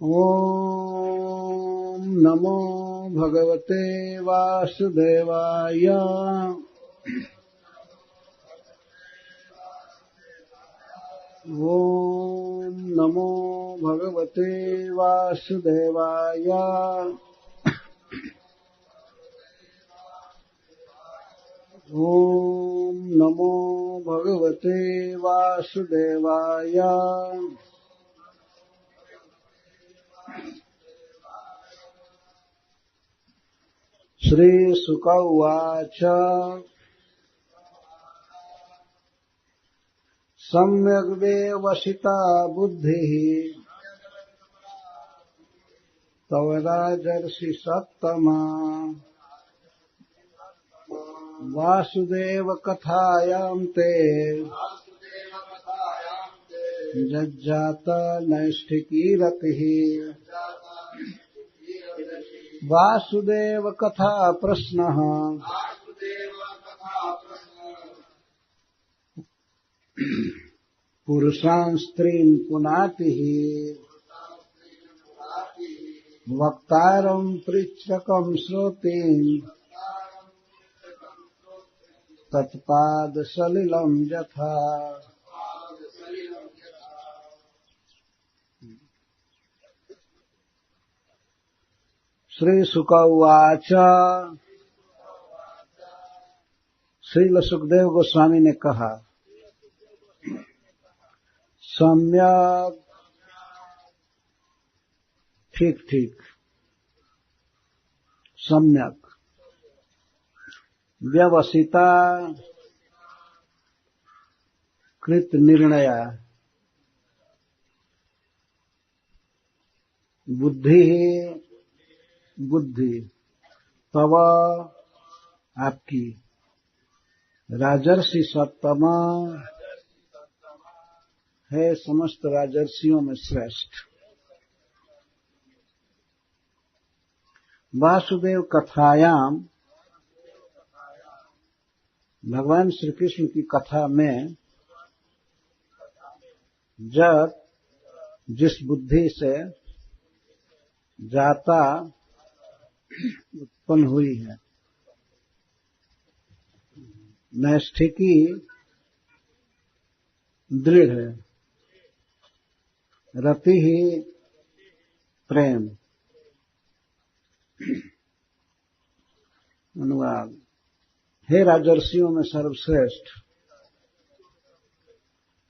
ॐ नमो भगवते वासुदेवाय। ॐ नमो भगवते वासुदेवाय। ॐ नमो भगवते वासुदेवाय। श्रीशुक उवाच सम्यग्वेवसिता बुद्धिः तव राजर्षि सत्तमा वासुदेव कथायां ते जज्जात नैष्ठिकी रतिः। वासुदेव कथा प्रश्नः पुरुषान् स्त्रीन् पुनातिः। वक्तारं पृच्छकं श्रोतीन् तत्पादसलिलं यथा। श्रीशुक उवाच। श्रील सुखदेव गोस्वामी ने कहा, सम्यक ठीक ठीक, सम्यक व्यवसिता कृत निर्णया बुद्धि बुद्धि तव आपकी राजर्षि सत्तमा है समस्त राजर्षियों में श्रेष्ठ। वासुदेव कथायाम भगवान श्री कृष्ण की कथा में जब जिस बुद्धि से जाता उत्पन्न हुई है, नैष्ठिकी दृढ़, रति ही प्रेम। अनुवाद। हे राजर्षियों में सर्वश्रेष्ठ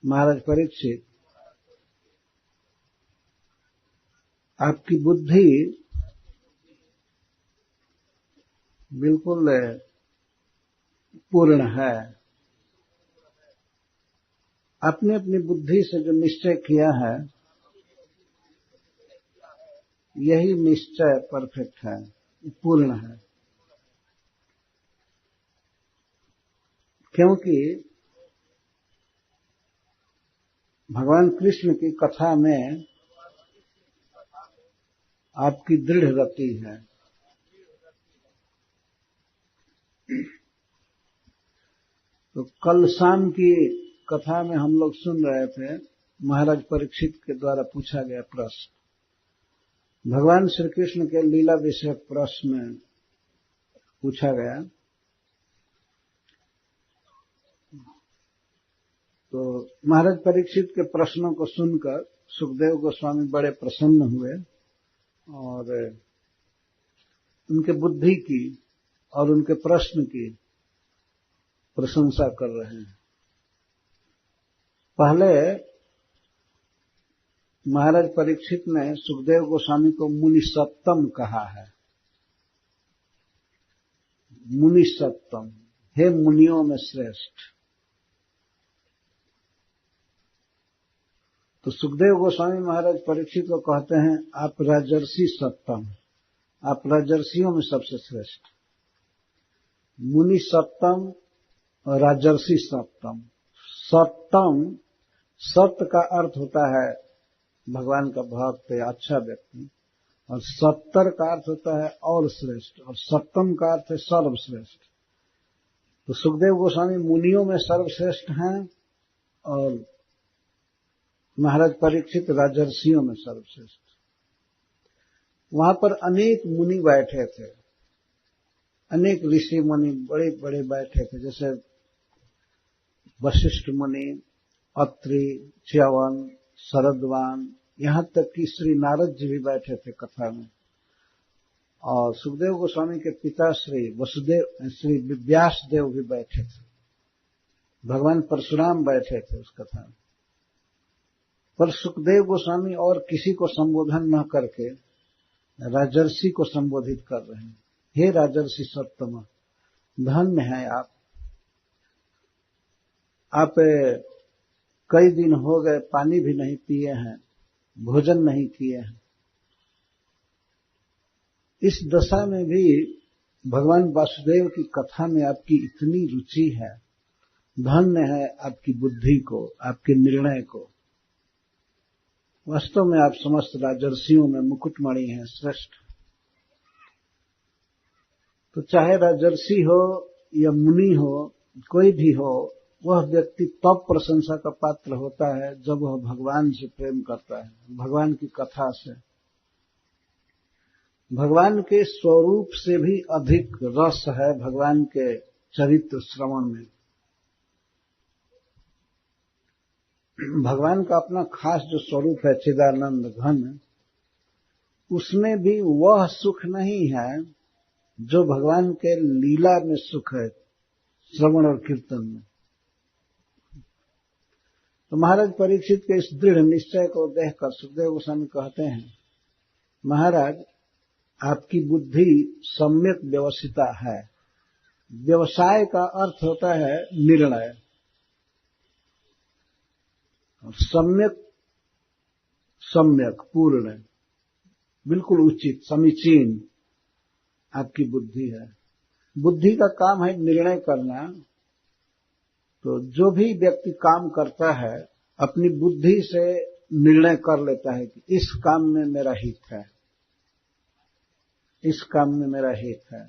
महाराज परीक्षित, आपकी बुद्धि बिल्कुल पूर्ण है। अपनी अपनी बुद्धि से जो निश्चय किया है, यही निश्चय परफेक्ट है, पूर्ण है। क्योंकि भगवान कृष्ण की कथा में आपकी दृढ़ रति है। तो कल शाम की कथा में हम लोग सुन रहे थे, महाराज परीक्षित के द्वारा पूछा गया प्रश्न, भगवान श्री कृष्ण के लीला विषयक प्रश्न पूछा गया। तो महाराज परीक्षित के प्रश्नों को सुनकर सुखदेव गोस्वामी बड़े प्रसन्न हुए और उनके बुद्धि की और उनके प्रश्न की प्रशंसा कर रहे हैं। पहले महाराज परीक्षित ने सुखदेव गोस्वामी को मुनि सत्तम कहा है। मुनि सत्तम, हे मुनियों में श्रेष्ठ। तो सुखदेव गोस्वामी महाराज परीक्षित को कहते हैं, आप राजर्षि सत्तम, आप राजर्षियों में सबसे श्रेष्ठ। मुनि सत्तम और राजर्षि सत्तम। सत्तम, सत्य का अर्थ होता है भगवान का भक्त या अच्छा व्यक्ति, और सत्तर का अर्थ होता है और श्रेष्ठ, और सत्तम का अर्थ है सर्वश्रेष्ठ। तो सुखदेव गोस्वामी मुनियों में सर्वश्रेष्ठ हैं और महाराज परीक्षित राजर्षियों में सर्वश्रेष्ठ। वहां पर अनेक मुनि बैठे थे, अनेक ऋषि मुनि बड़े बड़े बैठे थे, जैसे वशिष्ठ मुनि, अत्रि, च्यवन, शरद्वान, यहां तक कि श्री नारद जी भी बैठे थे कथा में। और सुखदेव गोस्वामी के पिता श्री वसुदेव, श्री व्यास देव भी बैठे थे, भगवान परशुराम बैठे थे उस कथा में। पर सुखदेव गोस्वामी और किसी को संबोधन न करके राजर्षि को संबोधित कर रहे हैं। हे राजर्षि सत्तम, धन्य है आप कई दिन हो गए पानी भी नहीं पिए हैं, भोजन नहीं किए हैं। इस दशा में भी भगवान वासुदेव की कथा में आपकी इतनी रुचि है। धन्य है आपकी बुद्धि को, आपके निर्णय को। वास्तव में आप समस्त राजर्षियों में मुकुटमणि हैं, श्रेष्ठ। तो चाहे राजर्षि हो या मुनि हो, कोई भी हो, वह व्यक्ति तब प्रशंसा का पात्र होता है जब वह भगवान से प्रेम करता है, भगवान की कथा से। भगवान के स्वरूप से भी अधिक रस है भगवान के चरित्र श्रवण में। भगवान का अपना खास जो स्वरूप है चिदानंद घन, उसमें भी वह सुख नहीं है जो भगवान के लीला में सुख है, श्रवण और कीर्तन में। तो महाराज परीक्षित के इस दृढ़ निश्चय को देखकर सुखदेव गोस्वामी कहते हैं, महाराज आपकी बुद्धि सम्यक व्यवसिता है। व्यवसाय का अर्थ होता है निर्णय, और सम्यक पूर्ण, बिल्कुल उचित, समीचीन आपकी बुद्धि है। बुद्धि का काम है निर्णय करना। तो जो भी व्यक्ति काम करता है अपनी बुद्धि से निर्णय कर लेता है कि इस काम में मेरा हित है, इस काम में मेरा हित है।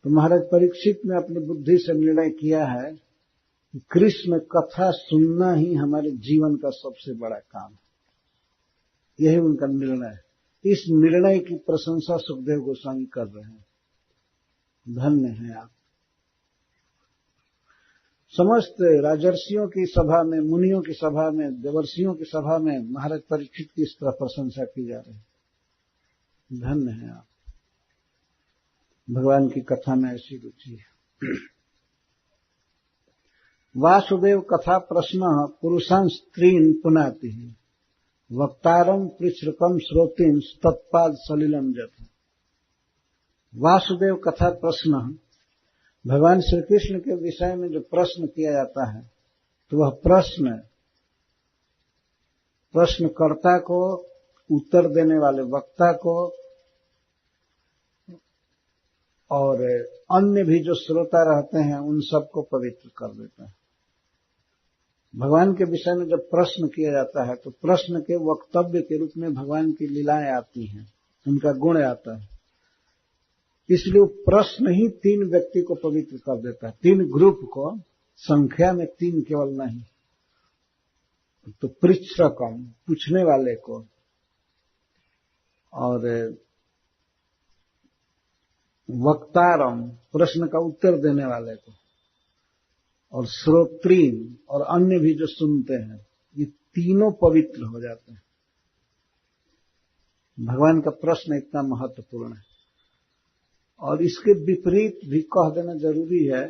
तो महाराज परीक्षित ने अपनी बुद्धि से निर्णय किया है कि कृष्ण कथा सुनना ही हमारे जीवन का सबसे बड़ा काम है। यही उनका निर्णय है। इस निर्णय की प्रशंसा सुखदेव गोस्वामी कर रहे हैं। धन्य हैं आप। समस्त राजर्षियों की सभा में, मुनियों की सभा में, देवर्षियों की सभा में महाराज परीक्षित की इस तरह प्रशंसा की जा रही है। धन्य है आप, भगवान की कथा में ऐसी रुचि है। वासुदेव कथा प्रश्न पुरुषां स्त्रीन् पुनाति वक्तारं पृच्छ्रकं श्रोतीं तत्पाद सलिलं जथ। वासुदेव कथा प्रश्न, भगवान श्री कृष्ण के विषय में जो प्रश्न किया जाता है, तो वह प्रश्नकर्ता को, उत्तर देने वाले वक्ता को और अन्य भी जो श्रोता रहते हैं उन सबको पवित्र कर देता है। भगवान के विषय में जब प्रश्न किया जाता है तो प्रश्न के वक्तव्य के रूप में भगवान की लीलाएं आती हैं, उनका गुण आता है। इसलिए प्रश्न ही 3 व्यक्ति को पवित्र कर देता है, 3 ग्रुप को, संख्या में 3 केवल नहीं। तो पृच्छ्रकम, पूछने वाले को, और वक्तारम, प्रश्न का उत्तर देने वाले को, और श्रोत्रीन, और अन्य भी जो सुनते हैं, ये तीनों पवित्र हो जाते हैं। भगवान का प्रश्न इतना महत्वपूर्ण है। और इसके विपरीत भी कह देना जरूरी है।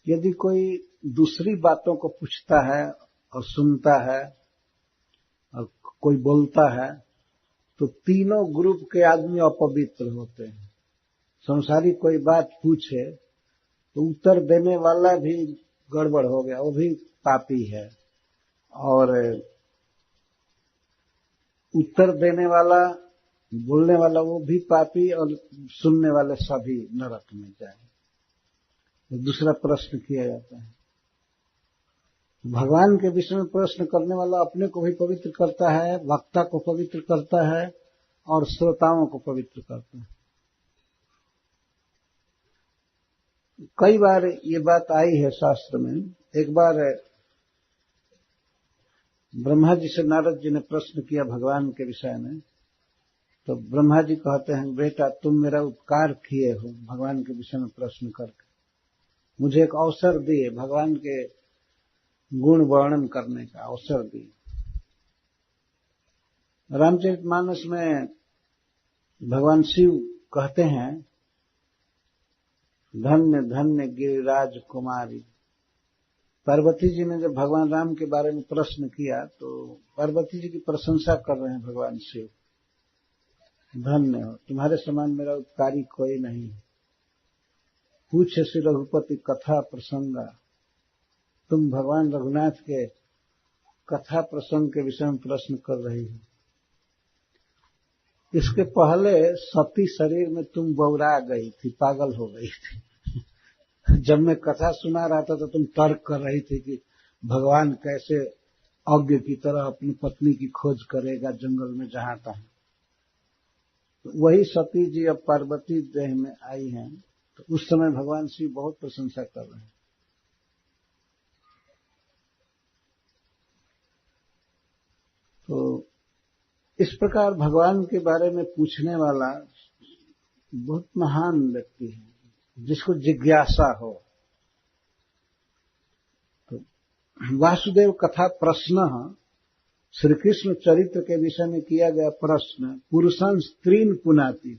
यदि कोई दूसरी बातों को पूछता है और सुनता है और कोई बोलता है, तो तीनों ग्रुप के आदमी अपवित्र होते हैं। संसारिक कोई बात पूछे तो उत्तर देने वाला भी गड़बड़ हो गया, वो भी पापी है, और उत्तर देने वाला, बोलने वाला वो भी पापी, और सुनने वाले सभी नरक में जाए। तो दूसरा प्रश्न किया जाता है। भगवान के विषय में प्रश्न करने वाला अपने को भी पवित्र करता है, वक्ता को पवित्र करता है, और श्रोताओं को पवित्र करता है। कई बार ये बात आई है शास्त्र में। एक बार ब्रह्मा जी से नारद जी ने प्रश्न किया भगवान के विषय में तो ब्रह्मा जी कहते हैं, बेटा तुम मेरा उपकार किए हो भगवान के विषय में प्रश्न करके, मुझे एक अवसर दिए, भगवान के गुण वर्णन करने का अवसर दिए। रामचरितमानस में भगवान शिव कहते हैं, धन्य धन्य गिरिराज कुमारी। पार्वती जी ने जब भगवान राम के बारे में प्रश्न किया तो पार्वती जी की प्रशंसा कर रहे हैं भगवान शिव, धन्य हो, तुम्हारे समान मेरा उपकारी कोई नहीं। पूछे श्री रघुपति कथा प्रसंगा, तुम भगवान रघुनाथ के कथा प्रसंग के विषय में प्रश्न कर रही हो। इसके पहले सती शरीर में तुम बौरा गई थी, पागल हो गई थी। जब मैं कथा सुना रहा था तो तुम तर्क कर रही थी कि भगवान कैसे अज्ञ की तरह अपनी पत्नी की खोज करेगा जंगल में जहां तहां। तो वही सती जी अब पार्वती देह में आई हैं, तो उस समय भगवान शिव बहुत प्रशंसा कर रहे हैं। तो इस प्रकार भगवान के बारे में पूछने वाला बहुत महान व्यक्ति है, जिसको जिज्ञासा हो। तो वासुदेव कथा प्रश्न, श्री कृष्ण चरित्र के विषय में किया गया प्रश्न, पुरुषां स्त्रीन पुनाति,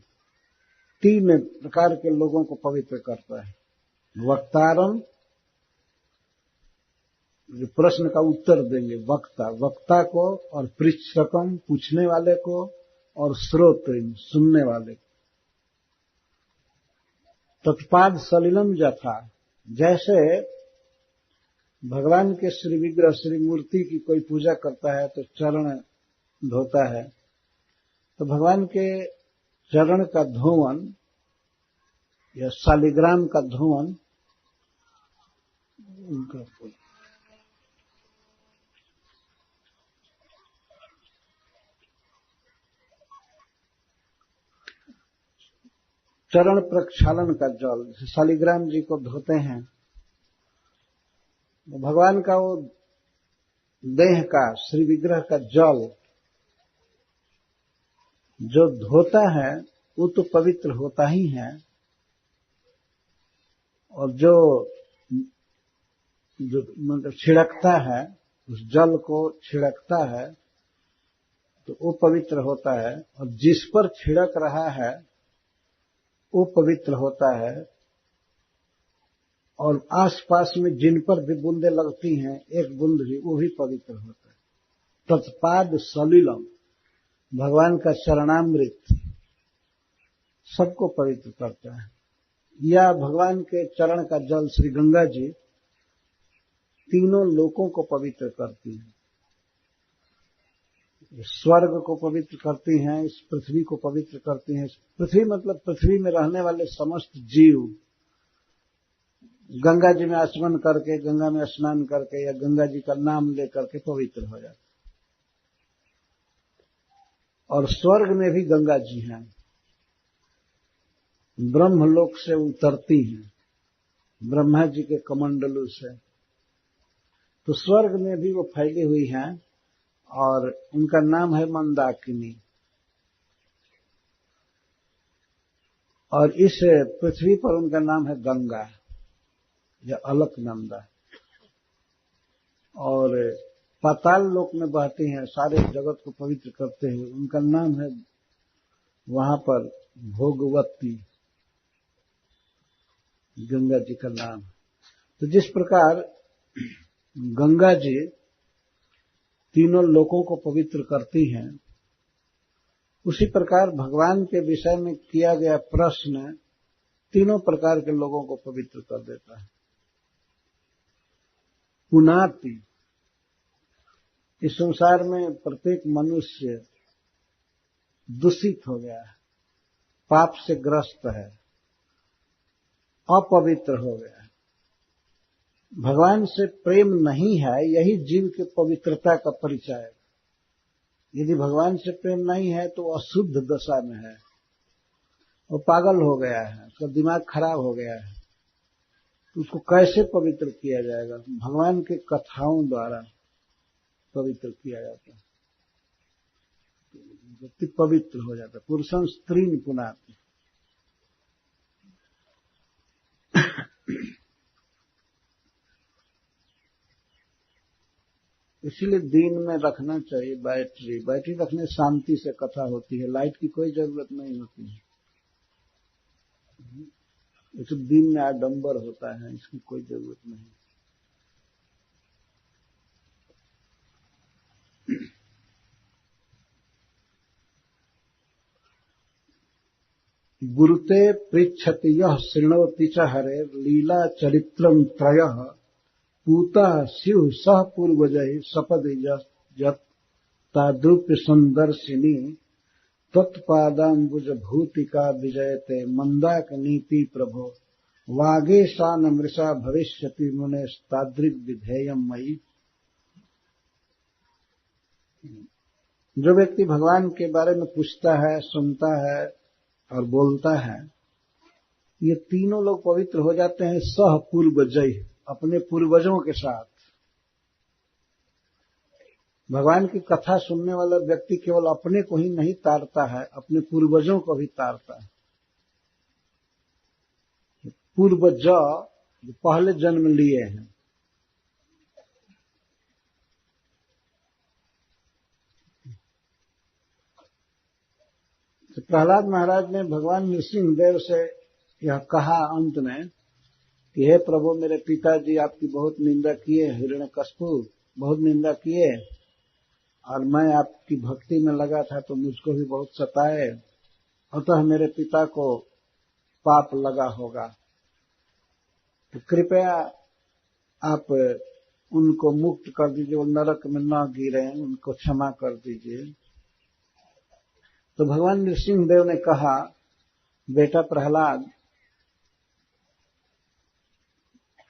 3 प्रकार के लोगों को पवित्र करता है। वक्तारम, जो प्रश्न का उत्तर देंगे, वक्ता को, और पृच्छकम, पूछने वाले को, और श्रोत्रिम, सुनने वाले को। तत्पाद सलिलम जथा, जैसे भगवान के श्री विग्रह श्री मूर्ति की कोई पूजा करता है तो चरण धोता है, तो भगवान के चरण का धोवन या शालिग्राम का धोवन उनका चरण प्रक्षालन का जल, शालिग्राम जी को धोते हैं, भगवान का वो देह का श्री विग्रह का जल जो धोता है वो तो पवित्र होता ही है, और जो मतलब छिड़कता है, उस जल को छिड़कता है तो वो पवित्र होता है, और जिस पर छिड़क रहा है वो पवित्र होता है, और आसपास में जिन पर भी बूंदे लगती हैं, एक बूंद भी, वो भी पवित्र होता है। तत्पाद सलिलम, भगवान का चरणामृत सबको पवित्र करता है। या भगवान के चरण का जल श्री गंगा जी 3 लोकों को पवित्र करती है। स्वर्ग को पवित्र करती हैं, इस पृथ्वी को पवित्र करती हैं। पृथ्वी मतलब पृथ्वी में रहने वाले समस्त जीव गंगा जी में आचमन करके, गंगा में स्नान करके या गंगा जी का नाम लेकर के पवित्र हो जाते। और स्वर्ग में भी गंगा जी हैं, ब्रह्मलोक से उतरती हैं, ब्रह्मा जी के कमंडलू से। तो स्वर्ग में भी वो फैली हुई हैं, और उनका नाम है मंदाकिनी। और इस पृथ्वी पर उनका नाम है गंगा या अलकनंदा। और पाताल लोक में बहती हैं, सारे जगत को पवित्र करते हैं, उनका नाम है वहां पर भोगवती, गंगा जी का नाम। तो जिस प्रकार गंगा जी 3 लोकों को पवित्र करती हैं, उसी प्रकार भगवान के विषय में किया गया प्रश्न 3 प्रकार के लोगों को पवित्र कर देता है। पुनाति, इस संसार में प्रत्येक मनुष्य दूषित हो गया है, पाप से ग्रस्त है, अपवित्र हो गया है, भगवान से प्रेम नहीं है, यही जीव की पवित्रता का परिचय है। यदि भगवान से प्रेम नहीं है तो अशुद्ध दशा में है, वो पागल हो गया है, उसका दिमाग खराब हो गया है। तो उसको कैसे पवित्र किया जाएगा? भगवान के कथाओं द्वारा पवित्र किया जाता है। व्यक्ति पवित्र हो जाता है। पुरुषं स्त्रीन् पुनाति। इसीलिए दिन में रखना चाहिए बैटरी। बैटरी रखने शांति से कथा होती है, लाइट की कोई जरूरत नहीं होती है। तो दिन में आडंबर होता है, इसकी कोई जरूरत नहीं। गुरुते पृच्छति यः शृणोति च हरे लीला चरित्रं त्रयः पूतः स्युः सह पूर्वजैः सपदि यत् तादृप्य संदर्शिनी तत्पादाम्बुज भूतिका विजयते मंदाक नीति प्रभो वागेशान मृषा भविष्यति मुनेस्तादृक् विधेयम् मयि। जो व्यक्ति भगवान के बारे में पूछता है, सुनता है और बोलता है, ये तीनों लोग पवित्र हो जाते हैं सह पूर्वजैः, अपने पूर्वजों के साथ। भगवान की कथा सुनने वाला व्यक्ति केवल अपने को ही नहीं तारता है, अपने पूर्वजों को भी तारता है। पूर्वज जो पहले जन्म लिए हैं, तो प्रहलाद महाराज ने भगवान नृसिंहदेव से यह कहा अंत में कि हे प्रभु, मेरे पिताजी आपकी बहुत निंदा किए, हिरण्यकश्यप बहुत निंदा किए, और मैं आपकी भक्ति में लगा था तो मुझको भी बहुत सताए, अतः मेरे पिता को पाप लगा होगा, तो कृपया आप उनको मुक्त कर दीजिए, वो नरक में न गिरे, उनको क्षमा कर दीजिए। तो भगवान नृसिंहदेव ने कहा, बेटा प्रहलाद,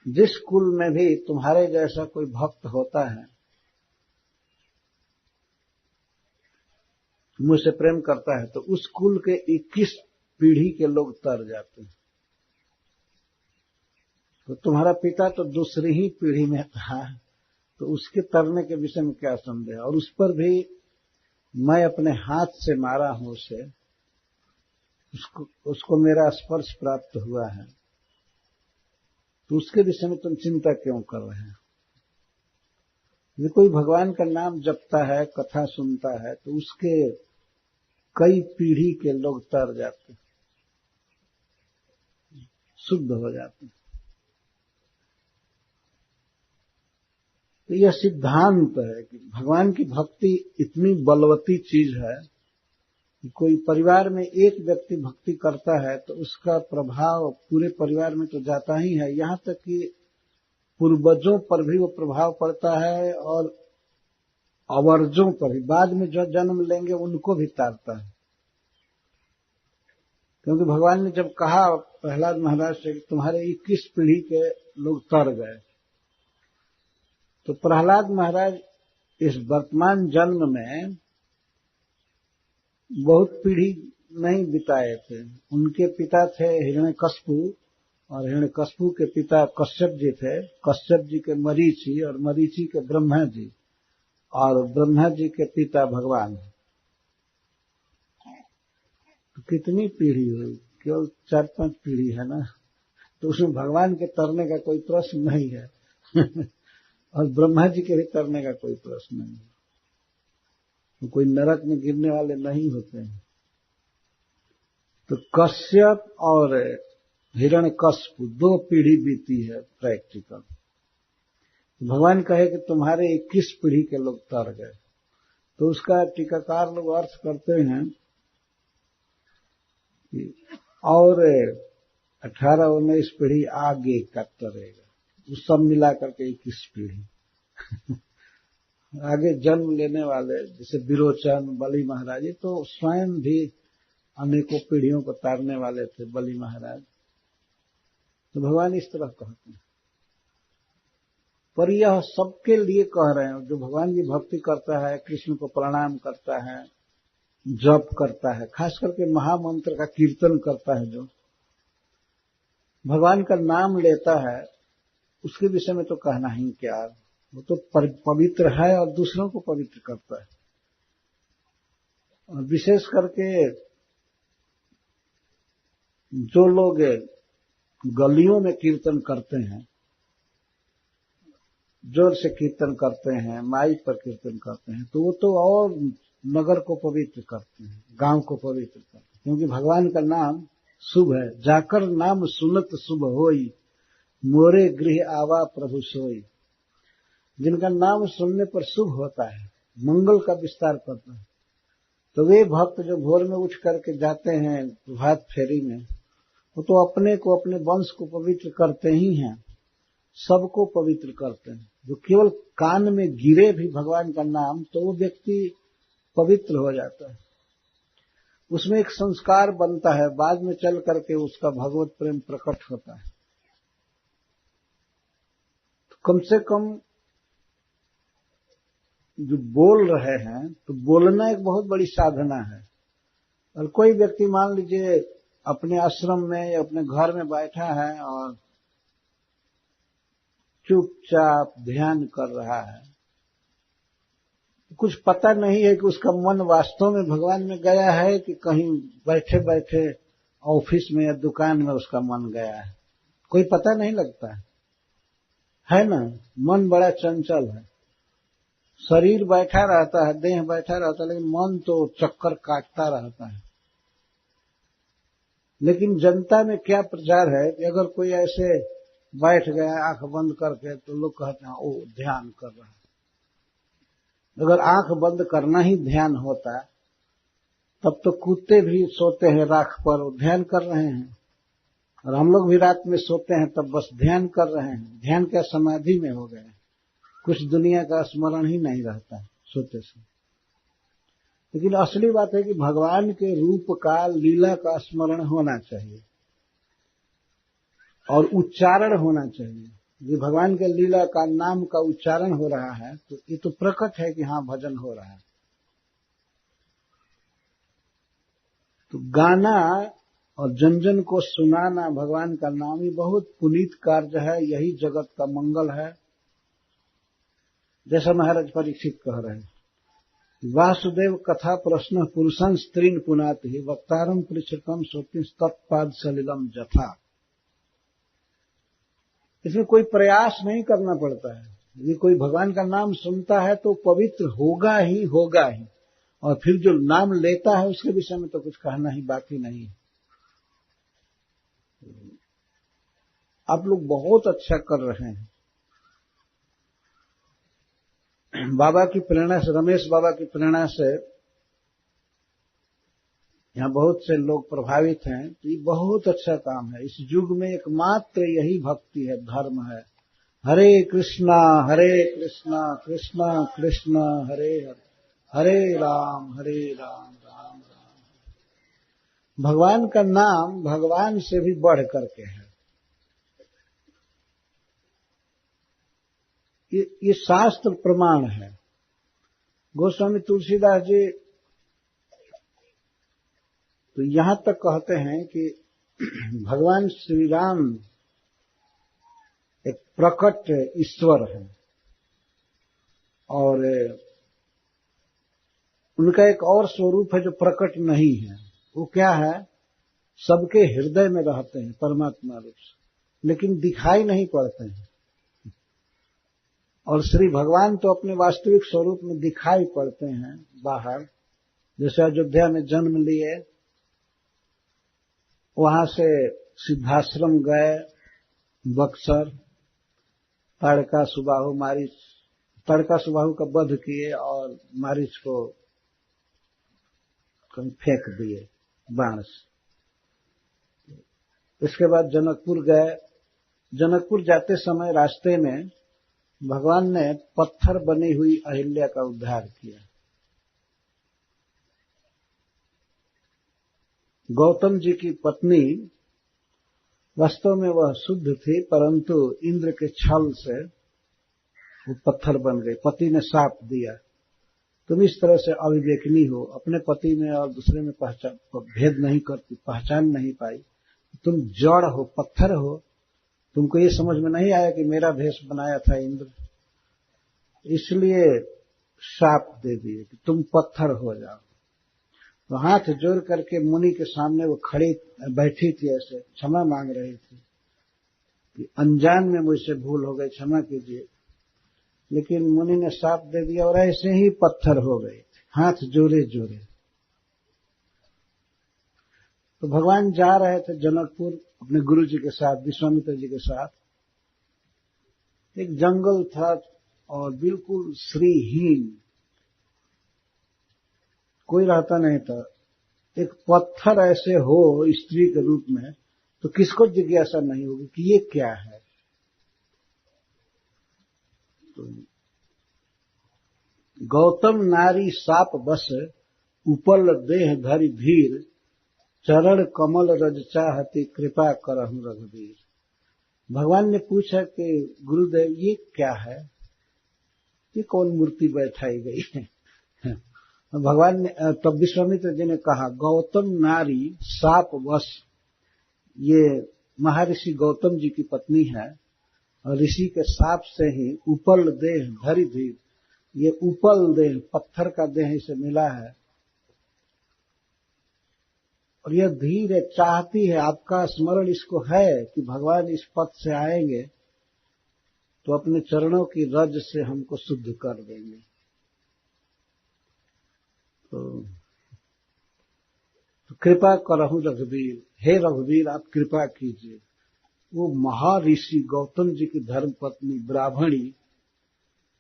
जिस कुल में भी तुम्हारे जैसा कोई भक्त होता है, मुझसे प्रेम करता है, तो उस कुल के 21 पीढ़ी के लोग तर जाते हैं। तो तुम्हारा पिता तो दूसरी ही पीढ़ी में था, तो उसके तरने के विषय में क्या संदेह। और उस पर भी मैं अपने हाथ से मारा हूं उसे, उसको मेरा स्पर्श प्राप्त हुआ है, तो उसके विषय में तुम चिंता क्यों कर रहे हैं। ये कोई भगवान का नाम जपता है, कथा सुनता है, तो उसके कई पीढ़ी के लोग तर जाते, शुद्ध हो जाते। तो यह सिद्धांत है कि भगवान की भक्ति इतनी बलवती चीज है कि कोई परिवार में एक व्यक्ति भक्ति करता है तो उसका प्रभाव पूरे परिवार में तो जाता ही है, यहां तक कि पूर्वजों पर भी वो प्रभाव पड़ता है और अवर्जों पर भी, बाद में जो जन्म लेंगे उनको भी तारता है। क्योंकि भगवान ने जब कहा प्रहलाद महाराज से कि तुम्हारे 21 पीढ़ी के लोग तर गए, तो प्रहलाद महाराज इस वर्तमान जन्म में बहुत पीढ़ी नहीं बिताए थे। उनके पिता थे हिरण्यकश्यप, और हिरण्यकश्यप के पिता कश्यप जी थे, कश्यप जी के मरीचि, और मरीचि के ब्रह्मा जी, और ब्रह्मा जी के पिता भगवान। तो कितनी पीढ़ी हुई, केवल 4-5 पीढ़ी है ना, तो उसमें भगवान के तरने का कोई प्रश्न नहीं है और ब्रह्मा जी के भी तरने का कोई प्रश्न नहीं है। तो कोई नरक में गिरने वाले नहीं होते हैं। तो कश्यप और हिरण्यकश्यप 2 पीढ़ी बीती है प्रैक्टिकल। भगवान कहे कि तुम्हारे 21 पीढ़ी के लोग तर गए, तो उसका टीकाकार लोग अर्थ करते हैं कि और 18-19 पीढ़ी आगे का तरेगा, वो सब मिला करके 21 पीढ़ी आगे जन्म लेने वाले, जैसे विरोचन, बलि महाराज, ये तो स्वयं भी अनेकों पीढ़ियों को तारने वाले थे बलि महाराज। तो भगवान इस तरह कहते हैं, पर यह सबके लिए कह रहे हैं। जो भगवान की भक्ति करता है, कृष्ण को प्रणाम करता है, जप करता है, खास करके महामंत्र का कीर्तन करता है, जो भगवान का नाम लेता है, उसके विषय में तो कहना ही क्या, वो तो पवित्र है और दूसरों को पवित्र करता है। और विशेष करके जो लोग गलियों में कीर्तन करते हैं, जोर से कीर्तन करते हैं, माइक पर कीर्तन करते हैं, तो वो तो और नगर को पवित्र करते हैं, गांव को पवित्र करते हैं, क्योंकि भगवान का नाम शुभ है। जाकर नाम सुनत शुभ होई, मोरे गृह आवा प्रभु सोई। जिनका नाम सुनने पर शुभ होता है, मंगल का विस्तार करता है, तो वे भक्त जो भोर में उठ करके जाते हैं प्रभात फेरी में, वो तो अपने को, अपने वंश को पवित्र करते ही हैं, सबको पवित्र करते हैं। जो केवल कान में गिरे भी भगवान का नाम, तो वो व्यक्ति पवित्र हो जाता है, उसमें एक संस्कार बनता है, बाद में चल करके उसका भगवत प्रेम प्रकट होता है। तो कम से कम जो बोल रहे हैं, तो बोलना एक बहुत बड़ी साधना है। और कोई व्यक्ति मान लीजिए अपने आश्रम में या अपने घर में बैठा है और चुपचाप ध्यान कर रहा है, कुछ पता नहीं है कि उसका मन वास्तव में भगवान में गया है कि कहीं बैठे बैठे ऑफिस में या दुकान में उसका मन गया है, कोई पता नहीं लगता है ना। मन बड़ा चंचल है, शरीर बैठा रहता है, देह बैठा रहता है, लेकिन मन तो चक्कर काटता रहता है। लेकिन जनता में क्या प्रचार है कि अगर कोई ऐसे बैठ गया आंख बंद करके, तो लोग कहते हैं ओ ध्यान कर रहा है। अगर आंख बंद करना ही ध्यान होता तब तो कुत्ते भी सोते हैं राख पर, वो ध्यान कर रहे हैं, और हम लोग भी रात में सोते हैं तब बस ध्यान कर रहे हैं। ध्यान क्या समाधि में हो गए, कुछ दुनिया का स्मरण ही नहीं रहता सोते से। लेकिन असली बात है कि भगवान के रूप का, लीला का स्मरण होना चाहिए और उच्चारण होना चाहिए। ये भगवान के लीला का, नाम का उच्चारण हो रहा है, तो ये तो प्रकट है कि हाँ भजन हो रहा है। तो गाना और जन जन को सुनाना भगवान का नाम ही बहुत पुनीत कार्य है, यही जगत का मंगल है। जैसा महाराज परीक्षित कह रहे हैं, वासुदेव कथा प्रश्न पुरुषं स्त्रीन पुनाति वक्तारम पृच्छकम सोति तत्पाद सलिलम जथा। इसमें कोई प्रयास नहीं करना पड़ता है। यदि कोई भगवान का नाम सुनता है तो पवित्र होगा ही होगा ही, और फिर जो नाम लेता है उसके विषय में तो कुछ कहना ही बाकी नहीं। आप लोग बहुत अच्छा कर रहे हैं। बाबा की प्रेरणा से, रमेश बाबा की प्रेरणा से यहाँ बहुत से लोग प्रभावित हैं, तो ये बहुत अच्छा काम है। इस युग में एकमात्र यही भक्ति है, धर्म है। हरे कृष्णा कृष्णा कृष्णा हरे हरे, हरे राम राम राम। भगवान का नाम भगवान से भी बढ़ करके है। ये शास्त्र प्रमाण है। गोस्वामी तुलसीदास जी तो यहां तक कहते हैं कि भगवान श्री राम एक प्रकट ईश्वर है, और उनका एक और स्वरूप है जो प्रकट नहीं है। वो क्या है? सबके हृदय में रहते हैं परमात्मा रूप से, लेकिन दिखाई नहीं पड़ते हैं। और श्री भगवान तो अपने वास्तविक स्वरूप में दिखाई पड़ते हैं बाहर। जैसे अयोध्या में जन्म लिए, वहां से सिद्धाश्रम गए, बक्सर, ताड़का सुबाहु का वध किए और मारीच को कहीं फेंक दिए बाण से। इसके बाद जनकपुर गए। जनकपुर जाते समय रास्ते में भगवान ने पत्थर बनी हुई अहिल्या का उद्धार किया। गौतम जी की पत्नी वास्तव में वह शुद्ध थी, परंतु इंद्र के छल से वो पत्थर बन गई। पति ने शाप दिया, तुम इस तरह से अविवेकनी हो, अपने पति में और दूसरे में भेद नहीं करती, पहचान नहीं पाई, तुम जड़ हो, पत्थर हो। तुमको ये समझ में नहीं आया कि मेरा भेष बनाया था इंद्र, इसलिए शाप दे दिए कि तुम पत्थर हो जाओ। तो हाथ जोड़ करके मुनि के सामने वो खड़ी बैठी थी, ऐसे क्षमा मांग रही थी कि अनजान में मुझसे भूल हो गई, क्षमा कीजिए। लेकिन मुनि ने साफ दे दिया और ऐसे ही पत्थर हो गए, हाथ जोड़े जोड़े। तो भगवान जा रहे थे जनकपुर अपने गुरु जी के साथ, विश्वामित्र जी के साथ। एक जंगल था और बिल्कुल श्रीहीन, कोई रहता नहीं था। एक पत्थर ऐसे हो स्त्री के रूप में तो किसको जिज्ञासा नहीं होगी कि ये क्या है। तो गौतम नारी साप बस, उपल देह धरि धीर, चरण कमल रज चाहती, कृपा करहु रघुवीर। भगवान ने पूछा कि गुरुदेव ये क्या है, ये कौन मूर्ति बैठाई गई है। भगवान ने तब विश्वामित्र जी ने कहा, गौतम नारी साप वश, ये महर्षि गौतम जी की पत्नी है और ऋषि के साप से ही उपल देह धरि धीर, ये उपल देह पत्थर का देह इसे मिला है और यह धीर है, चाहती है, आपका स्मरण इसको है कि भगवान इस पथ से आएंगे तो अपने चरणों की रज से हमको शुद्ध कर देंगे। तो कृपा करहु रघुवीर, हे रघुवीर आप कृपा कीजिए। वो महर्षि गौतम जी की धर्म पत्नी ब्राह्मणी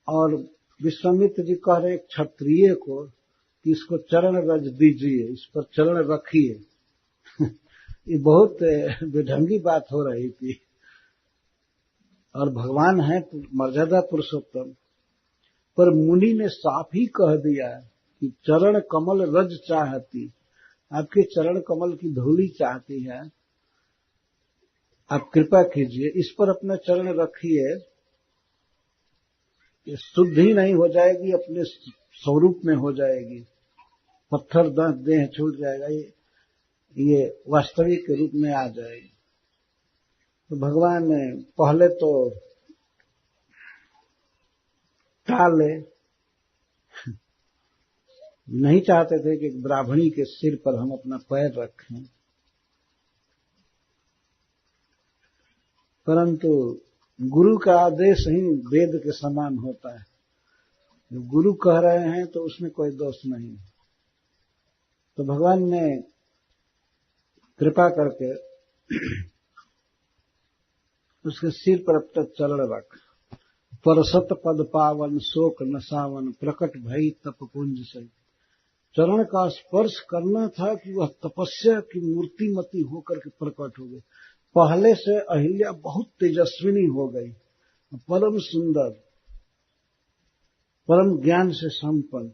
और विश्वामित्र जी कह रहे क्षत्रिय को कि इसको चरण रज दीजिए, इस पर चरण रखिए। ये बहुत बेढंगी बात हो रही थी और भगवान है मर्यादा पुरुषोत्तम, पर मुनि ने साफ ही कह दिया कि चरण कमल रज चाहती, आपके चरण कमल की धूली चाहती है, आप कृपा कीजिए, इस पर अपना चरण रखिए। ये शुद्ध ही नहीं हो जाएगी, अपने स्वरूप में हो जाएगी, पत्थर देह छूट जाएगा, ये वास्तविक के रूप में आ जाएगी। तो भगवान ने पहले तो टाले, नहीं चाहते थे कि ब्राह्मणी के सिर पर हम अपना पैर रखें, परंतु गुरु का आदेश ही वेद के समान होता है। जो गुरु कह रहे हैं तो उसमें कोई दोष नहीं। तो भगवान ने कृपा करके उसके सिर पर अब तक चरण रख। परसत पद पावन शोक नसावन, प्रकट भई तप पुंज से। चरण का स्पर्श करना था कि वह तपस्या की मूर्तिमती होकर के प्रकट हो गई। पहले से अहिल्या बहुत तेजस्विनी हो गई, परम सुंदर, परम ज्ञान से संपन्न।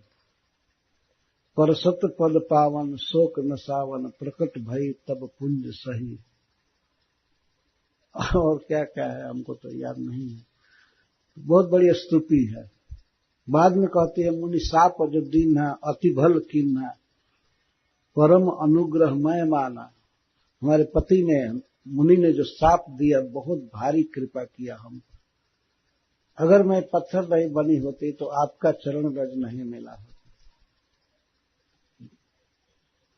परसत पद पावन शोक नसावन, प्रकट भई तब पुंज सही। और क्या क्या है हमको तो याद नहीं है, बहुत बड़ी स्तुति है। बाद में कहती है, मुनि साप जो दीन्हा अति भल कीन्हा, परम अनुग्रह मैं माना। हमारे पति ने, मुनि ने जो साप दिया बहुत भारी कृपा किया हम। अगर मैं पत्थर नहीं बनी होती तो आपका चरण रज नहीं मिला होता।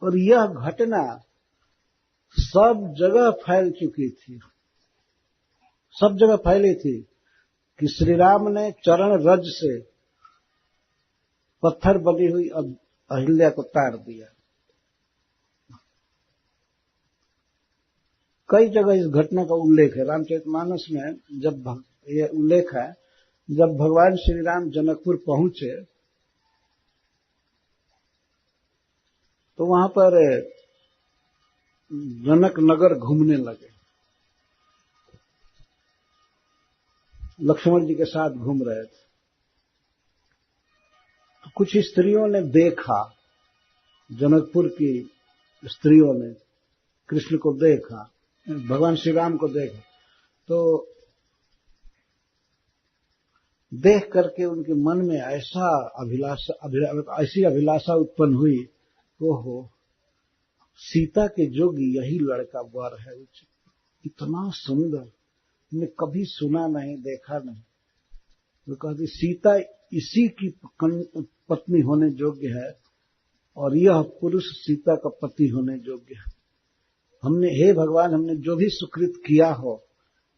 और यह घटना सब जगह फैल चुकी थी, सब जगह फैली थी कि श्री राम ने चरण रज से पत्थर बनी हुई अहिल्या को तार दिया। कई जगह इस घटना का उल्लेख है रामचरितमानस में। जब ये उल्लेख है, जब भगवान श्री राम जनकपुर पहुंचे तो वहां पर जनक नगर घूमने लगे, लक्ष्मण जी के साथ घूम रहे थे। तो कुछ स्त्रियों ने देखा, जनकपुर की स्त्रियों ने कृष्ण को देखा, भगवान श्री राम को देखा। तो देख करके उनके मन में ऐसा ऐसी अभिलाषा उत्पन्न हुई, ओहो सीता के जोगी यही लड़का वर है, इतना सुंदर, मैंने कभी सुना नहीं, देखा नहीं। तो कहती सीता इसी की पत्नी होने योग्य है, और यह पुरुष सीता का पति होने योग्य है। हमने, हे भगवान, हमने जो भी सुकृत किया हो,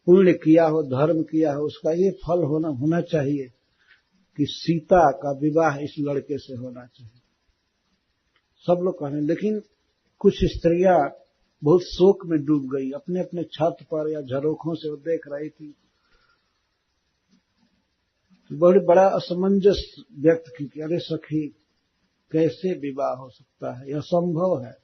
पुण्य किया हो, धर्म किया हो, उसका ये फल होना चाहिए कि सीता का विवाह इस लड़के से होना चाहिए। सब लोग कह रहे हैं, लेकिन कुछ स्त्रियां बहुत शोक में डूब गई, अपने अपने छत पर या झरोखों से वो देख रही थी। बहुत बड़ा असमंजस व्यक्त की कि अरे सखी, कैसे विवाह हो सकता है, यह संभव है।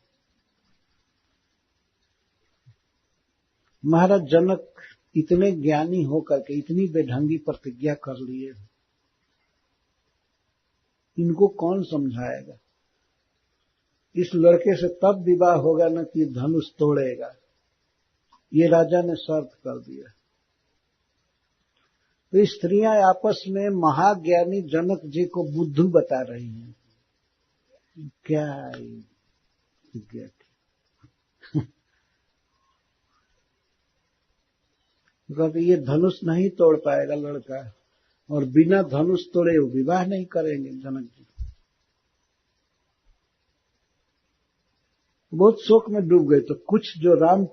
महाराज जनक इतने ज्ञानी होकर के इतनी बेढंगी प्रतिज्ञा कर लिए, इनको कौन समझाएगा? इस लड़के से तब विवाह होगा न कि धनुष तोड़ेगा, ये राजा ने शर्त कर दिया। तो स्त्रियां आपस में महाज्ञानी जनक जी को बुद्धू बता रही हैं। क्या कहते ये धनुष नहीं तोड़ पाएगा लड़का, और बिना धनुष तोड़े वो विवाह नहीं करेंगे जनक जी। बहुत शोक में डूब गए। तो कुछ जो राम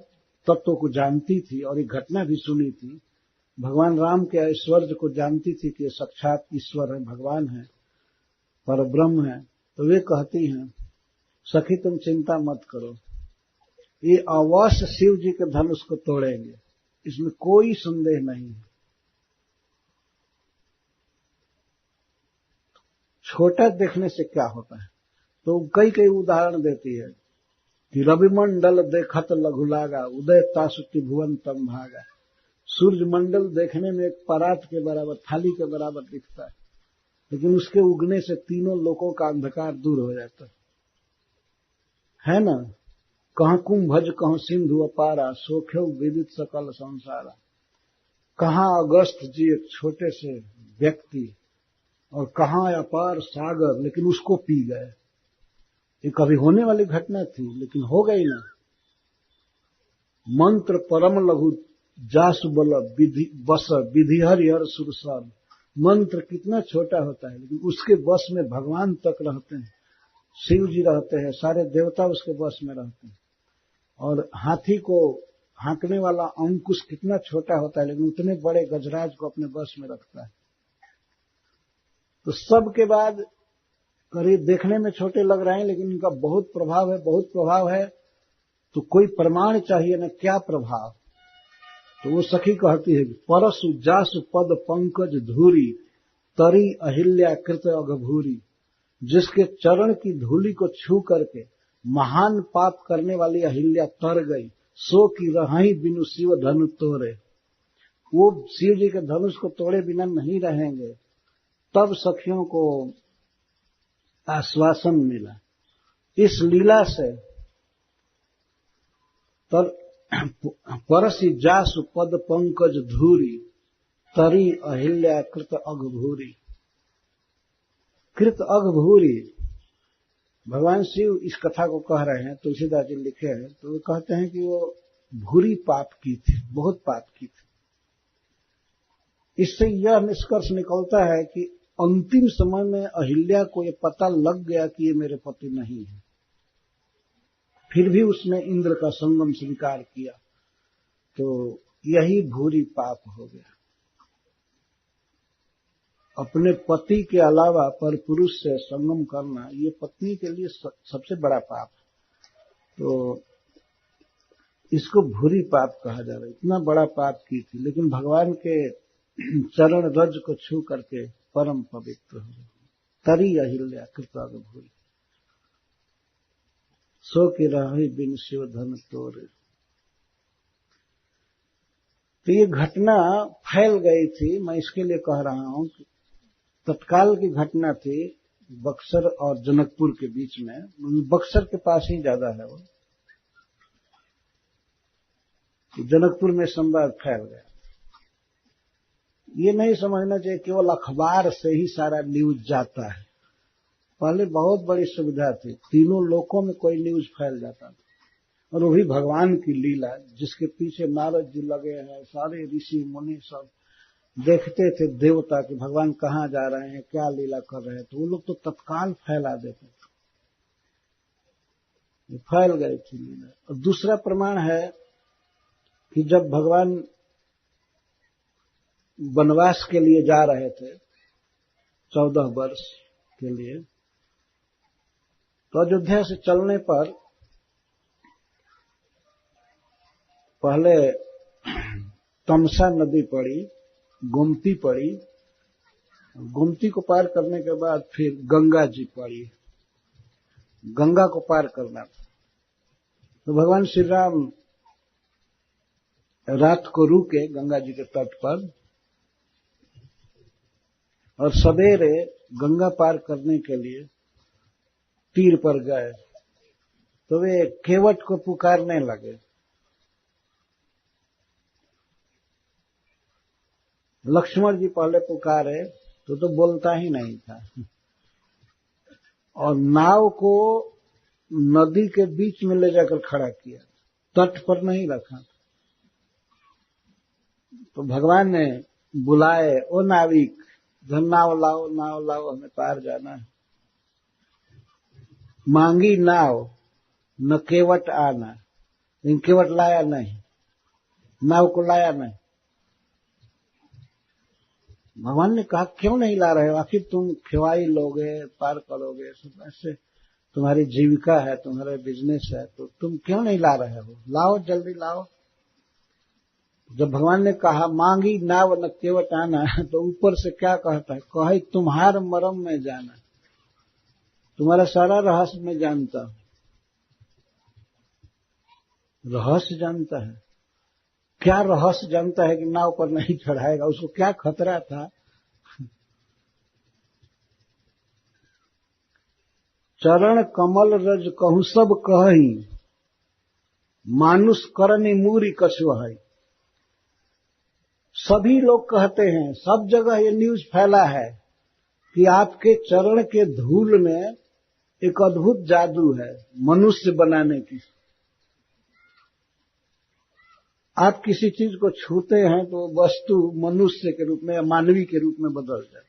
तत्व को जानती थी और ये घटना भी सुनी थी, भगवान राम के ऐश्वर्य को जानती थी कि ये साक्षात ईश्वर है, भगवान है, पर ब्रह्म है, तो वे कहती हैं, सखी तुम चिंता मत करो, ये अवश्य शिव जी के धनुष को तोड़ेंगे, इसमें कोई संदेह नहीं है। छोटा देखने से क्या होता है? तो कई कई उदाहरण देती है कि रविमंडल देखत लघु लागा, उदय तासुति भुवन तम भागा। सूर्य मंडल देखने में एक परात के बराबर, थाली के बराबर दिखता है, लेकिन उसके उगने से तीनों लोकों का अंधकार दूर हो जाता है ना। कहां कुंभज कहां सिंधु अपारा, सोख्यो विदित सकल संसारा। कहां अगस्त जी एक छोटे से व्यक्ति, और कहां अपार सागर, लेकिन उसको पी गए। ये कभी होने वाली घटना थी, लेकिन हो गई ना। मंत्र परम लघु जासु बल विधि बस विधि हरिहर सुरसर। मंत्र कितना छोटा होता है, लेकिन उसके वश में भगवान तक रहते हैं, शिव जी रहते हैं, सारे देवता उसके वश में रहते हैं। और हाथी को हाँकने वाला अंकुश कितना छोटा होता है, लेकिन उतने बड़े गजराज को अपने वश में रखता है। तो सब के बाद करीब देखने में छोटे लग रहे हैं, लेकिन इनका बहुत प्रभाव है, बहुत प्रभाव है। तो कोई प्रमाण चाहिए ना, क्या प्रभाव? तो वो सखी कहती है कि परसु जासु पद पंकज धूरी, तरी अहिल्या कृत अघभूरी। जिसके चरण की धूलि को छू करके महान पाप करने वाली अहिल्या तर गई, सो की रहाई बिनु शिव धनु तोरे। वो शिव जी के धनुष को तोड़े बिना नहीं रहेंगे। तब सखियों को आश्वासन मिला इस लीला से। परसी जासु पद पंकज धूरी, तरी अहिल्या कृत अघभूरी। कृत अघभूरी, भगवान शिव इस कथा को कह रहे हैं, तुलसीदास जी लिखे हैं। तो वो कहते हैं कि वो भूरी पाप की थी, बहुत पाप की थी। इससे यह निष्कर्ष निकलता है कि अंतिम समय में अहिल्या को ये पता लग गया कि ये मेरे पति नहीं है, फिर भी उसने इंद्र का संगम स्वीकार किया, तो यही भूरी पाप हो गया। अपने पति के अलावा पर पुरुष से संगम करना, ये पत्नी के लिए सबसे बड़ा पाप है। तो इसको भूरी पाप कहा जा रहा है। इतना बड़ा पाप की थी, लेकिन भगवान के चरण रज को छू करके परम पवित्र हो गए। तरी अहिल्या कृताग भूरी, सो की रही बिन शिव धन तोरे। तो ये घटना फैल गई थी। मैं इसके लिए कह रहा हूं कि तत्काल की घटना थी बक्सर और जनकपुर के बीच में। बक्सर के पास ही ज्यादा है वो, जनकपुर में संवाद फैल गया। ये नहीं समझना चाहिए केवल अखबार से ही सारा न्यूज जाता है। पहले बहुत बड़ी सुविधा थी, तीनों लोकों में कोई न्यूज फैल जाता था, और वो भी भगवान की लीला, जिसके पीछे नारद जी लगे हैं, सारे ऋषि मुनि सब देखते थे देवता कि भगवान कहाँ जा रहे हैं, क्या लीला कर रहे हैं, तो वो लोग तो तत्काल फैला देते थे। फैल गई थी लीला। और दूसरा प्रमाण है कि जब भगवान वनवास के लिए जा रहे थे 14 वर्ष के लिए, तो अयोध्या से चलने पर पहले तमसा नदी पड़ी, गोमती पड़ी, गोमती को पार करने के बाद फिर गंगा जी पड़ी। गंगा को पार करना था, तो भगवान श्री राम रात को रुके गंगा जी के तट पर, और सवेरे गंगा पार करने के लिए तीर पर गए। तो वे केवट को पुकारने लगे। लक्ष्मण जी पहले पुकारे तो बोलता ही नहीं था, और नाव को नदी के बीच में ले जाकर खड़ा किया, तट पर नहीं रखा। तो भगवान ने बुलाए, ओ नाविक, नाव लाओ, नाव लाओ, हमें पार जाना है। मांगी नाव न केवट आना, लेकिन केवट लाया नहीं, नाव को लाया नहीं। भगवान ने कहा क्यों नहीं ला रहे हो, आखिर तुम खिवाई लोगे, पार करोगे, सब ऐसे तुम्हारी जीविका है, तुम्हारा बिजनेस है, तो तुम क्यों नहीं ला रहे हो, लाओ जल्दी लाओ। जब भगवान ने कहा मांगी नाव न केवट आना, तो ऊपर से क्या कहता है, कहे तुम्हार मरम में जाना, तुम्हारा सारा रहस्य में जानता हूं। रहस्य जानता है, क्या रहस्य जानता है कि नाव पर नहीं चढ़ाएगा, उसको क्या खतरा था। चरण कमल रज कहूं सब कही, मानुष करनी मूरी कछुआई। सभी लोग कहते हैं, सब जगह ये न्यूज फैला है कि आपके चरण के धूल में एक अद्भुत जादू है मनुष्य बनाने की। आप किसी चीज को छूते हैं तो वस्तु मनुष्य के रूप में या मानवी के रूप में बदल जाए।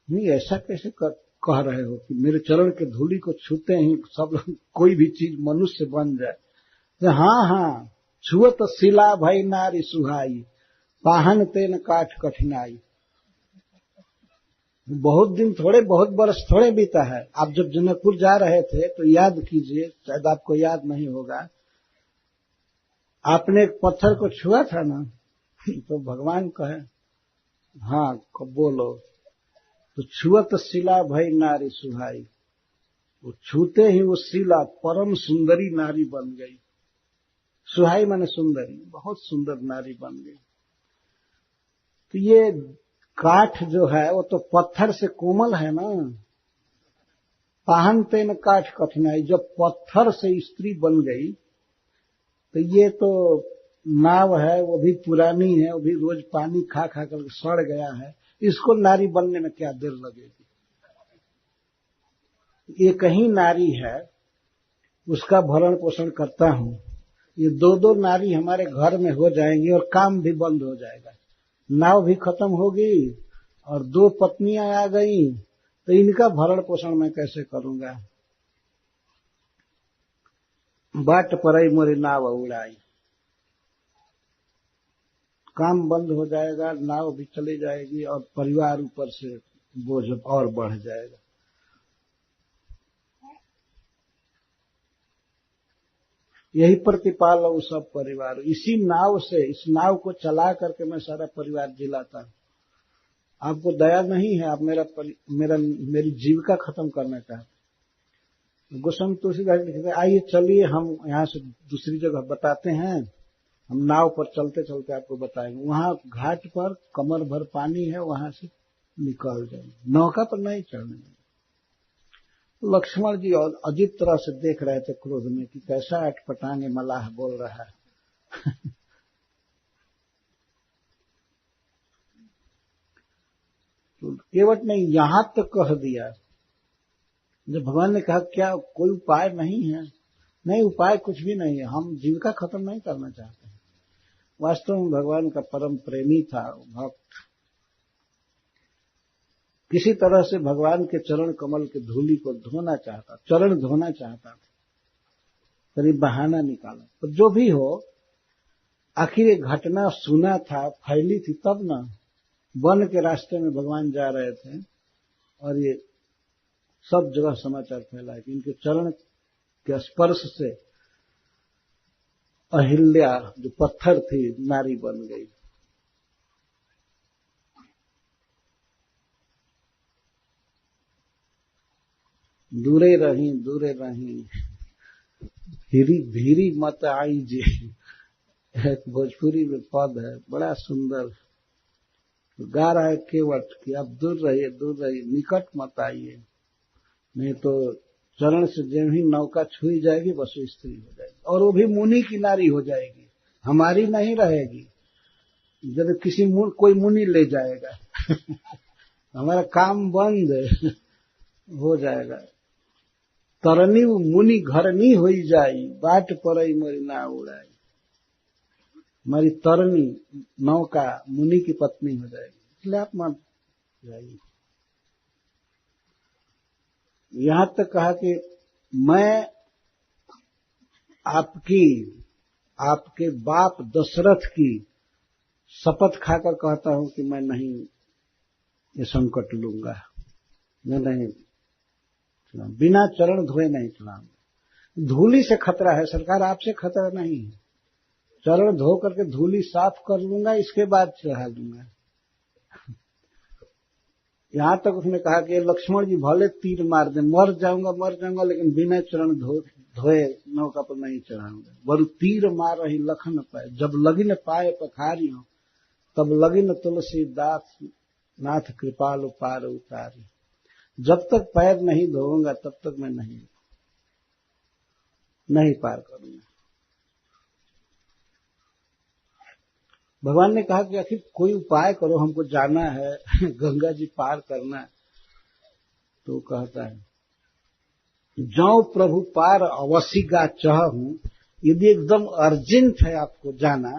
नहीं, ऐसा कैसे कह रहे हो कि मेरे चरण के धूली को छूते ही सब कोई भी चीज मनुष्य बन जाए। तो हाँ, छुअत शिला भई नारी सुहाई, पाहन तेन काठ कठिनाई। बहुत दिन थोड़े, बहुत वर्ष थोड़े बीता है। आप जब जनकपुर जा रहे थे तो याद कीजिए, शायद आपको याद नहीं होगा, आपने एक पत्थर को छुआ था ना, तो भगवान कहे हाँ बोलो, तो छुअत शिला भई नारी सुहाई, वो छूते ही वो शिला परम सुंदरी नारी बन गई। सुहाई माने सुंदरी, बहुत सुंदर नारी बन गई। तो ये काठ जो है वो तो पत्थर से कोमल है ना। पाहन तेन काठ कठिनाई, जब पत्थर से स्त्री बन गई तो ये तो नाव है, वो भी पुरानी है, वो भी रोज पानी खा खा कर सड़ गया है, इसको नारी बनने में क्या देर लगेगी। एक ही नारी है, उसका भरण पोषण करता हूं, ये दो दो नारी हमारे घर में हो जाएंगी और काम भी बंद हो जाएगा, नाव भी खत्म होगी और दो पत्नियां आ गई, तो इनका भरण पोषण मैं कैसे करूंगा। बाट परई मोरी नाव उड़ाई, काम बंद हो जाएगा, नाव भी चली जाएगी और परिवार ऊपर से बोझ और बढ़ जाएगा। यही प्रतिपाल सब परिवार, इसी नाव से, इस नाव को चला करके मैं सारा परिवार जिलाता हूं। आपको दया नहीं है, आप मेरी जीविका खत्म करना चाहते। गोस्वामी तुलसीदास लिखते हैं, आइए चलिए हम यहाँ से दूसरी जगह बताते हैं, हम नाव पर चलते चलते आपको बताएंगे, वहां घाट पर कमर भर पानी है, वहां से निकल जाएंगे, नौका पर नहीं चढ़ने। लक्ष्मण जी और अजीब तरह से देख रहे थे क्रोध में कि कैसा अटपटांगे मलाह बोल रहा है। तो केवट ने यहां तक कह दिया, जब भगवान ने कहा क्या कोई उपाय नहीं है, नहीं उपाय कुछ भी नहीं है, हम जीविका खत्म नहीं करना चाहते हैं। वास्तव में भगवान का परम प्रेमी था भक्त, किसी तरह से भगवान के चरण कमल के धूलि को धोना चाहता, चरण धोना चाहता था, करीब बहाना निकाला। तो जो भी हो, आखिर ये घटना सुना था, फैली थी तब ना। वन के रास्ते में भगवान जा रहे थे और ये सब जगह समाचार फैला कि इनके चरण के स्पर्श से अहिल्या जो पत्थर थी नारी बन गई। दूरे रही हिरी भीरी मत आई जी, एक भोजपुरी में पद है, बड़ा सुंदर। गा रहा है केवट कि आप दूर रहिए, निकट मत आइए, नहीं तो चरण से जो ही नौका छुई जाएगी बस वो स्त्री हो जाएगी, और वो भी मुनि की नारी हो जाएगी, हमारी नहीं रहेगी। जब कोई मुनि ले जाएगा हमारा काम बंद हो जाएगा। तरनी मुनि घरनी हो जाई, बाट परई मोरी ना उड़ाई। हमारी तरनी नौका मुनि की पत्नी हो जाएगी, इसलिए आप मत जाइए। यहां तक कहा कि मैं आपके बाप दशरथ की शपथ खाकर कहता हूं कि मैं नहीं ये संकट लूंगा, मैं नहीं, बिना चरण धोए नहीं चढ़ाऊंगा। धूली से खतरा है सरकार, आपसे खतरा नहीं है। चरण धो करके धूली साफ कर लूंगा, इसके बाद चढ़ा दूंगा। यहां तक उसने कहा कि लक्ष्मण जी भले तीर मार दे, मर जाऊंगा, लेकिन बिना चरण धोए नौका पर नहीं चढ़ाऊंगा। बरु तीर मार रही लखन पाए, जब लगिन पाए पखारी हो, तब लगिन तुलसीदास नाथ कृपाल पार उतारी। जब तक पैर नहीं धोऊंगा तब तक मैं नहीं पार करूंगा। भगवान ने कहा कि आखिर कोई उपाय करो, हमको जाना है गंगा जी पार करना है। तो कहता है, जाओ प्रभु पार अवसिगा चाहूं, यदि एकदम अर्जेंट है आपको जाना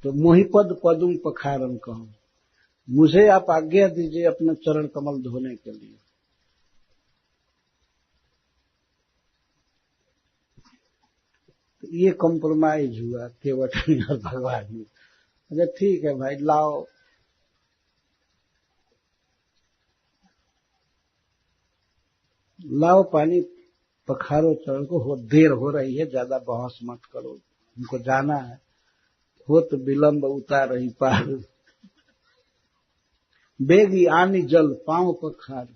तो मोहिपद पदुम पखारम कहूं, मुझे आप आज्ञा दीजिए अपने चरण कमल धोने के लिए। तो ये कॉम्प्रोमाइज हुआ केवट और भगवान में। अच्छा ठीक है भाई, लाओ पानी पखारो चरण को, देर हो रही है, ज्यादा बहस मत करो, हमको जाना है। हो तो विलंब उतार रही पार, बेगी आनी जल पांव पखार,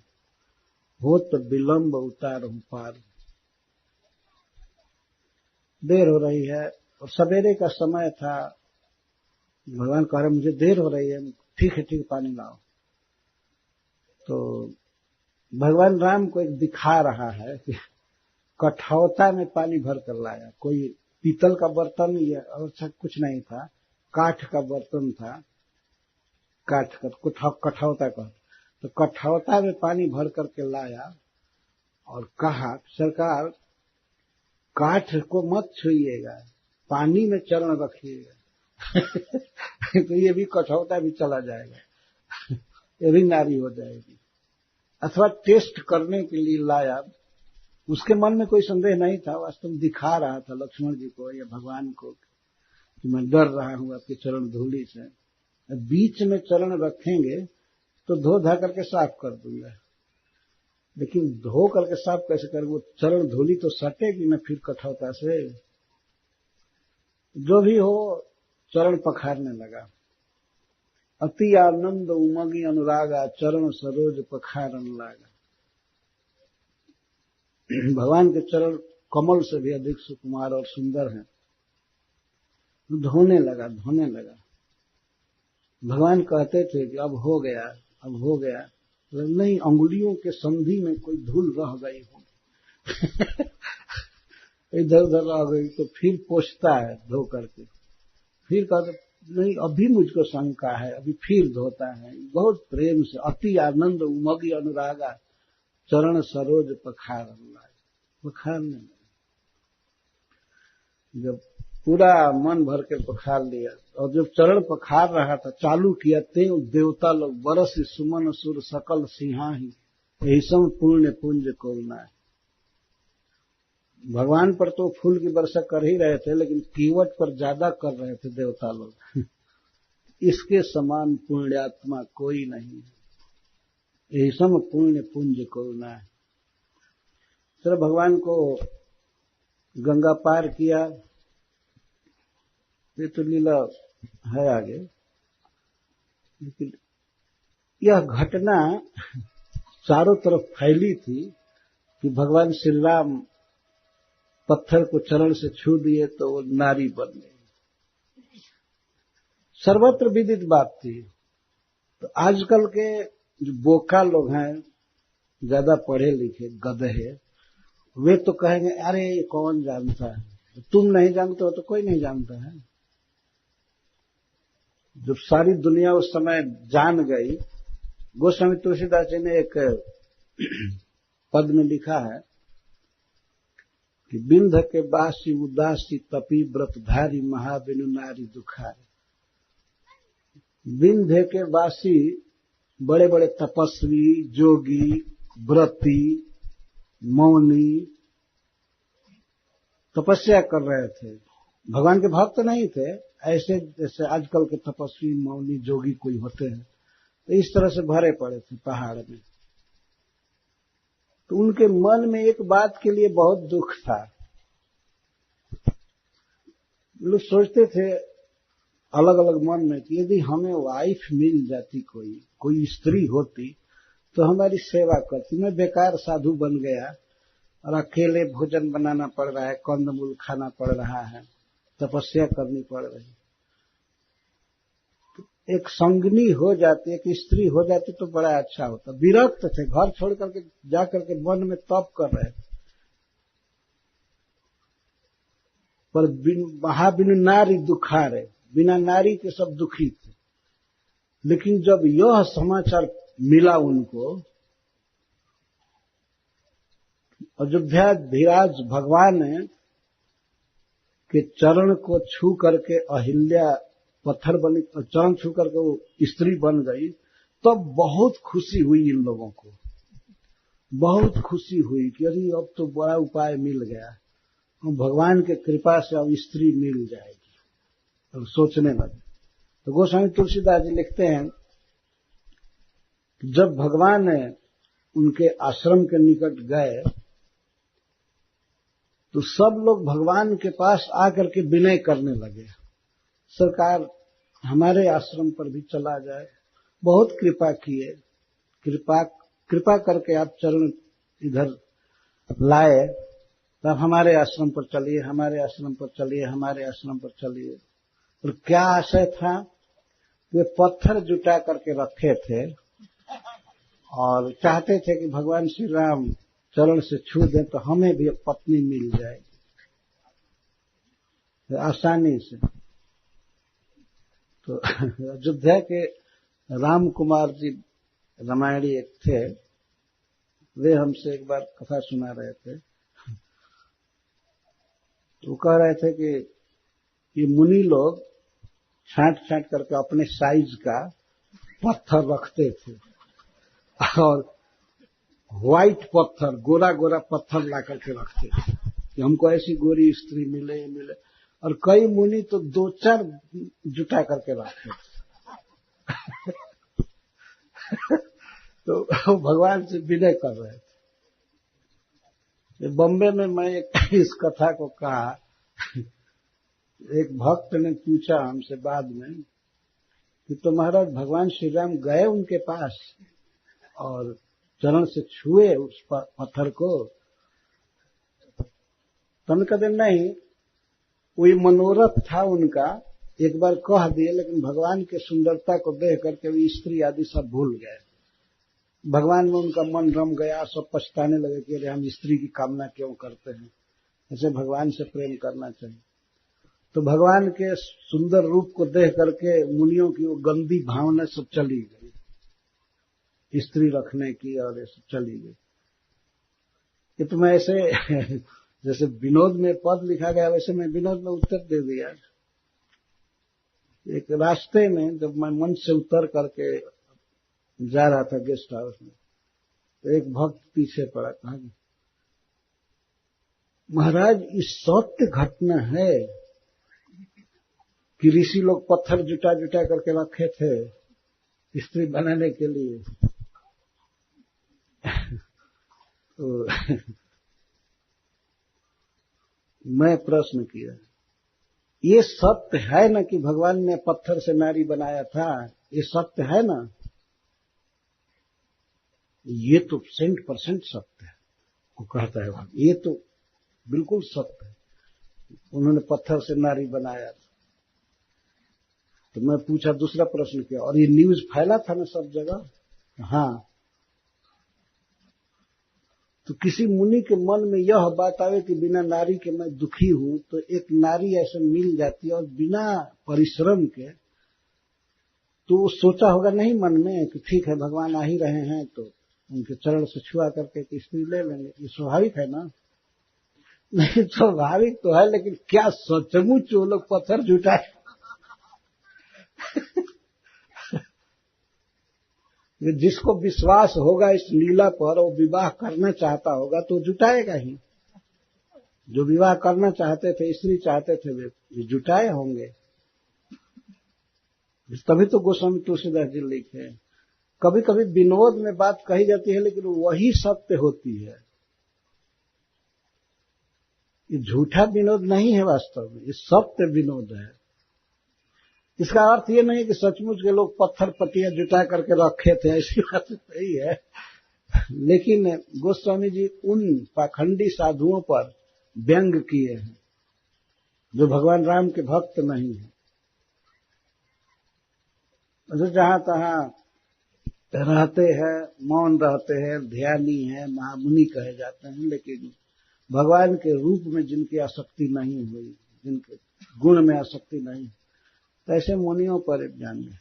हो तो विलंब उतार पार। देर हो रही है और सवेरे का समय था। भगवान कह रहे मुझे देर हो रही है, ठीक है पानी लाओ। तो भगवान राम को एक दिखा रहा है कि कठौता में पानी भर कर लाया। कोई पीतल का बर्तन या और कुछ नहीं था, काठ का बर्तन था, काठ का कठौता का। तो कठौता में पानी भर करके लाया और कहा, सरकार काठ को मत छुइएगा, पानी में चरण रखिएगा तो ये भी कठौता भी चला जाएगा, ये भी नारी हो जाएगी। अथवा टेस्ट करने के लिए लाया। उसके मन में कोई संदेह नहीं था, वास्तव में दिखा रहा था लक्ष्मण जी को या भगवान को कि मैं डर रहा हूं आपके चरण धूलि से। बीच में चरण रखेंगे तो धो धा करके साफ कर दूंगा, लेकिन धो करके साफ कैसे करें, वो चरण धूलि तो सटेगी ना फिर कठौता से। जो भी हो, चरण पखारने लगा। अति आनंद उमगी अनुरागा, चरण सरोज पखारन लागा। भगवान के चरण कमल से भी अधिक सुकुमार और सुंदर हैं। धोने लगा। भगवान कहते थे कि अब हो गया। नहीं, अंगुलियों के संधि में कोई धूल रह गई हो इधर उधर रह गई तो फिर पोंछता है धो करके, फिर कहते नहीं अभी मुझको शंका है, अभी फिर धोता है बहुत प्रेम से। अति आनंद उमगी अनुरागा, चरण सरोज पखारने लगा। जब पूरा मन भर के पखार लिया, और जब चरण पखार रहा था चालू किया ते देवता लोग बरस सुमन सुर सकल सिंहाही यही सम पुण्य पुंज कोलना है। भगवान पर तो फूल की वर्षा कर ही रहे थे, लेकिन कीवट पर ज्यादा कर रहे थे देवता लोग। इसके समान पुण्यात्मा कोई नहीं, यही सम पुण्य पुंज कोलना है। चलो भगवान को गंगा पार किया, ये तो लीला है आगे। लेकिन यह घटना चारों तरफ फैली थी कि भगवान श्री राम पत्थर को चरण से छू दिए तो वो नारी बन गई। सर्वत्र विदित बात थी। तो आजकल के जो बोका लोग हैं, ज्यादा पढ़े लिखे गधे, वे तो कहेंगे अरे ये कौन जानता है, तुम नहीं जानते हो तो कोई नहीं जानता है। जब सारी दुनिया उस समय जान गई, गोस्वामी तुलसीदास जी ने एक पद में लिखा है कि बिंध के बासी उदासी तपी व्रतधारी महाबिनु नारी दुखारी। बिंध के बासी बड़े बड़े तपस्वी, जोगी, व्रती, मौनी तपस्या कर रहे थे, भगवान के भक्त नहीं थे, ऐसे जैसे आजकल के तपस्वी मौनी जोगी कोई होते हैं, तो इस तरह से भरे पड़े थे पहाड़ में। तो उनके मन में एक बात के लिए बहुत दुख था। लोग सोचते थे अलग अलग मन में कि यदि हमें वाइफ मिल जाती, कोई स्त्री होती तो हमारी सेवा करती। मैं बेकार साधु बन गया और अकेले भोजन बनाना पड़ रहा है, कंदमूल खाना पड़ रहा है, तपस्या करनी पड़ रही। तो एक संगनी हो जाती, एक स्त्री हो जाती तो बड़ा अच्छा होता। विरक्त थे, घर छोड़ करके जाकर के वन में तप कर रहे थे, पर महाबिनु नारी दुखारे, बिना नारी के सब दुखी थे। लेकिन जब यह समाचार मिला उनको, अयोध्याधीराज भगवान के चरण को छू करके अहिल्या पत्थर बनी, चरण छू करके वो स्त्री बन गई, तब बहुत खुशी हुई इन लोगों को, बहुत खुशी हुई कि अरे अब तो बड़ा उपाय मिल गया, भगवान के कृपा से अब स्त्री मिल जाएगी। तो सोचने लगे। तो गोस्वामी तुलसीदास जी लिखते हैं कि जब भगवान उनके आश्रम के निकट गए तो सब लोग भगवान के पास आकर के विनय करने लगे, सरकार हमारे आश्रम पर भी चला जाए, बहुत कृपा किए, कृपा करके आप चरण इधर लाए, तब हमारे आश्रम पर चलिए, हमारे आश्रम पर चलिए, हमारे आश्रम पर चलिए। और क्या आशय था, वे पत्थर जुटा करके रखे थे और चाहते थे कि भगवान श्री राम चरण से छू दें तो हमें भी पत्नी मिल जाएगी आसानी से। तो अयोध्या के राम कुमार जी रामायणी एक थे, वे हमसे एक बार कथा सुना रहे थे। तो कह रहे थे कि ये मुनि लोग छांट छांट करके अपने साइज का पत्थर रखते थे और व्हाइट पत्थर, गोरा गोरा पत्थर ला करके रखते थे कि हमको ऐसी गोरी स्त्री मिले मिले। और कई मुनि तो 2-4 जुटा करके रखते थे। तो भगवान से विनय कर रहे थे। बॉम्बे में मैं इस कथा को कहा, एक भक्त ने पूछा हमसे बाद में कि तो महाराज भगवान श्री राम गए उनके पास और चरण से छुए उस पत्थर को? तुमने कहते नहीं, वही मनोरथ था उनका, एक बार कह दिए, लेकिन भगवान के सुंदरता को देख करके वो स्त्री आदि सब भूल गए। भगवान में उनका मन रम गया, सब पछताने लगे कि अरे हम स्त्री की कामना क्यों करते हैं, ऐसे भगवान से प्रेम करना चाहिए। तो भगवान के सुंदर रूप को देख करके मुनियों की वो गंदी भावना सब चली गई, स्त्री रखने की और ये सब चली गई। ये तो मैं ऐसे जैसे विनोद में पद लिखा गया वैसे मैं विनोद में उत्तर दे दिया। एक रास्ते में जब मैं मंच से उतर करके जा रहा था गेस्ट हाउस में, तो एक भक्त पीछे पड़ा, कहा महाराज इस सत्य घटना है कि ऋषि लोग पत्थर जुटा जुटा करके रखे थे स्त्री बनाने के लिए। तो मैं प्रश्न किया, ये सत्य है ना कि भगवान ने पत्थर से नारी बनाया था? ये सत्य है ना? ये तो 100% सत्य है, वो कहता है भगवान, ये तो बिल्कुल सत्य है, उन्होंने पत्थर से नारी बनाया था। तो मैं पूछा दूसरा प्रश्न किया, और ये न्यूज फैला था ना सब जगह? हाँ। तो किसी मुनि के मन में यह बात आवे कि बिना नारी के मैं दुखी हूं, तो एक नारी ऐसे मिल जाती है और बिना परिश्रम के, तो वो सोचा होगा नहीं मन में कि ठीक है भगवान आ ही रहे हैं तो उनके चरण से छुआ करके स्त्री ले लेंगे। ये स्वाभाविक है ना? नहीं, स्वाभाविक तो है, लेकिन क्या सचमुच वो लोग पत्थर जुटाए? जिसको विश्वास होगा इस लीला पर, वो विवाह करना चाहता होगा तो जुटाएगा ही। जो विवाह करना चाहते थे, स्त्री चाहते थे, वे जुटाए होंगे। तभी तो गोस्वामी तुलसीदास जी लिखे, कभी कभी विनोद में बात कही जाती है लेकिन वही सत्य होती है। ये झूठा विनोद नहीं है, वास्तव में ये सत्य विनोद है। इसका अर्थ ये नहीं कि सचमुच के लोग पत्थर पट्टियां जुटा करके रखे थे, ऐसी बात नहीं है। लेकिन गोस्वामी जी उन पाखंडी साधुओं पर व्यंग किए हैं जो भगवान राम के भक्त नहीं है। जो जहां तहां रहते हैं, मौन रहते हैं, ध्यानी हैं, महामुनि कहे जाते हैं, लेकिन भगवान के रूप में जिनकी आसक्ति नहीं हुई, जिनके गुण में आसक्ति नहीं, तो ऐसे मुनियों पर व्यंग है।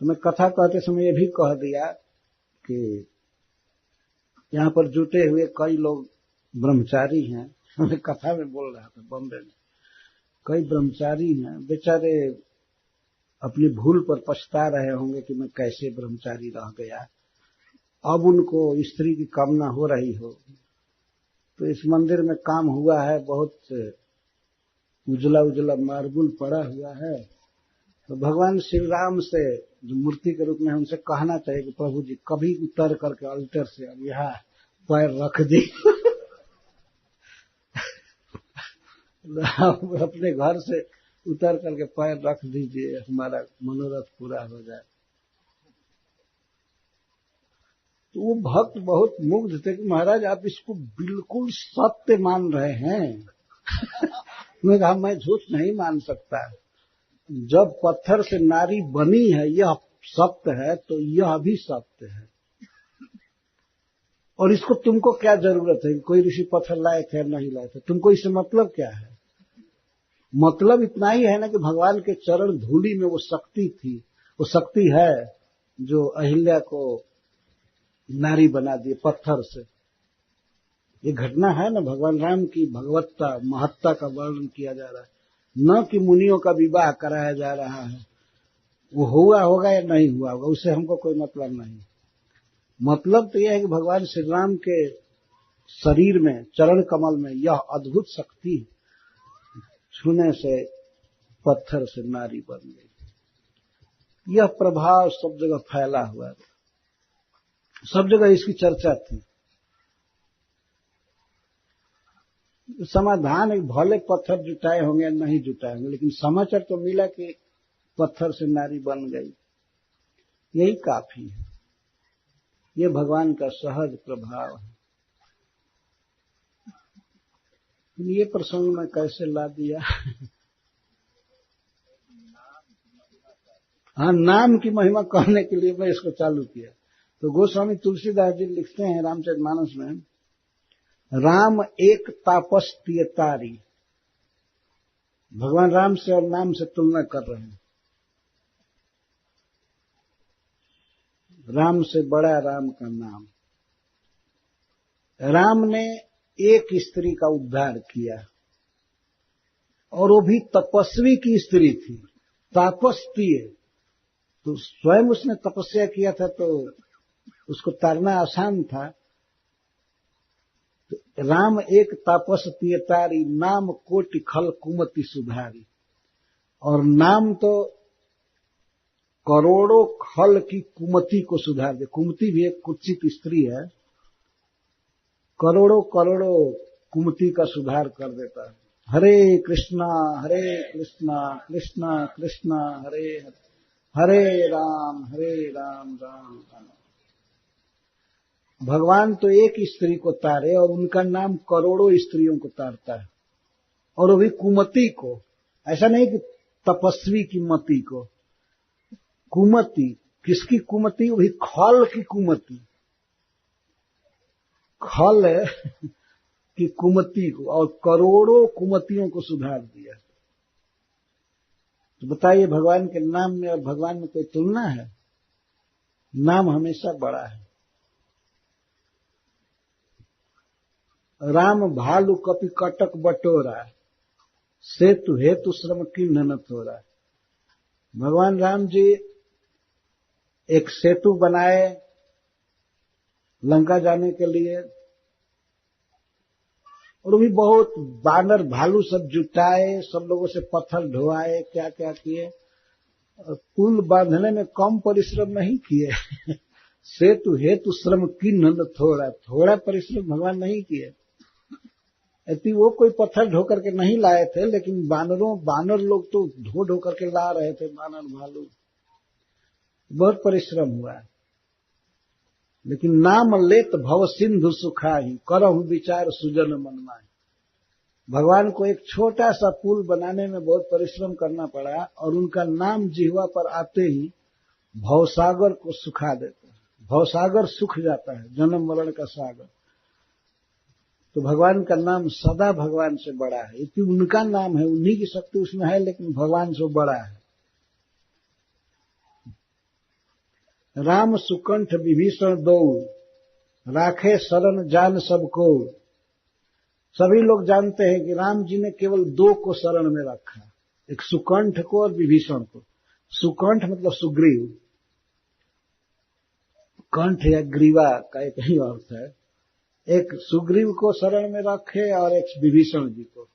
तो मैं कथा कहते समय ये भी कह दिया कि यहां पर जुटे हुए कई लोग ब्रह्मचारी हैं। मैं कथा में बोल रहा था बॉम्बे में, कई ब्रह्मचारी हैं, बेचारे अपनी भूल पर पछता रहे होंगे कि मैं कैसे ब्रह्मचारी रह गया। अब उनको स्त्री की कामना हो रही हो। तो इस मंदिर में काम हुआ है, बहुत उजला उजला मार्बल पड़ा हुआ है, तो भगवान श्री राम से जो मूर्ति के रूप में है, उनसे कहना चाहिए कि प्रभु जी कभी उतर करके अल्टर से अब यहाँ पैर रख दी। अपने घर से उतर करके पैर रख दीजिए, हमारा मनोरथ पूरा हो जाए। तो वो भक्त बहुत मुग्ध थे कि महाराज आप इसको बिल्कुल सत्य मान रहे हैं। मैं कहा मैं झूठ नहीं मान सकता, जब पत्थर से नारी बनी है यह सत्य है तो यह भी सत्य है। और इसको तुमको क्या जरूरत है कि कोई ऋषि पत्थर लाए थे नहीं लाए थे? तुमको इससे मतलब क्या है? मतलब इतना ही है ना कि भगवान के चरण धूलि में वो शक्ति थी, वो शक्ति है जो अहिल्या को नारी बना दिए पत्थर से। ये घटना है ना, भगवान राम की भगवत्ता महत्ता का वर्णन किया जा रहा है, न कि मुनियों का विवाह कराया जा रहा है। वो हुआ होगा या नहीं हुआ होगा उससे हमको कोई मतलब नहीं। मतलब तो यह है कि भगवान श्री राम के शरीर में, चरण कमल में यह अद्भुत शक्ति छूने से पत्थर से नारी बन गई। यह प्रभाव सब जगह फैला हुआ था, सब जगह इसकी चर्चा थी। समाधान एक, भले पत्थर जुटाए होंगे नहीं जुटाए होंगे, लेकिन समाचार तो मिला कि पत्थर से नारी बन गई, यही काफी है। ये भगवान का सहज प्रभाव है। ये प्रसंग में कैसे ला दिया? हाँ, नाम की महिमा कहने के लिए मैं इसको चालू किया। तो गोस्वामी तुलसीदास जी लिखते हैं रामचरितमानस में, राम एक तापस्तियतारी, भगवान राम से और नाम से तुलना कर रहे हैं। राम से बड़ा राम का नाम। राम ने एक स्त्री का उद्धार किया, और वो भी तपस्वी की स्त्री थी, तापस्तीय। तो स्वयं उसने तपस्या किया था तो उसको तारना आसान था। तो राम एक तापस्तीय तारी, नाम कोटि खल कुमति सुधारी। और नाम तो करोड़ों खल की कुमति को सुधार दे। कुमति भी एक कुत्सित स्त्री है, करोड़ों करोड़ों कुमति का सुधार कर देता है। हरे कृष्णा कृष्णा कृष्णा हरे हरे, हरे राम राम राम। भगवान तो एक स्त्री को तारे और उनका नाम करोड़ों स्त्रियों को तारता है, और वो भी कुमति को। ऐसा नहीं कि तपस्वी की मति को, कुमति। किसकी कुमति? वो भी खल की कुमति, खल की कुमति को, और करोड़ों कुमतियों को सुधार दिया। तो बताइए, भगवान के नाम में और भगवान में कोई तुलना है? नाम हमेशा बड़ा है। राम भालू कपि कटक बटोरा, सेतु हेतु श्रम किन्ह न थोरा। भगवान राम जी एक सेतु बनाए लंका जाने के लिए, और वो भी बहुत बानर भालू सब जुटाए, सब लोगों से पत्थर ढोआए, क्या क्या किए। पुल बांधने में कम परिश्रम नहीं किए। सेतु हेतु श्रम किन्ह न थोड़ा, थोड़ा परिश्रम भगवान नहीं किए। यदि वो कोई पत्थर ढो करके नहीं लाए थे, लेकिन बानर लोग तो ढो ढो करके ला रहे थे, बानर भालू। बहुत परिश्रम हुआ। लेकिन नाम लेत भव सिंधु सुखाही, करहु विचार सुजन मन माही। भगवान को एक छोटा सा पुल बनाने में बहुत परिश्रम करना पड़ा, और उनका नाम जिह्वा पर आते ही भवसागर को सुखा देता है। भवसागर सूख जाता है, जन्म मरण का सागर। तो भगवान का नाम सदा भगवान से बड़ा है। इतनी उनका नाम है, उन्हीं की शक्ति उसमें है, लेकिन भगवान से बड़ा है। राम सुकंठ विभीषण दो, राखे शरण जान सबको। सभी लोग जानते हैं कि राम जी ने केवल दो को शरण में रखा, एक सुकंठ को और विभीषण को। सुकंठ मतलब सुग्रीव, कंठ या ग्रीवा का एक ही अर्थ है। एक सुग्रीव को शरण में रखे और एक विभीषण जी को।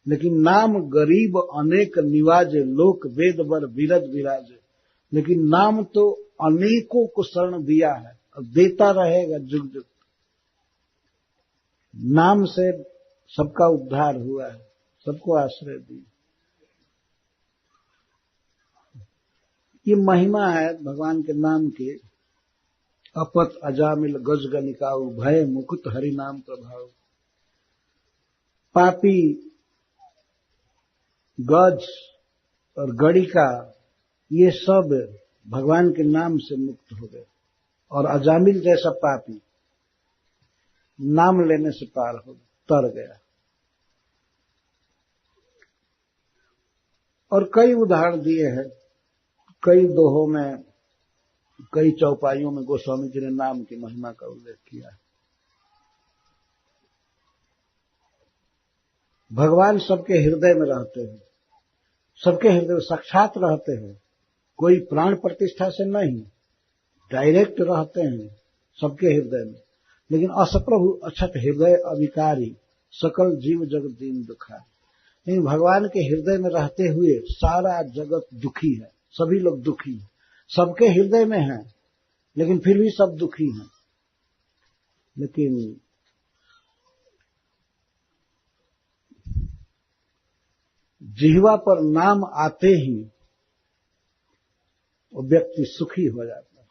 लेकिन नाम गरीब अनेक निवाजे, लोक वेद बर विरद विराजे। लेकिन नाम तो अनेकों को शरण दिया है और देता रहेगा जुग जुग। नाम से सबका उद्धार हुआ है, सबको आश्रय दी। ये महिमा है भगवान के नाम की। अपत अजामिल गज गनिकाऊ, भय मुकुट हरि नाम प्रभाव। पापी गज और गणिका ये सब भगवान के नाम से मुक्त हो गए, और अजामिल जैसा पापी नाम लेने से पार हो तर गया। और कई उदाहरण दिए हैं, कई दोहों में, कई चौपाइयों में गोस्वामी जी ने नाम की महिमा का उल्लेख किया है। भगवान सबके हृदय में रहते हैं, सबके हृदय में साक्षात रहते हैं। कोई प्राण प्रतिष्ठा से नहीं, डायरेक्ट रहते हैं सबके हृदय में। लेकिन असप्रभु अछत हृदय अविकारी, सकल जीव जगत दीन दुखा। लेकिन भगवान के हृदय में रहते हुए सारा जगत दुखी है, सभी लोग दुखी हैं। सबके हृदय में हैं, लेकिन फिर भी सब दुखी हैं। लेकिन जिह्वा पर नाम आते ही वो व्यक्ति सुखी हो जाता है।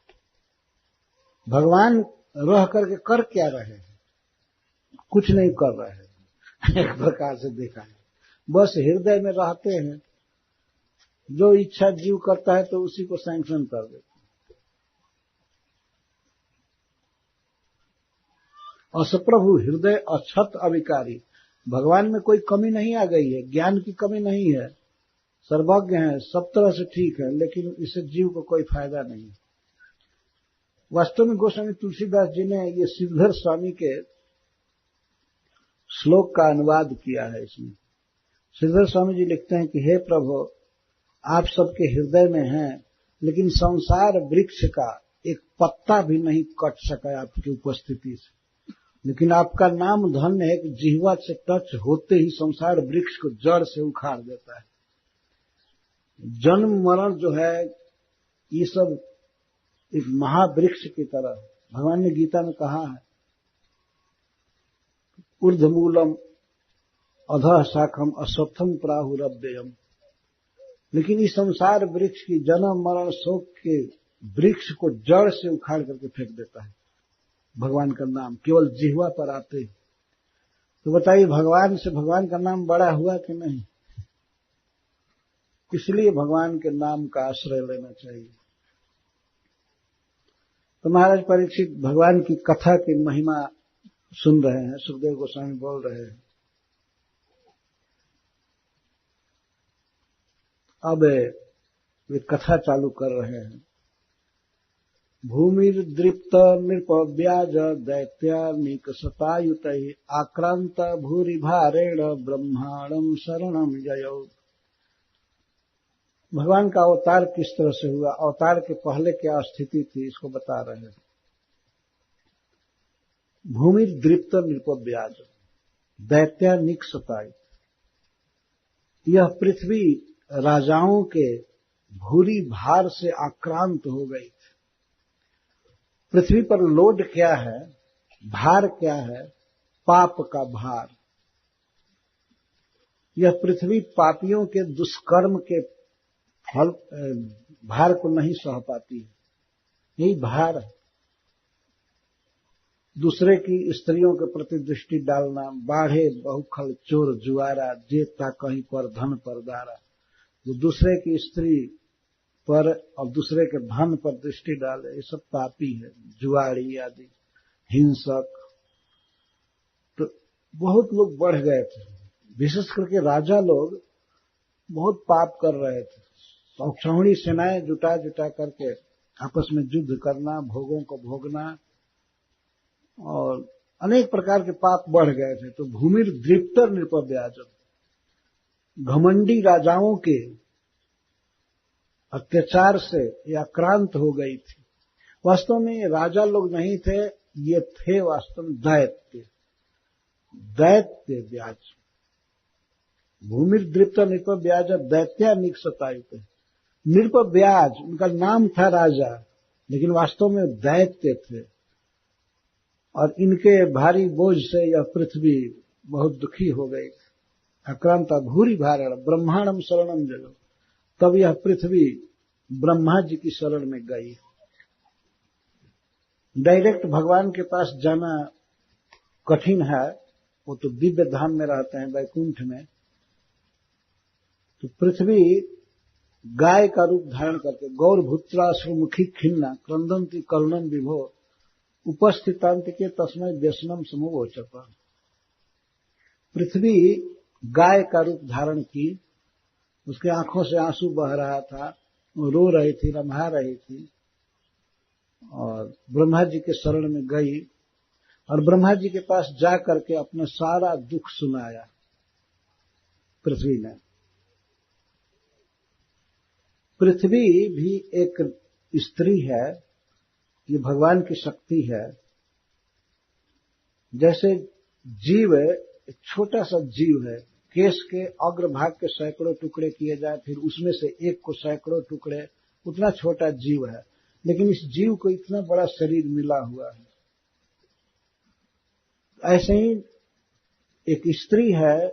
भगवान रह करके कर क्या रहे हैं? कुछ नहीं कर रहे हैं। एक प्रकार से देखा है, बस हृदय में रहते हैं। जो इच्छा जीव करता है तो उसी को सैंक्शन कर देते हैं। असप्रभु हृदय अछत अविकारी। भगवान में कोई कमी नहीं आ गई है, ज्ञान की कमी नहीं है, सर्वज्ञ है, सब तरह से ठीक है, लेकिन इससे जीव को कोई फायदा नहीं। वास्तव में गोस्वामी तुलसीदास जी ने ये श्रीधर स्वामी के श्लोक का अनुवाद किया है इसमें। श्रीधर स्वामी जी लिखते हैं कि हे प्रभु, आप सबके हृदय में हैं, लेकिन संसार वृक्ष का एक पत्ता भी नहीं कट सका आपकी उपस्थिति से। लेकिन आपका नाम धन्य है कि जिह्वा से टच होते ही संसार वृक्ष को जड़ से उखाड़ देता है। जन्म मरण जो है ये सब एक महावृक्ष की तरह, भगवान ने गीता में कहा है, ऊर्ध्वमूलम अधः शाखम अश्वत्थम प्राहुरव्ययम। लेकिन इस संसार वृक्ष की जन्म मरण शोक के वृक्ष को जड़ से उखाड़ करके फेंक देता है भगवान का नाम केवल जिह्वा पर आते ही। तो बताइए, भगवान से भगवान का नाम बड़ा हुआ कि नहीं? इसलिए भगवान के नाम का आश्रय लेना चाहिए। तो महाराज परीक्षित भगवान की कथा की महिमा सुन रहे हैं, सुखदेव गोस्वामी बोल रहे हैं। अब वे कथा चालू कर रहे हैं। भूमिर्दृप्त नृपव्याज दैत्यानीक शतायुत आक्रांत भूरि भारेण ब्रह्मांडम शरणम जयो। भगवान का अवतार किस तरह से हुआ, अवतार के पहले क्या स्थिति थी, इसको बता रहे हैं। भूमिर्दृप्त नृपव्याज दैत्यानीक शतायुत। यह पृथ्वी राजाओं के भूरी भार से आक्रांत हो गई थी। पृथ्वी पर लोड क्या है, भार क्या है? पाप का भार। यह पृथ्वी पापियों के दुष्कर्म के फल भार को नहीं सह पाती है। यही भार है। दूसरे की स्त्रियों के प्रति दृष्टि डालना, बाढ़े बहुखल चोर जुआरा, जेता कहीं पर धन पर दारा। जो दूसरे की स्त्री पर और दूसरे के धन पर दृष्टि डाले, ये सब पापी है। जुआरी आदि, हिंसक। तो बहुत लोग बढ़ गए थे, विशेष करके राजा लोग बहुत पाप कर रहे थे। सौक्षौणी सेनाएं जुटा जुटा करके आपस में युद्ध करना, भोगों को भोगना, और अनेक प्रकार के पाप बढ़ गए थे। तो भूमिर दृप्तर नृपव्याज, घमंडी राजाओं के अत्याचार से ये आक्रांत हो गई थी। वास्तव में ये राजा लोग नहीं थे, ये थे वास्तव में दैत्य, दैत्य व्याज। भूमिर्दृप्त नृपव्याज दैत्यानीक शतायुत। नृपव्याज उनका नाम था राजा, लेकिन वास्तव में दैत्य थे, और इनके भारी बोझ से यह पृथ्वी बहुत दुखी हो गई। आक्रांत भूरि भारण ब्रह्मांडम शरणम जगो। तब यह पृथ्वी ब्रह्मा जी की शरण में गई। डायरेक्ट भगवान के पास जाना कठिन है, वो तो दिव्य धाम में रहते हैं, वैकुंठ में। तो पृथ्वी गाय का रूप धारण करके गौर भूत्राश्रुमुखी खिन्ना क्रंदंती करुणम विभो उपस्थितांत के तस्मय व्यसनम समोचप। पृथ्वी गाय का रूप धारण की, उसके आंखों से आंसू बह रहा था, वो रो रही थी, रम्हा रही थी, और ब्रह्मा जी के शरण में गई, और ब्रह्मा जी के पास जा करके अपना सारा दुख सुनाया पृथ्वी ने। पृथ्वी भी एक स्त्री है, ये भगवान की शक्ति है। जैसे जीव एक छोटा सा जीव है, केश के अग्रभाग के सैकड़ों टुकड़े किए जाए, फिर उसमें से एक को सैकड़ों टुकड़े, उतना छोटा जीव है, लेकिन इस जीव को इतना बड़ा शरीर मिला हुआ है। ऐसे ही एक स्त्री है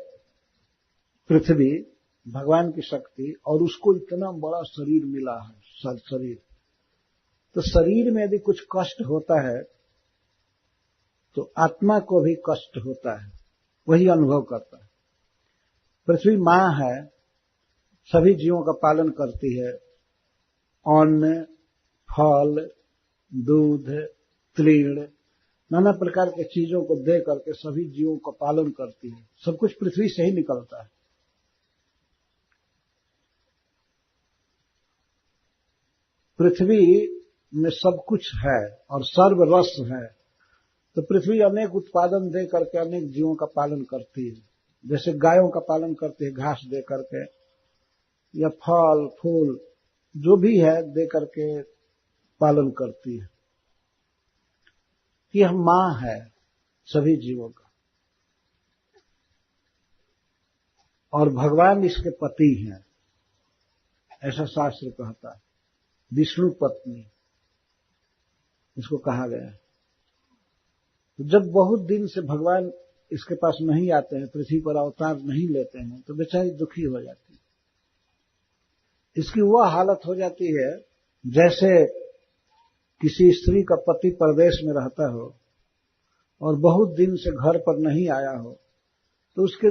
पृथ्वी, भगवान की शक्ति, और उसको इतना बड़ा शरीर मिला है, शरीर। तो शरीर में यदि कुछ कष्ट होता है तो आत्मा को भी कष्ट होता है, वही अनुभव करता है। पृथ्वी मां है, सभी जीवों का पालन करती है, अन्न, फल, दूध, तृण, नाना प्रकार के चीजों को दे करके सभी जीवों का पालन करती है। सब कुछ पृथ्वी से ही निकलता है। पृथ्वी में सब कुछ है और सर्व रस है, तो पृथ्वी अनेक उत्पादन दे करके अनेक जीवों का पालन करती है, जैसे गायों का पालन करती है घास दे करके, या फल फूल जो भी है दे करके पालन करती है। यह मां है सभी जीवों का, और भगवान इसके पति हैं, ऐसा शास्त्र कहता है। विष्णु पत्नी इसको कहा गया है। तो जब बहुत दिन से भगवान इसके पास नहीं आते हैं, पृथ्वी पर अवतार नहीं लेते हैं, तो बेचारी दुखी हो जाती है। इसकी वह हालत हो जाती है जैसे किसी स्त्री का पति परदेश में रहता हो और बहुत दिन से घर पर नहीं आया हो, तो उसके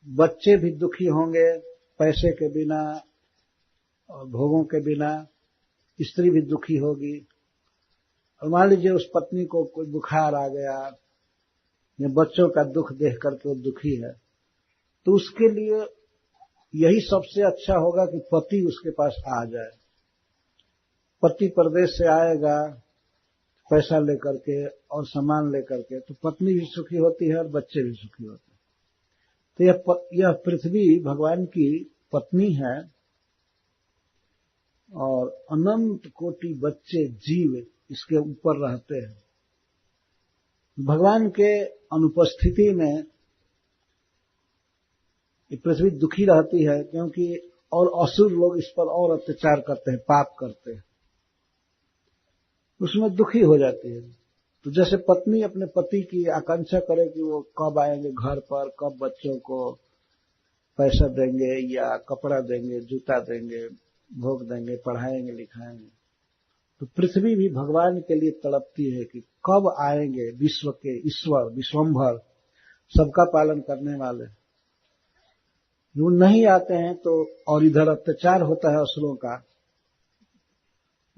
बच्चे भी दुखी होंगे, पैसे के बिना और भोगों के बिना, स्त्री भी दुखी होगी। और मान लीजिए उस पत्नी को कोई बुखार आ गया या बच्चों का दुख देख करके वो दुखी है, तो उसके लिए यही सबसे अच्छा होगा कि पति उसके पास आ जाए। पति परदेश से आएगा पैसा लेकर के और सामान लेकर के, तो पत्नी भी सुखी होती है और बच्चे भी सुखी होते हैं। तो यह पृथ्वी भगवान की पत्नी है और अनंत कोटि बच्चे जीव इसके ऊपर रहते हैं। भगवान के अनुपस्थिति में ये पृथ्वी दुखी रहती है, क्योंकि और असुर लोग इस पर और अत्याचार करते हैं, पाप करते हैं, उसमें दुखी हो जाती है। तो जैसे पत्नी अपने पति की आकांक्षा करे कि वो कब आएंगे घर पर, कब बच्चों को पैसा देंगे या कपड़ा देंगे, जूता देंगे, भोग देंगे, पढ़ाएंगे लिखाएंगे, तो पृथ्वी भी भगवान के लिए तड़पती है कि कब आएंगे विश्व के ईश्वर, विश्वंभर, सबका पालन करने वाले। वो नहीं आते हैं तो, और इधर अत्याचार होता है असुरों का,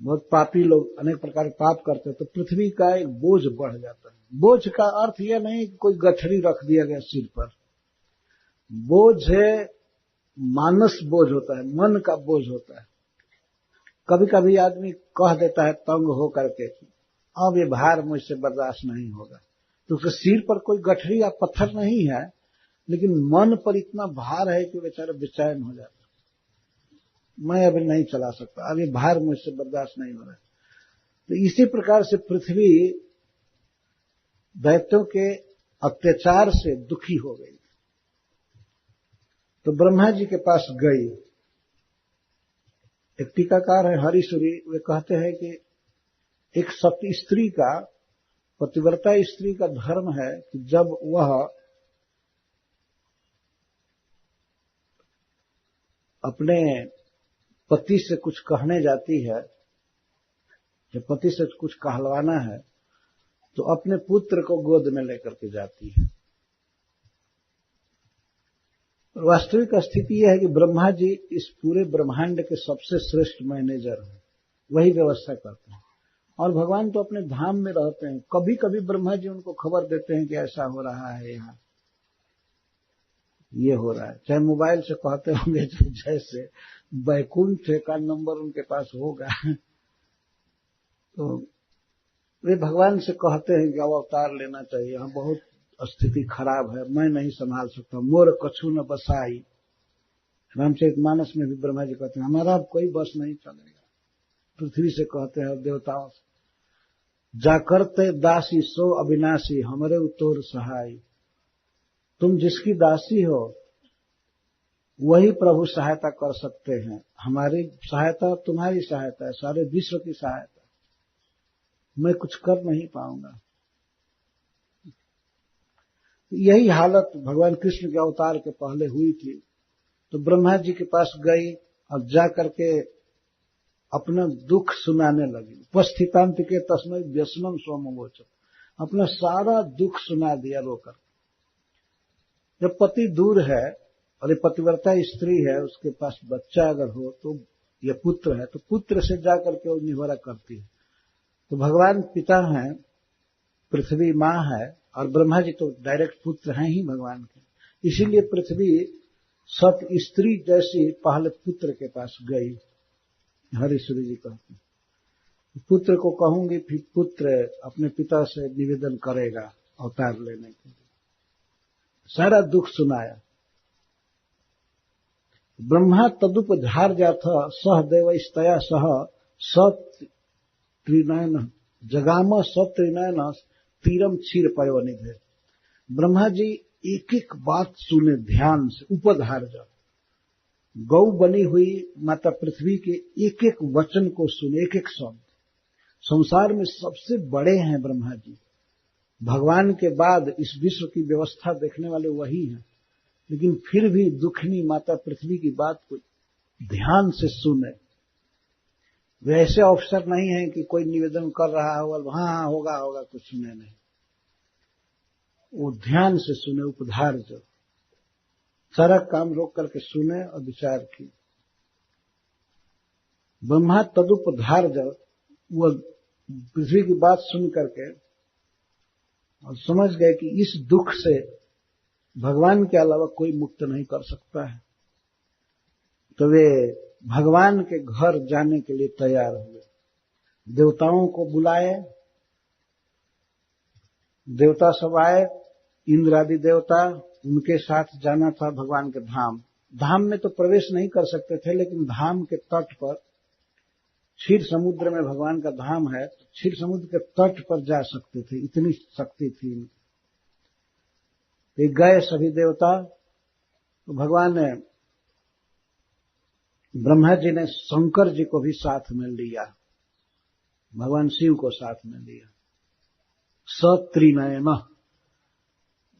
बहुत पापी लोग अनेक प्रकार के पाप करते हैं, तो पृथ्वी का एक बोझ बढ़ जाता है। बोझ का अर्थ यह नहीं कि कोई गठरी रख दिया गया सिर पर, बोझ है मानस बोझ होता है, मन का बोझ होता है। कभी कभी आदमी कह देता है तंग हो करके, अब ये भार मुझसे बर्दाश्त नहीं होगा, तो उसके सिर पर कोई गठरी या पत्थर नहीं है, लेकिन मन पर इतना भार है कि बेचारा बेचैन हो जाता है, मैं अभी नहीं चला सकता, अब ये भार मुझसे बर्दाश्त नहीं हो रहा है। तो इसी प्रकार से पृथ्वी दैत्यों के अत्याचार से दुखी हो गई, तो ब्रह्मा जी के पास गई। एक टीकाकार है हरिसूरी, वे कहते हैं कि एक सती स्त्री का, पतिव्रता स्त्री का धर्म है कि जब वह अपने पति से कुछ कहने जाती है, जब पति से कुछ कहलवाना है, तो अपने पुत्र को गोद में लेकर के जाती है। वास्तविक स्थिति यह है कि ब्रह्मा जी इस पूरे ब्रह्मांड के सबसे श्रेष्ठ मैनेजर हैं, वही व्यवस्था करते हैं। और भगवान तो अपने धाम में रहते हैं, कभी कभी ब्रह्मा जी उनको खबर देते हैं कि ऐसा हो रहा है, यहाँ ये हो रहा है। चाहे मोबाइल से कहते होंगे, जैसे बैकुंठ का नंबर उनके पास होगा, तो वे भगवान से कहते हैं कि अब अवतार लेना चाहिए, यहाँ बहुत स्थिति खराब है, मैं नहीं संभाल सकता, मोर कछु न बसाई। रामचरितमानस में भी ब्रह्मा जी कहते हैं हमारा अब कोई बस नहीं चलेगा। पृथ्वी से कहते हैं और देवताओं से, जाकरते दासी सो अविनाशी, हमरे उतोर सहाय। तुम जिसकी दासी हो वही प्रभु सहायता कर सकते हैं, हमारी सहायता तुम्हारी सहायता है, सारे विश्व की सहायता, मैं कुछ कर नहीं पाऊंगा। यही हालत भगवान कृष्ण के अवतार के पहले हुई थी। तो ब्रह्मा जी के पास गई और जाकर के अपना दुख सुनाने लगी। उपस्थितांत के तस्मै व्यसनम स्वमोच, अपना सारा दुख सुना दिया रोकर। जब पति दूर है और ये पतिव्रता स्त्री है, उसके पास बच्चा अगर हो तो ये पुत्र है, तो पुत्र से जाकर के वो निवारा करती है। तो भगवान पिता हैं, पृथ्वी मां है, और ब्रह्मा जी तो डायरेक्ट पुत्र हैं ही भगवान के। इसीलिए पृथ्वी सत स्त्री जैसी पहले पुत्र के पास गई, हरिसूरी जी कहते हैं। पुत्र को कहूंगी, फिर पुत्र अपने पिता से निवेदन करेगा अवतार लेने के लिए। सारा दुख सुनाया। ब्रह्मा तदुपधार्याथ सह देवैस्तया सह सत्रिनयन जगाम सत्रिनयन तीरम क्षीर पयोनिधे। ब्रह्मा जी एक एक बात सुने ध्यान से, उपधार्य गौ बनी हुई माता पृथ्वी के एक एक वचन को सुने, एक एक शब्द। संसार में सबसे बड़े हैं ब्रह्मा जी, भगवान के बाद इस विश्व की व्यवस्था देखने वाले वही हैं, लेकिन फिर भी दुखनी माता पृथ्वी की बात को ध्यान से सुने। वे ऐसे अवसर नहीं है कि कोई निवेदन कर रहा हो, हाँ होगा होगा, कुछ सुने नहीं। वो ध्यान से सुने, उपधार जो सारा काम रोक करके सुने और विचार किए। ब्रह्मा तदुपधार जब वो पृथ्वी की बात सुन करके और समझ गए कि इस दुख से भगवान के अलावा कोई मुक्त नहीं कर सकता है, तो वे भगवान के घर जाने के लिए तैयार हुए। देवताओं को बुलाए, देवता सब आए, इंद्र आदि देवता, उनके साथ जाना था भगवान के धाम। धाम में तो प्रवेश नहीं कर सकते थे, लेकिन धाम के तट पर, क्षीर समुद्र में भगवान का धाम है, तो क्षीर समुद्र के तट पर जा सकते थे, इतनी शक्ति थी। तो गए सभी देवता, तो भगवान ने, ब्रह्मा जी ने शंकर जी को भी साथ में लिया, भगवान शिव को साथ में लिया। सत्रिनयन,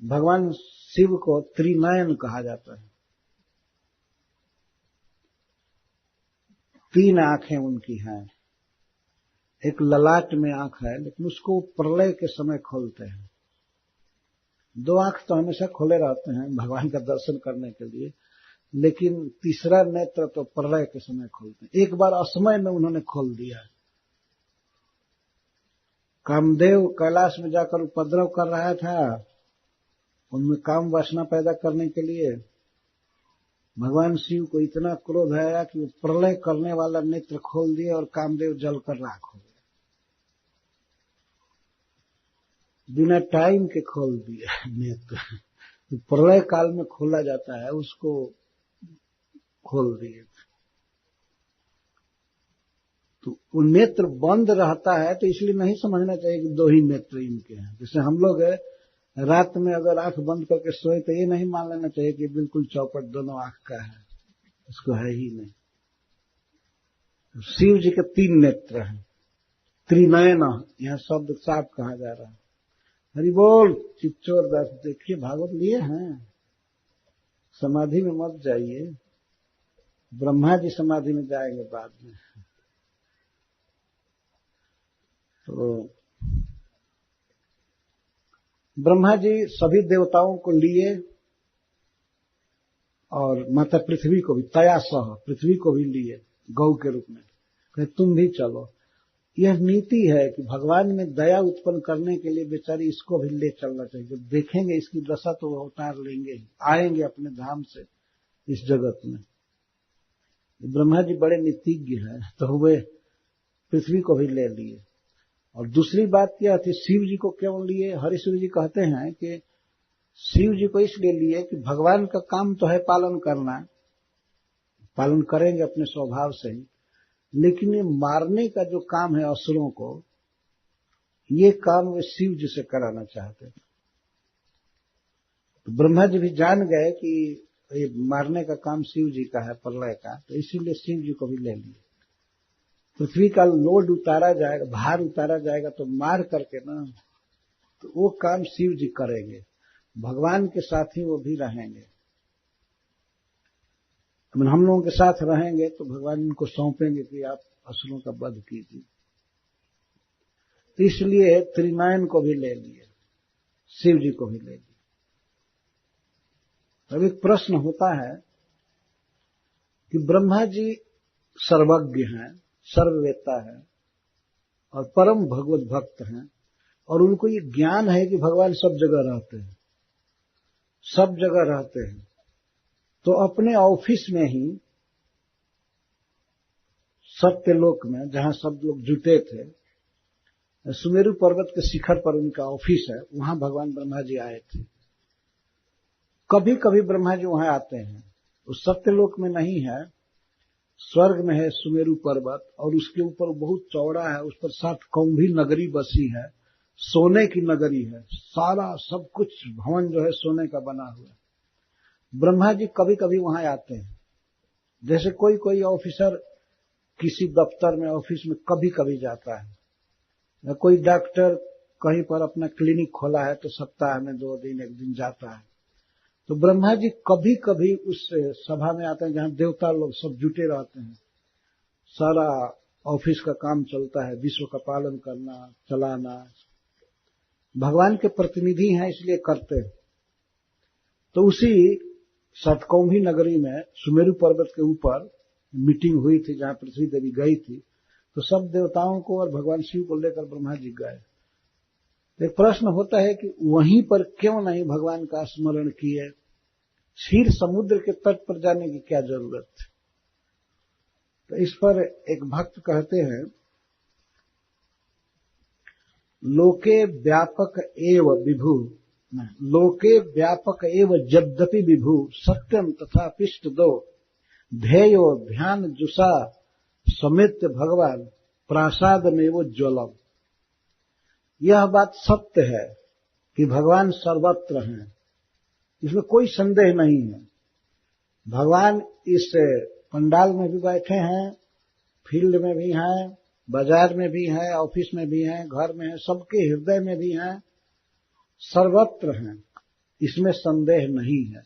भगवान शिव को त्रिनयन कहा जाता है। तीन आंखें उनकी हैं, एक ललाट में आंख है, लेकिन उसको प्रलय के समय खोलते हैं। दो आंख तो हमेशा खोले रहते हैं भगवान का दर्शन करने के लिए, लेकिन तीसरा नेत्र तो प्रलय के समय खोलते हैं। एक बार असमय में उन्होंने खोल दिया। कामदेव कैलाश में जाकर उपद्रव कर रहा था, उनमें काम वासना पैदा करने के लिए। भगवान शिव को इतना क्रोध आया कि वो प्रलय करने वाला नेत्र खोल दिए और कामदेव जलकर राख हो गए। बिना टाइम के खोल दिया नेत्र, तो प्रलय काल में खोला जाता है, उसको खोल दिए। तो वो नेत्र बंद रहता है, तो इसलिए नहीं समझना चाहिए कि दो ही नेत्र इनके हैं। जैसे हम लोग रात में अगर आंख बंद करके सोए, तो ये नहीं मान लेना चाहिए कि बिल्कुल चौपट दोनों आंख का है, उसको है ही नहीं। तो शिव जी के तीन नेत्र हैं, त्रिनयन, यहां शब्द साफ कहा जा रहा है। हरि बोल। चिच्चोर दास देखिए, भागवत लिए हैं, समाधि में मत जाइए, ब्रह्मा जी समाधि में जाएंगे बाद में। तो ब्रह्मा जी सभी देवताओं को लिए और माता पृथ्वी को भी, तया सह पृथ्वी को भी लिए गौ के रूप में, कहे तुम भी चलो। यह नीति है कि भगवान में दया उत्पन्न करने के लिए बेचारी इसको भी ले चलना चाहिए। जब देखेंगे इसकी दशा तो वो अवतार लेंगे ही, आएंगे अपने धाम से इस जगत में। ब्रह्मा जी बड़े नीतिज्ञ हैं, तो वे पृथ्वी को भी ले लिए। और दूसरी बात क्या थी, शिव जी को क्यों लिए? हरिश्वर जी कहते हैं कि शिव जी को इसलिए लिए कि भगवान का काम तो है पालन करना, पालन करेंगे अपने स्वभाव से ही, लेकिन ये मारने का जो काम है असुरों को, ये काम वे शिव जी से कराना चाहते थे। तो ब्रह्मा जी भी जान गए कि ये मारने का काम शिव जी का है, प्रलय का, तो इसीलिए शिव जी को भी ले लिए। पृथ्वी का लोड उतारा जाएगा, भार उतारा जाएगा, तो मार करके ना, तो वो काम शिव जी करेंगे, भगवान के साथ ही वो भी रहेंगे। हम लोगों के साथ रहेंगे तो भगवान इनको सौंपेंगे कि आप असुरों का वध कीजिए। तो इसलिए त्रिनयन को भी ले लिए, शिव जी को भी ले लिए। अब एक प्रश्न होता है कि ब्रह्मा जी सर्वज्ञ हैं, सर्ववेत्ता हैं और परम भगवत भक्त हैं, और उनको ये ज्ञान है कि भगवान सब जगह रहते हैं, सब जगह रहते हैं, तो अपने ऑफिस में ही सत्यलोक में जहां सब लोग जुटे थे, सुमेरु पर्वत के शिखर पर उनका ऑफिस है, वहां भगवान ब्रह्मा जी आए थे। कभी कभी ब्रह्मा जी वहां आते हैं। उस सत्यलोक में नहीं है, स्वर्ग में है सुमेरु पर्वत, और उसके ऊपर बहुत चौड़ा है, उस पर 7 कौंभी नगरी बसी है, सोने की नगरी है, सारा सब कुछ भवन जो है सोने का बना हुआ है। ब्रह्मा जी कभी कभी वहां आते हैं। जैसे कोई कोई ऑफिसर किसी दफ्तर में, ऑफिस में कभी कभी जाता है, या कोई डॉक्टर कहीं पर अपना क्लिनिक खोला है तो सप्ताह में 2 दिन 1 दिन जाता है। तो ब्रह्मा जी कभी कभी उस सभा में आते हैं जहां देवता लोग सब जुटे रहते हैं, सारा ऑफिस का काम चलता है, विश्व का पालन करना, चलाना, भगवान के प्रतिनिधि हैं इसलिए करते हैं। तो उसी 7 कौंभी नगरी में सुमेरु पर्वत के ऊपर मीटिंग हुई थी जहां पृथ्वी देवी गई थी। तो सब देवताओं को और भगवान शिव को लेकर ब्रह्मा जी गए। एक प्रश्न होता है कि वहीं पर क्यों नहीं भगवान का स्मरण किए, क्षीर समुद्र के तट पर जाने की क्या जरूरत थी। तो इस पर एक भक्त कहते हैं, लोके व्यापक एव विभु, लोके व्यापक एव यद्यपि विभु सत्यम तथा पिष्ट दो ध्येयो ध्यान जुषा समित भगवान प्रासाद में वो ज्वलम। यह बात सत्य है कि भगवान सर्वत्र हैं, इसमें कोई संदेह नहीं है। भगवान इस पंडाल में भी बैठे हैं, फील्ड में भी हैं, बाजार में भी हैं, ऑफिस में भी हैं, घर में हैं, सबके हृदय में भी हैं, सर्वत्र हैं, इसमें संदेह नहीं है।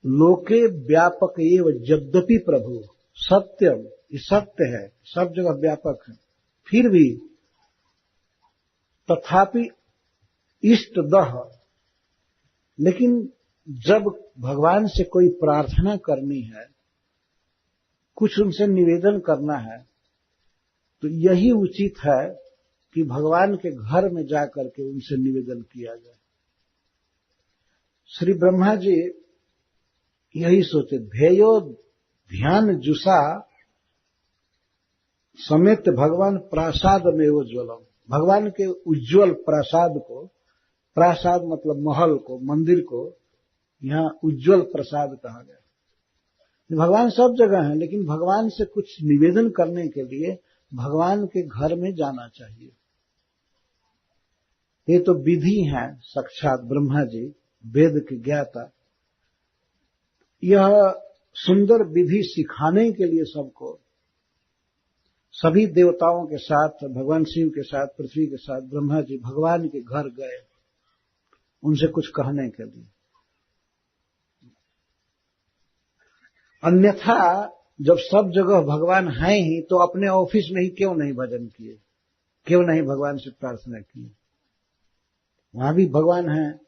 लोके व्यापक एव यद्यपि प्रभु सत्यम, ये सत्य है, सब जगह व्यापक है, फिर भी तथापि इष्ट दह, लेकिन जब भगवान से कोई प्रार्थना करनी है, कुछ उनसे निवेदन करना है, तो यही उचित है कि भगवान के घर में जाकर के उनसे निवेदन किया जाए। श्री ब्रह्मा जी यही सोचे, ध्येयो ध्यान जुषा समेत भगवान प्रासाद में वो ज्वलम। भगवान के उज्जवल प्रासाद को, प्रासाद मतलब महल को, मंदिर को, यहाँ उज्जवल प्रसाद कहा गया। भगवान सब जगह हैं, लेकिन भगवान से कुछ निवेदन करने के लिए भगवान के घर में जाना चाहिए। ये तो विधि है, साक्षात ब्रह्मा जी वेद के ज्ञाता, यह सुंदर विधि सिखाने के लिए सबको, सभी देवताओं के साथ, भगवान शिव के साथ, पृथ्वी के साथ ब्रह्मा जी भगवान के घर गए, उनसे कुछ कहने के लिए। अन्यथा जब सब जगह भगवान हैं ही, तो अपने ऑफिस में ही क्यों नहीं भजन किए, क्यों नहीं भगवान से प्रार्थना की। वहां भी भगवान हैं,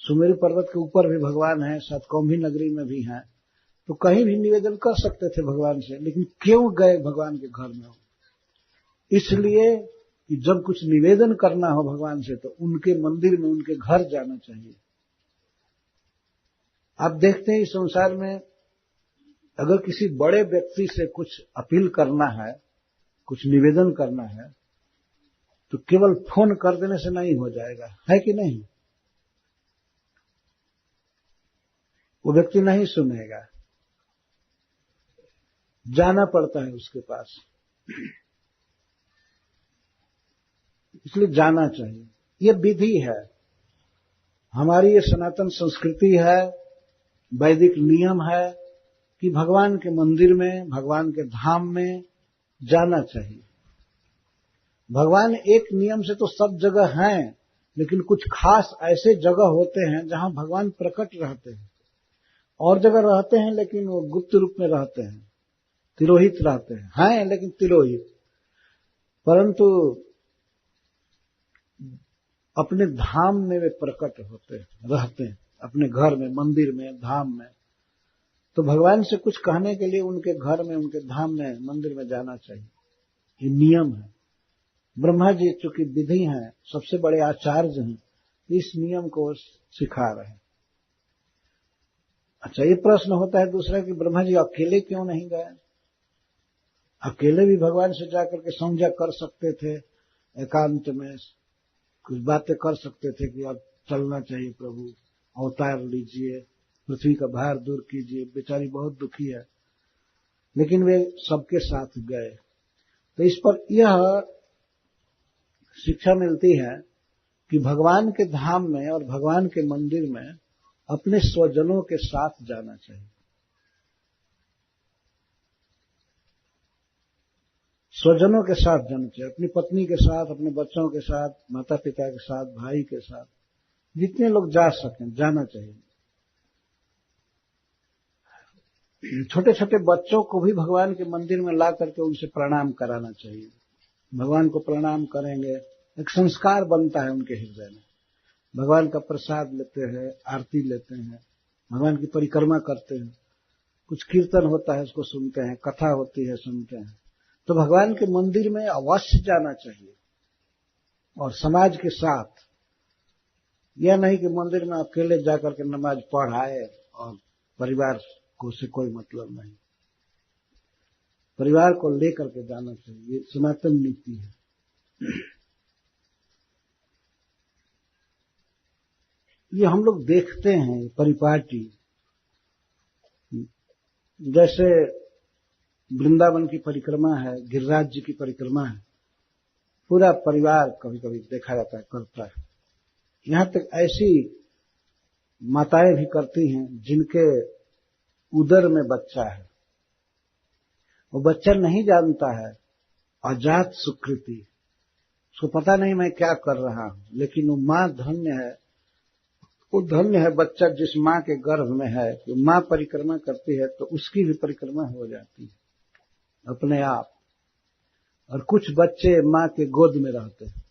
सुमेरु पर्वत के ऊपर भी भगवान हैं, 7 कौंभी नगरी में भी हैं, तो कहीं भी निवेदन कर सकते थे भगवान से, लेकिन क्यों गए भगवान के घर में। इसलिए कि जब कुछ निवेदन करना हो भगवान से, तो उनके मंदिर में, उनके घर जाना चाहिए। आप देखते हैं इस संसार में अगर किसी बड़े व्यक्ति से कुछ अपील करना है, कुछ निवेदन करना है, तो केवल फोन कर देने से नहीं हो जाएगा, है कि नहीं। वो व्यक्ति नहीं सुनेगा, जाना पड़ता है उसके पास। इसलिए जाना चाहिए, ये विधि है, हमारी ये सनातन संस्कृति है, वैदिक नियम है कि भगवान के मंदिर में, भगवान के धाम में जाना चाहिए। भगवान एक नियम से तो सब जगह हैं, लेकिन कुछ खास ऐसे जगह होते हैं जहां भगवान प्रकट रहते हैं। और जगह रहते हैं लेकिन वो गुप्त रूप में रहते हैं, तिरोहित रहते हैं लेकिन तिरोहित, परंतु अपने धाम में वे प्रकट होते हैं, रहते हैं, अपने घर में, मंदिर में, धाम में। तो भगवान से कुछ कहने के लिए उनके घर में, उनके धाम में, मंदिर में जाना चाहिए, ये नियम है। ब्रह्मा जी चूंकि विधि हैं, सबसे बड़े आचार्य हैं, इस नियम को सिखा रहे हैं। अच्छा, ये प्रश्न होता है दूसरा कि ब्रह्मा जी अकेले क्यों नहीं गए। अकेले भी भगवान से जाकर के समझा कर सकते थे, एकांत में कुछ बातें कर सकते थे कि अब चलना चाहिए प्रभु, अवतार लीजिए, पृथ्वी का भार दूर कीजिए, बेचारी बहुत दुखी है, लेकिन वे सबके साथ गए। तो इस पर यह शिक्षा मिलती है कि भगवान के धाम में और भगवान के मंदिर में अपने स्वजनों के साथ जाना चाहिए। स्वजनों के साथ जाना चाहिए, अपनी पत्नी के साथ, अपने बच्चों के साथ, माता पिता के साथ, भाई के साथ, जितने लोग जा सकें जाना चाहिए। छोटे छोटे बच्चों को भी भगवान के मंदिर में ला करके उनसे प्रणाम कराना चाहिए। भगवान को प्रणाम करेंगे, एक संस्कार बनता है उनके हृदय में। भगवान का प्रसाद लेते हैं, आरती लेते हैं, भगवान की परिक्रमा करते हैं, कुछ कीर्तन होता है उसको सुनते हैं, कथा होती है सुनते हैं। तो भगवान के मंदिर में अवश्य जाना चाहिए और समाज के साथ। यह नहीं कि मंदिर में अकेले जाकर के नमाज पढ़ आए और परिवार को से कोई मतलब नहीं। परिवार को लेकर के जाना चाहिए, ये सनातन नीति है। ये हम लोग देखते हैं परिपाटी, जैसे वृंदावन की परिक्रमा है, गिरिराज जी की परिक्रमा है, पूरा परिवार कभी कभी देखा जाता है करता है। यहां तक ऐसी माताएं भी करती हैं जिनके उदर में बच्चा है, वो बच्चा नहीं जानता है, अजात सुकृति, उसको पता नहीं मैं क्या कर रहा हूं, लेकिन वो मां धन्य है, वो धन्य है बच्चा जिस मां के गर्भ में है। तो मां परिक्रमा करती है तो उसकी भी परिक्रमा हो जाती है अपने आप। और कुछ बच्चे मां के गोद में रहते हैं,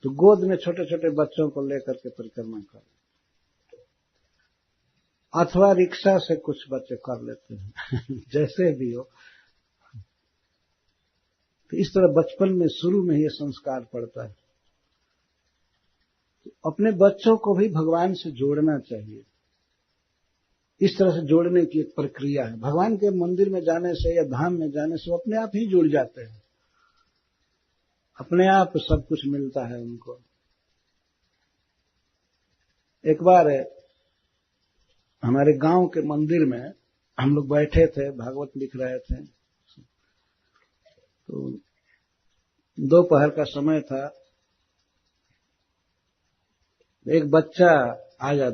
तो गोद में छोटे छोटे बच्चों को लेकर के परिक्रमा कर, अथवा रिक्शा से कुछ बच्चे कर लेते हैं जैसे भी हो। तो इस तरह बचपन में शुरू में ये संस्कार पड़ता है। तो अपने बच्चों को भी भगवान से जोड़ना चाहिए। इस तरह से जोड़ने की एक प्रक्रिया है। भगवान के मंदिर में जाने से या धाम में जाने से वो अपने आप ही जुड़ जाते हैं, अपने आप सब कुछ मिलता है उनको। एक बार हमारे गांव के मंदिर में हम लोग बैठे थे, भागवत लिख रहे थे, तो दोपहर का समय था। एक बच्चा आया,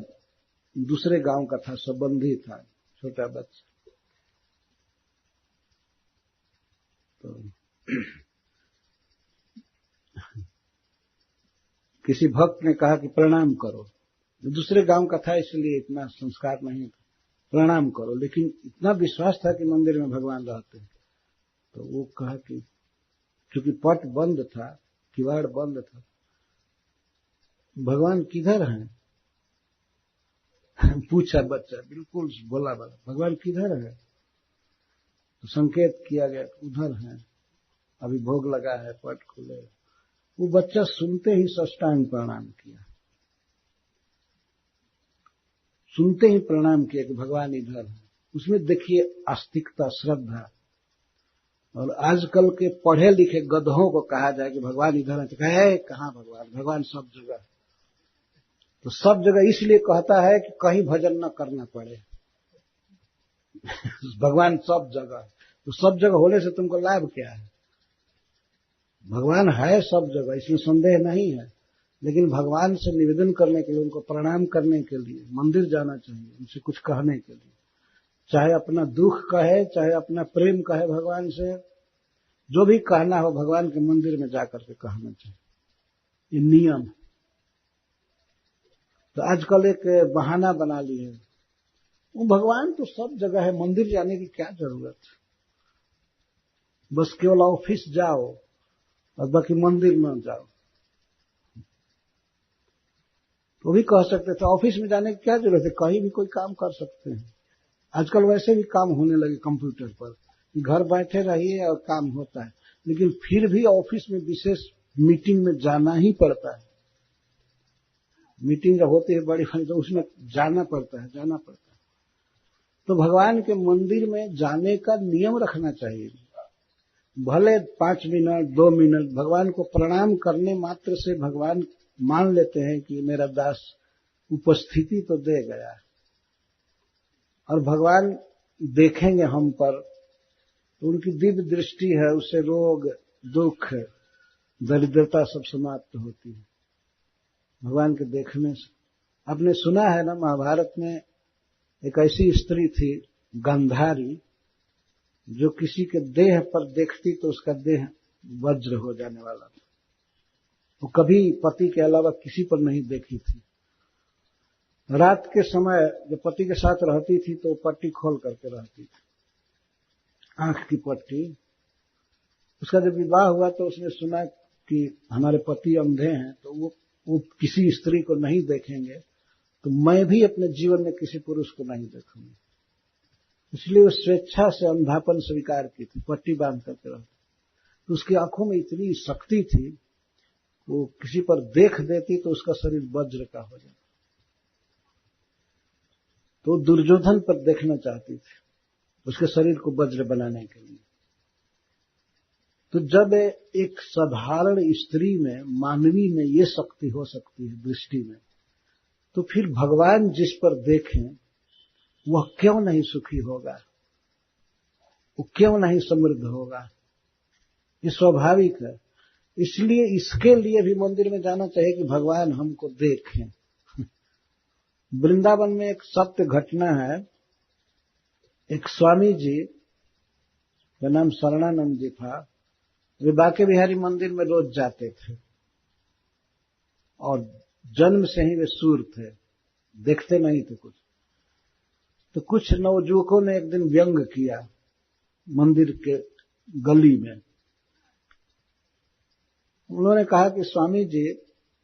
दूसरे गांव का था, संबंधी था, छोटा बच्चा। तो किसी भक्त ने कहा कि प्रणाम करो। दूसरे गांव का था इसलिए इतना संस्कार नहीं था, प्रणाम करो। लेकिन इतना विश्वास था कि मंदिर में भगवान रहते हैं, तो वो कहा कि क्योंकि पट बंद था, किवाड़ बंद था, भगवान किधर हैं? पूछा बच्चा, बिल्कुल बोला भगवान किधर है? तो संकेत किया गया उधर हैं, अभी भोग लगा है, पट खुले। वो बच्चा सुनते ही साष्टांग प्रणाम किया, सुनते ही प्रणाम किया कि भगवान इधर है। उसमें देखिए आस्तिकता, श्रद्धा। और आजकल के पढ़े लिखे गधों को कहा जाए कि भगवान इधर है तो कहे कहां भगवान, भगवान सब जगह। तो सब जगह इसलिए कहता है कि कहीं भजन न करना पड़े भगवान सब जगह। तो सब जगह होने से तुमको लाभ क्या है? भगवान है सब जगह, इसमें संदेह नहीं है, लेकिन भगवान से निवेदन करने के लिए, उनको प्रणाम करने के लिए मंदिर जाना चाहिए, उनसे कुछ कहने के लिए, चाहे अपना दुख कहे, चाहे अपना प्रेम कहे भगवान से, जो भी कहना हो भगवान के मंदिर में जाकर के कहना चाहिए। ये नियम है। तो आजकल एक बहाना बना ली है, वो भगवान तो सब जगह है, मंदिर जाने की क्या जरूरत है, बस केवल ऑफिस जाओ और बाकी मंदिर में जाओ। तो भी कह सकते थे ऑफिस में जाने की क्या जरूरत है, कहीं भी कोई काम कर सकते हैं। आजकल वैसे भी काम होने लगे कंप्यूटर पर, घर बैठे रहिए और काम होता है। लेकिन फिर भी ऑफिस में विशेष मीटिंग में जाना ही पड़ता है। मीटिंग जब होती है बड़ी बड़ी, तो उसमें जाना पड़ता है। तो भगवान के मंदिर में जाने का नियम रखना चाहिए। भले 5 मिनट 2 मिनट भगवान को प्रणाम करने मात्र से भगवान मान लेते हैं कि मेरा दास उपस्थिति तो दे गया, और भगवान देखेंगे हम पर तो उनकी दिव्य दृष्टि है, उससे रोग दुख दरिद्रता सब समाप्त होती है भगवान के देखने से। आपने सुना है ना, महाभारत में एक ऐसी स्त्री थी गांधारी, जो किसी के देह पर देखती तो उसका देह वज्र हो जाने वाला था। वो कभी पति के अलावा किसी पर नहीं देखी थी। रात के समय जब पति के साथ रहती थी तो पट्टी खोल करके रहती थी, आंख की पट्टी। उसका जब विवाह हुआ तो उसने सुना कि हमारे पति अंधे हैं, तो वो किसी स्त्री को नहीं देखेंगे, तो मैं भी अपने जीवन में किसी पुरुष को नहीं देखूंगी। इसलिए वो स्वेच्छा से अंधापन स्वीकार की थी, पट्टी बांध करके रहती। तो उसकी आंखों में इतनी शक्ति थी, वो किसी पर देख देती तो उसका शरीर वज्र का हो जाता। तो दुर्योधन पर देखना चाहती थी, उसके शरीर को वज्र बनाने के लिए। तो जब एक साधारण स्त्री में, मानवी में ये शक्ति हो सकती है दृष्टि में, तो फिर भगवान जिस पर देखें वह क्यों नहीं सुखी होगा, वो क्यों नहीं समृद्ध होगा? ये स्वाभाविक है। इसलिए इसके लिए भी मंदिर में जाना चाहिए कि भगवान हमको देखें। वृंदावन में एक सत्य घटना है। एक स्वामी जी का नाम शरणानंद जी था, वे बांके बिहारी मंदिर में रोज जाते थे, और जन्म से ही वे सूर थे, देखते नहीं थे कुछ। तो कुछ नवयुवकों ने एक दिन व्यंग किया मंदिर के गली में। उन्होंने कहा कि स्वामी जी,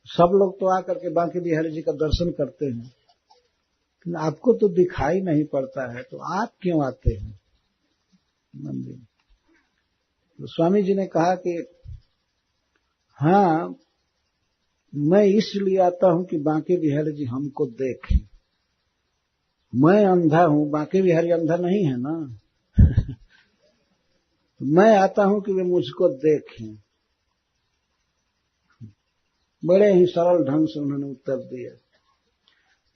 सब लोग तो आकर के बांके बिहारी जी का दर्शन करते हैं, लेकिन आपको तो दिखाई नहीं पड़ता है, तो आप क्यों आते हैं मंदिर? तो स्वामी जी ने कहा कि हाँ, मैं इसलिए आता हूं कि बांके बिहारी जी हमको देखें। मैं अंधा हूं, बांके बिहारी अंधा नहीं है ना। तो मैं आता हूं कि वे मुझको देखें। बड़े ही सरल ढंग से उन्होंने उत्तर दिया।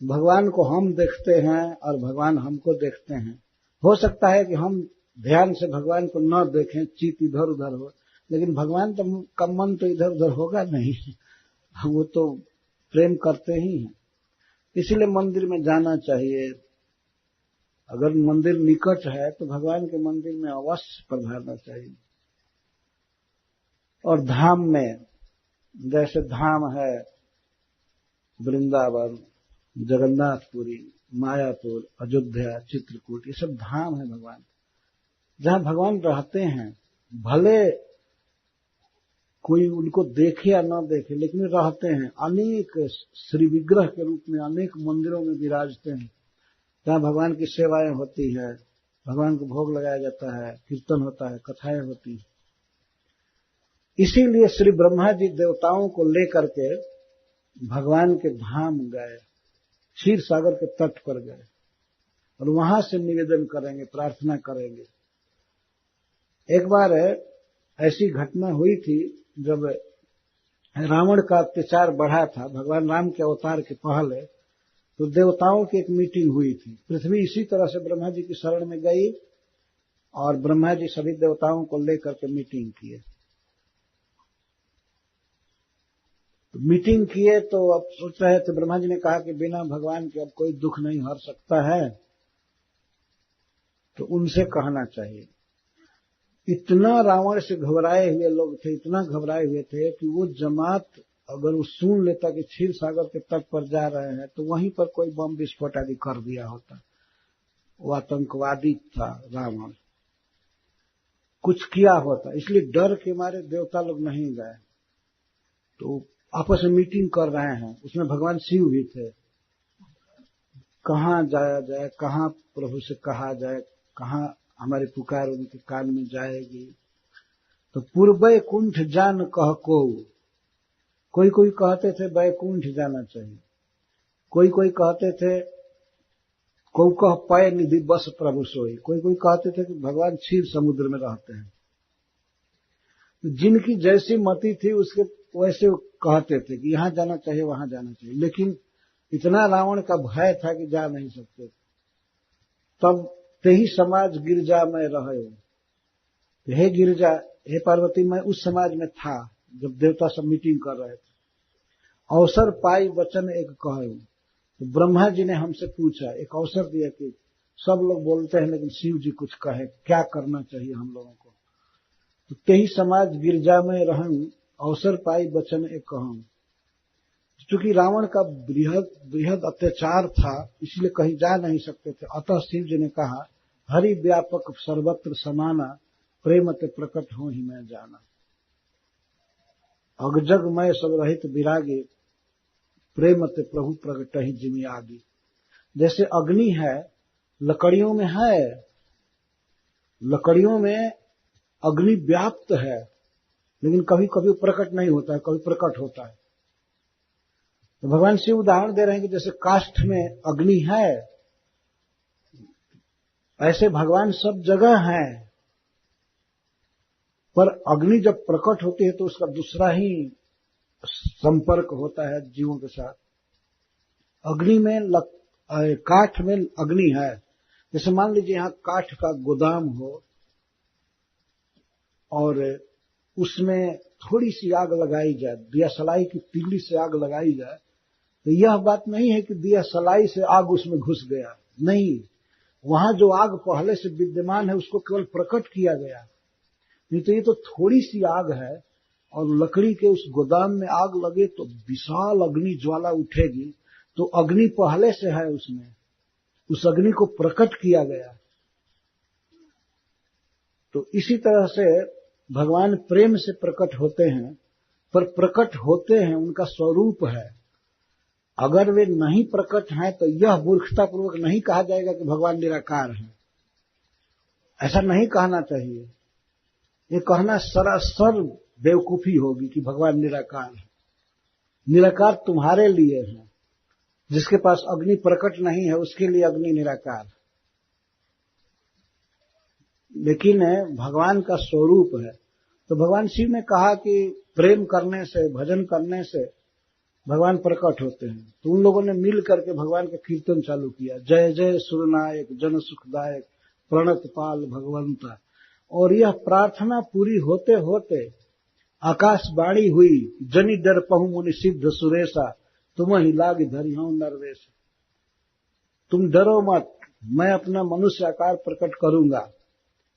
भगवान को हम देखते हैं और भगवान हमको देखते हैं। हो सकता है कि हम ध्यान से भगवान को न देखें, चित्त इधर उधर हो, लेकिन भगवान का मन तो इधर उधर होगा नहीं, वो तो प्रेम करते ही हैं। इसलिए मंदिर में जाना चाहिए। अगर मंदिर निकट है तो भगवान के मंदिर में अवश्य पधारना चाहिए। और धाम में, जैसे धाम है वृंदावन, जगन्नाथपुरी, मायापुर, अयोध्या, चित्रकूट, ये सब धाम है भगवान, जहां भगवान रहते हैं। भले कोई उनको देखे या न देखे, लेकिन रहते हैं। अनेक श्री विग्रह के रूप में अनेक मंदिरों में विराजते हैं, जहां भगवान की सेवाएं होती है, भगवान को भोग लगाया जाता है, कीर्तन होता है, कथाएं होती हैं। इसीलिए श्री ब्रह्मा जी देवताओं को लेकर के भगवान के धाम गए, क्षीर सागर के तट पर गए, और वहां से निवेदन करेंगे, प्रार्थना करेंगे। एक बार ऐसी घटना हुई थी, जब रावण का अत्याचार बढ़ा था, भगवान राम के अवतार के पहले, तो देवताओं की एक मीटिंग हुई थी। पृथ्वी इसी तरह से ब्रह्मा जी की शरण में गई, और ब्रह्मा जी सभी देवताओं को लेकर के मीटिंग किए। तो मीटिंग किए तो अब सोच रहे थे, ब्रह्मा जी ने कहा कि बिना भगवान के अब कोई दुख नहीं हर सकता है, तो उनसे कहना चाहिए। इतना रावण से घबराए हुए लोग थे, इतना घबराए हुए थे कि वो जमात अगर वो सुन लेता कि क्षीर सागर के तट पर जा रहे हैं, तो वहीं पर कोई बम विस्फोट आदि कर दिया होता। वो आतंकवादी था रावण, कुछ किया होता। इसलिए डर के मारे देवता लोग नहीं गए। तो आपस में मीटिंग कर रहे हैं, उसमें भगवान शिव भी थे। कहाँ जाया जाए, कहाँ प्रभु से कहा जाए, कहाँ हमारी पुकार उनके कान में जाएगी। तो पूर्व कुंठ जान कह को, कोई कोई कहते थे बैकुंठ जाना चाहिए, कोई कोई कहते थे को कह पय निधि बस प्रभु सोई, कोई कोई कहते थे कि भगवान क्षीर समुद्र में रहते हैं। जिनकी जैसी मति थी उसके वैसे वो कहते थे कि यहां जाना चाहिए वहां जाना चाहिए, लेकिन इतना रावण का भय था कि जा नहीं सकते। तब ते ही समाज गिरजा में रहे। हे गिरजा, हे पार्वती, मैं उस समाज में था जब देवता सब मीटिंग कर रहे थे। अवसर पाई वचन एक कहे, तो ब्रह्मा जी ने हमसे पूछा, एक अवसर दिया कि सब लोग बोलते हैं लेकिन शिव जी कुछ कहे, क्या करना चाहिए हम लोगों को। तो ते ही समाज गिरजा में रहूं, अवसर पाई वचन एक कहूं। चूंकि रावण का बृहद अत्याचार था, इसलिए कहीं जा नहीं सकते थे। अतः शिव जी ने कहा, हरि व्यापक सर्वत्र समाना, प्रेम ते प्रकट हो ही मैं जाना। अगजग मैं सब रहित विरागे, प्रेम ते प्रभु प्रकट ही जिमी आगे। जैसे अग्नि है, लकड़ियों में है, लकड़ियों में अग्नि व्याप्त है, लेकिन कभी कभी प्रकट नहीं होता है, कभी प्रकट होता है। तो भगवान शिव उदाहरण दे रहे हैं कि जैसे काष्ठ में अग्नि है, ऐसे भगवान सब जगह हैं, पर अग्नि जब प्रकट होती है तो उसका दूसरा ही संपर्क होता है जीवों के साथ। अग्नि में काठ में अग्नि है। जैसे मान लीजिए यहां काठ का गोदाम हो और उसमें थोड़ी सी आग लगाई जाए, दिया सलाई की तिल्ली से आग लगाई जाए, तो यह बात नहीं है कि दिया सलाई से आग उसमें घुस गया, नहीं, वहां जो आग पहले से विद्यमान है उसको केवल प्रकट किया गया। नहीं तो ये तो थोड़ी सी आग है, और लकड़ी के उस गोदाम में आग लगे तो विशाल अग्नि ज्वाला उठेगी। तो अग्नि पहले से है उसमें, उस अग्नि को प्रकट किया गया। तो इसी तरह से भगवान प्रेम से प्रकट होते हैं, पर प्रकट होते हैं उनका स्वरूप है। अगर वे नहीं प्रकट हैं तो यह मूर्खतापूर्वक नहीं कहा जाएगा कि भगवान निराकार हैं। ऐसा नहीं कहना चाहिए। ये कहना सरासर बेवकूफी होगी कि भगवान निराकार है। निराकार तुम्हारे लिए है, जिसके पास अग्नि प्रकट नहीं है उसके लिए अग्नि निराकार है, लेकिन भगवान का स्वरूप है। तो भगवान शिव ने कहा कि प्रेम करने से, भजन करने से भगवान प्रकट होते हैं। तो उन लोगों ने मिल करके भगवान का कीर्तन चालू किया, जय जय सुरनायक जन सुखदायक प्रणत पाल भगवंता। और यह प्रार्थना पूरी होते होते आकाशवाणी हुई, जनि डर पहु मुनि सिद्ध सुरेशा, तुम ही लाग धरियो नरवेश। तुम डरो मत, मैं अपना मनुष्य आकार प्रकट करूंगा,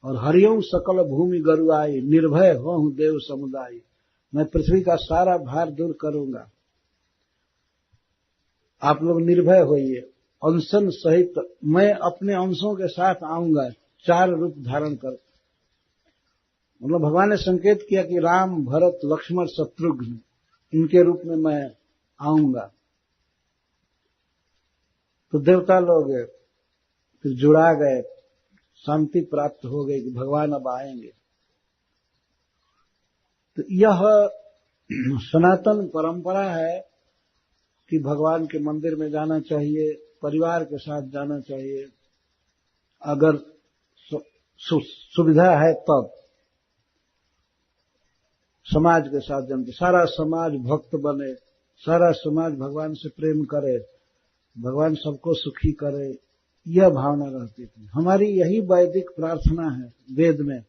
और हरिओं सकल भूमि गरुआई, निर्भय होहु देव समुदाय। मैं पृथ्वी का सारा भार दूर करूंगा, आप लोग निर्भय होइए। अंशन सहित मैं अपने अंशों के साथ आऊंगा, 4 रूप धारण कर। मतलब भगवान ने संकेत किया कि राम, भरत, लक्ष्मण, शत्रुघ्न, इनके रूप में मैं आऊंगा। तो देवता लोग फिर जुड़ा गए, शांति प्राप्त हो गई कि भगवान अब आएंगे। तो यह सनातन परंपरा है कि भगवान के मंदिर में जाना चाहिए, परिवार के साथ जाना चाहिए, अगर सुविधा है तब समाज के साथ जाना, सारा समाज भक्त बने, सारा समाज भगवान से प्रेम करे, भगवान सबको सुखी करे, यह भावना रहती थी। हमारी यही वैदिक प्रार्थना है वेद में,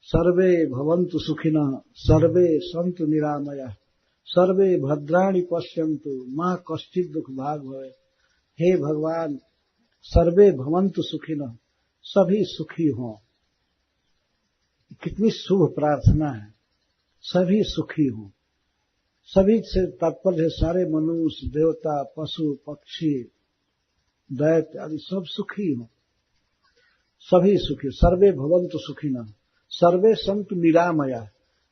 सर्वे भवन्तु सुखिनः, सर्वे सन्तु निरामयाः, सर्वे भद्राणि पश्यन्तु मां कश्चित् दुख भाग भवे। हे भगवान, सर्वे भवन्तु सुखिनः, सभी सुखी हों। कितनी शुभ प्रार्थना है, सभी सुखी हों। सभी से तात्पर्य है सारे मनुष्य, देवता, पशु, पक्षी, दैत्य आदि सब सुखी हों, सभी सुखी। सर्वे भवन्तु सुखिनः, सर्वे सन्तु निरामया,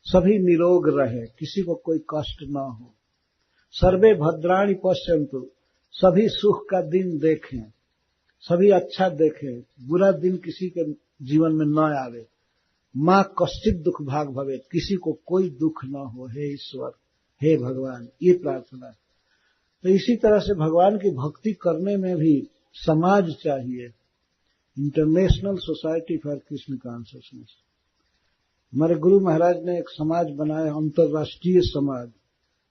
सभी निरोग रहे, किसी को कोई कष्ट न हो। सर्वे भद्राणि पश्यन्तु, सभी सुख का दिन देखें, सभी अच्छा देखें, बुरा दिन किसी के जीवन में न आवे। मां कश्चित् दुख भाग भवे, किसी को कोई दुख न हो। हे ईश्वर, हे भगवान, ये प्रार्थना। तो इसी तरह से भगवान की भक्ति करने में भी समाज चाहिए, international society for Krishna consciousness. हमारे गुरु महाराज ने एक समाज बनाया, अंतर्राष्ट्रीय समाज,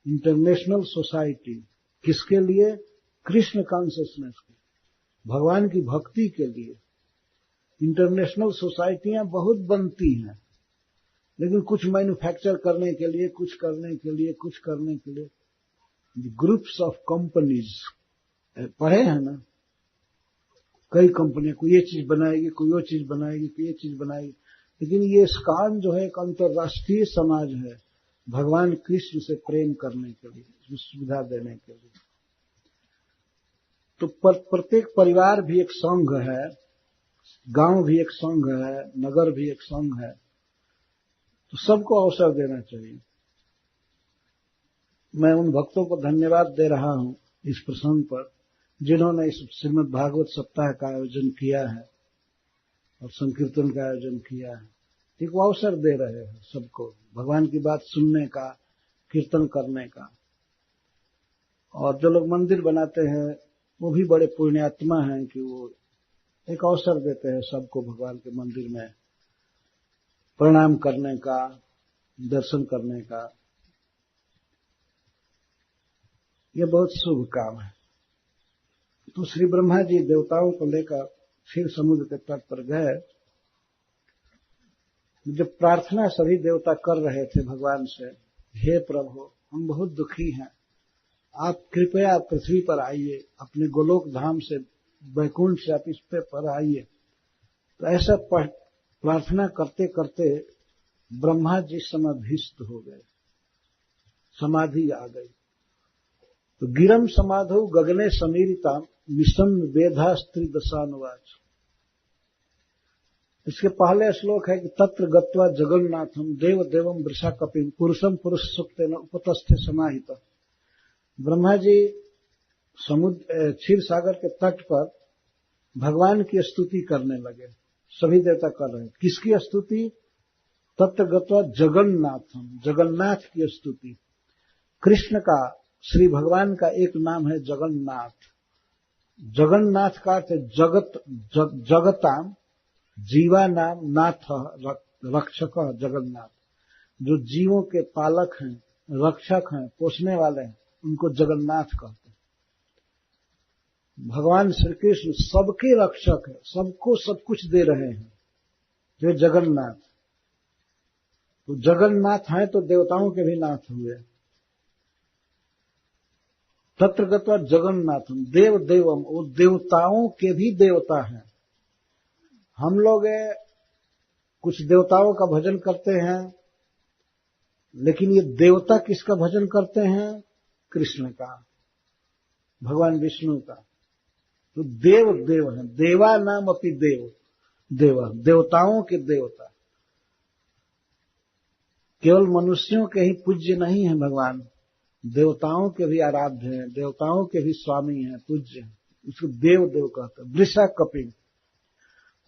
इंटरनेशनल सोसाइटी। किसके लिए? कृष्ण कॉन्शियसनेस के, भगवान की भक्ति के लिए। इंटरनेशनल सोसाइटियां बहुत बनती हैं, लेकिन कुछ मैन्युफैक्चर करने के लिए, कुछ करने के लिए ग्रुप्स ऑफ कंपनीज, पढ़े हैं ना, कई कंपनियां, कोई ये चीज बनाएगी, कोई वो चीज बनाएगी, कोई ये चीज बनाएगी। लेकिन ये इस्कॉन जो है एक अंतर्राष्ट्रीय समाज है, भगवान कृष्ण से प्रेम करने के लिए, सुविधा देने के लिए। तो प्रत्येक परिवार भी एक संघ है, गांव भी एक संघ है, नगर भी एक संघ है, तो सबको अवसर देना चाहिए। मैं उन भक्तों को धन्यवाद दे रहा हूं इस प्रसंग पर, जिन्होंने इस श्रीमद् भागवत सप्ताह का आयोजन किया है और संकीर्तन का आयोजन किया है। एक वो अवसर दे रहे हैं सबको भगवान की बात सुनने का, कीर्तन करने का। और जो लोग मंदिर बनाते हैं वो भी बड़े पुण्यात्मा हैं कि वो एक अवसर देते हैं सबको भगवान के मंदिर में प्रणाम करने का, दर्शन करने का। ये बहुत शुभ काम है। तो श्री ब्रह्मा जी देवताओं को लेकर फिर समुद्र के तट पर गए। जब प्रार्थना सभी देवता कर रहे थे भगवान से, हे प्रभु, हम बहुत दुखी हैं, आप कृपया पृथ्वी पर आइए, अपने गोलोक धाम से, वैकुंठ से आप इस पर आइए। तो ऐसा प्रार्थना करते करते ब्रह्मा जी समाधिस्थ हो गए, समाधि आ गई। तो गिरम समाधौ गगने समीरिताम निशम्य वेधा स्त्री दशानुवाच। इसके पहले श्लोक है कि तत्र गत्वा जगन्नाथम देव देवम वृषा कपिम पुरुषम पुरुष सुक्तेन उपतस्थे समाहित। ब्रह्मा जी समुद्र क्षीर सागर के तट पर भगवान की स्तुति करने लगे। सभी देवता कर रहे हैं। किसकी स्तुति? तत्र गत्वा जगन्नाथम, जगन्नाथ की स्तुति। कृष्ण का, श्री भगवान का एक नाम है जगन्नाथ। जगन्नाथ का अर्थ जगत, जगताम, जीवा नाम, नाथ रक्षक, जगन्नाथ। जो जीवों के पालक हैं, रक्षक हैं, पोषने वाले हैं, उनको जगन्नाथ कहते हैं। भगवान श्री कृष्ण सबके रक्षक है, सबको सब कुछ दे रहे हैं, जो जगन्नाथ। तो जगन्नाथ हैं तो देवताओं के भी नाथ हुए। तत्र गत्वा जगन्नाथम देव देवम, वो देवताओं के भी देवता हैं। हम लोग कुछ देवताओं का भजन करते हैं, लेकिन ये देवता किसका भजन करते हैं? कृष्ण का, भगवान विष्णु का। तो देव देव हैं, देवा नाम अपि देव, देवा देवताओं के देवता। केवल मनुष्यों के ही पूज्य नहीं है भगवान, देवताओं के भी आराध्य हैं, देवताओं के भी स्वामी हैं, पूज्य हैं। उसको देव देव कहते हैं। वृषा कपिल,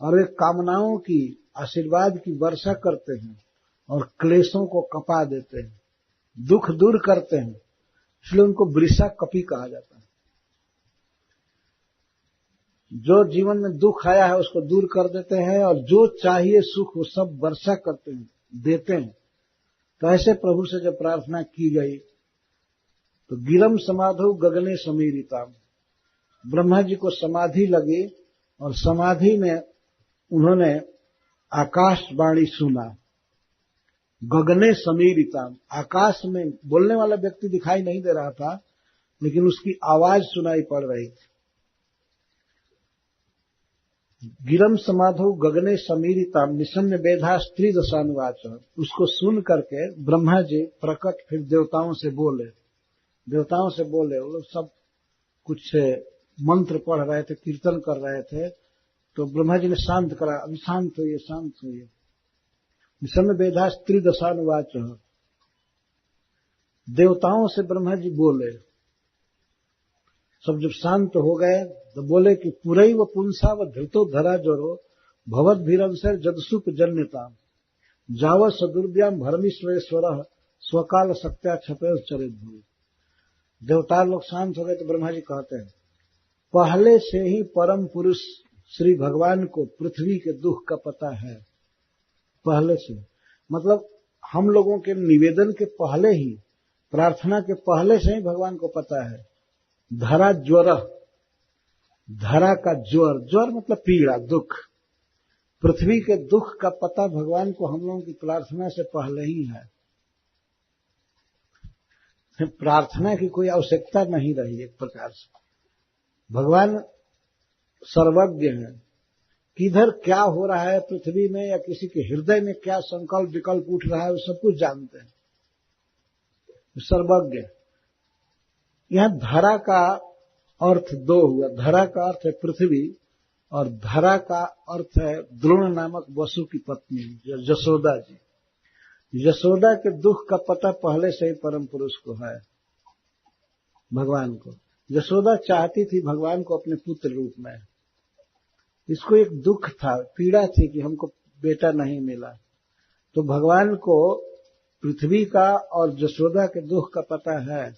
और वे कामनाओं की, आशीर्वाद की वर्षा करते हैं और क्लेशों को कपा देते हैं, दुख दूर करते हैं, इसलिए उनको वृषा कपि कहा जाता है। जो जीवन में दुख आया है उसको दूर कर देते हैं, और जो चाहिए सुख वो सब वर्षा करते हैं, देते हैं। तो ऐसे प्रभु से जब प्रार्थना की गई तो गिरम समाधौ गगने समीरिताम, ब्रह्मा जी को समाधि लगी और समाधि में उन्होंने आकाशवाणी सुना। गगने समीरिताम, आकाश में बोलने वाला व्यक्ति दिखाई नहीं दे रहा था, लेकिन उसकी आवाज सुनाई पड़ रही थी। गिरम समाधौ गगने समीरिताम निशम्य वेधा स्त्री दशानुवाच। उसको सुन करके ब्रह्मा जी प्रकट फिर देवताओं से बोले। वो लोग सब कुछ मंत्र पढ़ रहे थे, कीर्तन कर रहे थे। तो ब्रह्मा जी ने शांत करा, अभी शांत होइए, शांत होइए। निशम्य वेधा स्त्री दशानुवाच। देवताओं से ब्रह्मा जी बोले। सब जब शांत हो गए तो बोले कि पुरैव पुंसा व धृतो धरा जरो भवद भीरंसर जदसुप जन्यताम जाव सदुर्व्याम भरमीश्वरेश्वर स्वकाल सत्या छपे चरित भूमि। देवता लोग शांत हो गए तो ब्रह्मा जी कहते हैं, पहले से ही परम पुरुष श्री भगवान को पृथ्वी के दुख का पता है, पहले से। मतलब हम लोगों के निवेदन के पहले ही, प्रार्थना के पहले से ही भगवान को पता है। धरा ज्वर, धरा का ज्वर, ज्वर मतलब पीड़ा, दुख, पृथ्वी के दुख का पता भगवान को हम लोगों की प्रार्थना से पहले ही है। प्रार्थना की कोई आवश्यकता नहीं रही। एक प्रकार से भगवान सर्वज्ञ है, किधर क्या हो रहा है पृथ्वी में या किसी के हृदय में क्या संकल्प विकल्प उठ रहा है, वो सब कुछ जानते हैं, सर्वज्ञ। यहां धरा का अर्थ दो हुआ। धरा का अर्थ है पृथ्वी और धरा का अर्थ है द्रोण नामक वसु की पत्नी यशोदा जी। यशोदा के दुख का पता पहले से ही परम पुरुष को है, भगवान को। यशोदा चाहती थी भगवान को अपने पुत्र रूप में। इसको एक दुख था, पीड़ा थी कि हमको बेटा नहीं मिला। तो भगवान को पृथ्वी का और यशोदा के दुख का पता है।